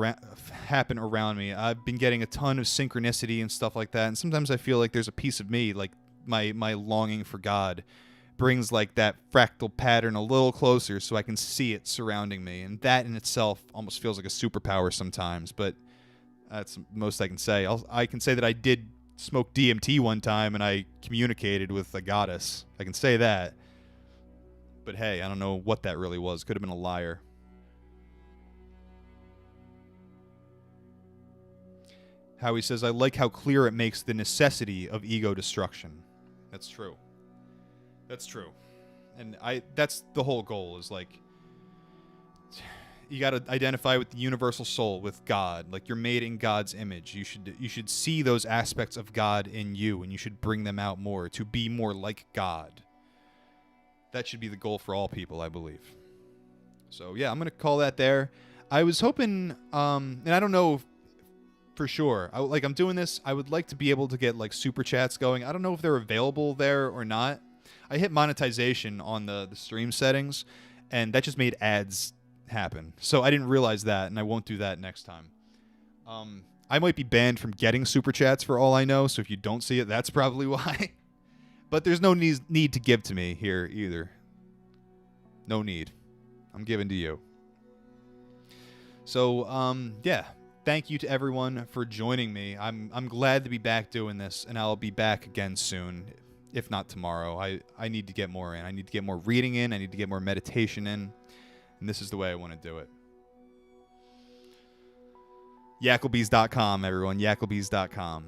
happen around me. I've been getting a ton of synchronicity and stuff like that. And sometimes I feel like there's a piece of me, like my longing for God, brings like that fractal pattern a little closer so I can see it surrounding me. And that in itself almost feels like a superpower sometimes. But that's the most I can say. I can say that I did smoke DMT one time and I communicated with a goddess. I can say that. But hey, I don't know what that really was. Could have been a liar. Howie says, I like how clear it makes the necessity of ego destruction. That's true. That's true. And that's the whole goal, is like, you got to identify with the universal soul, with God. Like, you're made in God's image. You should see those aspects of God in you, and you should bring them out more to be more like God. That should be the goal for all people, I believe. So yeah, I'm going to call that there. I was hoping, and I don't know for sure, I'm doing this, I would like to be able to get like super chats going. I don't know if they're available there or not. I hit monetization on the stream settings, and that just made ads happen. So I didn't realize that, and I won't do that next time. I might be banned from getting super chats for all I know, so if you don't see it, that's probably why. But there's no need to give to me here either. No need. I'm giving to you. So, yeah. Thank you to everyone for joining me. I'm glad to be back doing this, and I'll be back again soon, if not tomorrow. I need to get more in. I need to get more reading in. I need to get more meditation in. And this is the way I want to do it. Yakobees.com, everyone. Yakobees.com.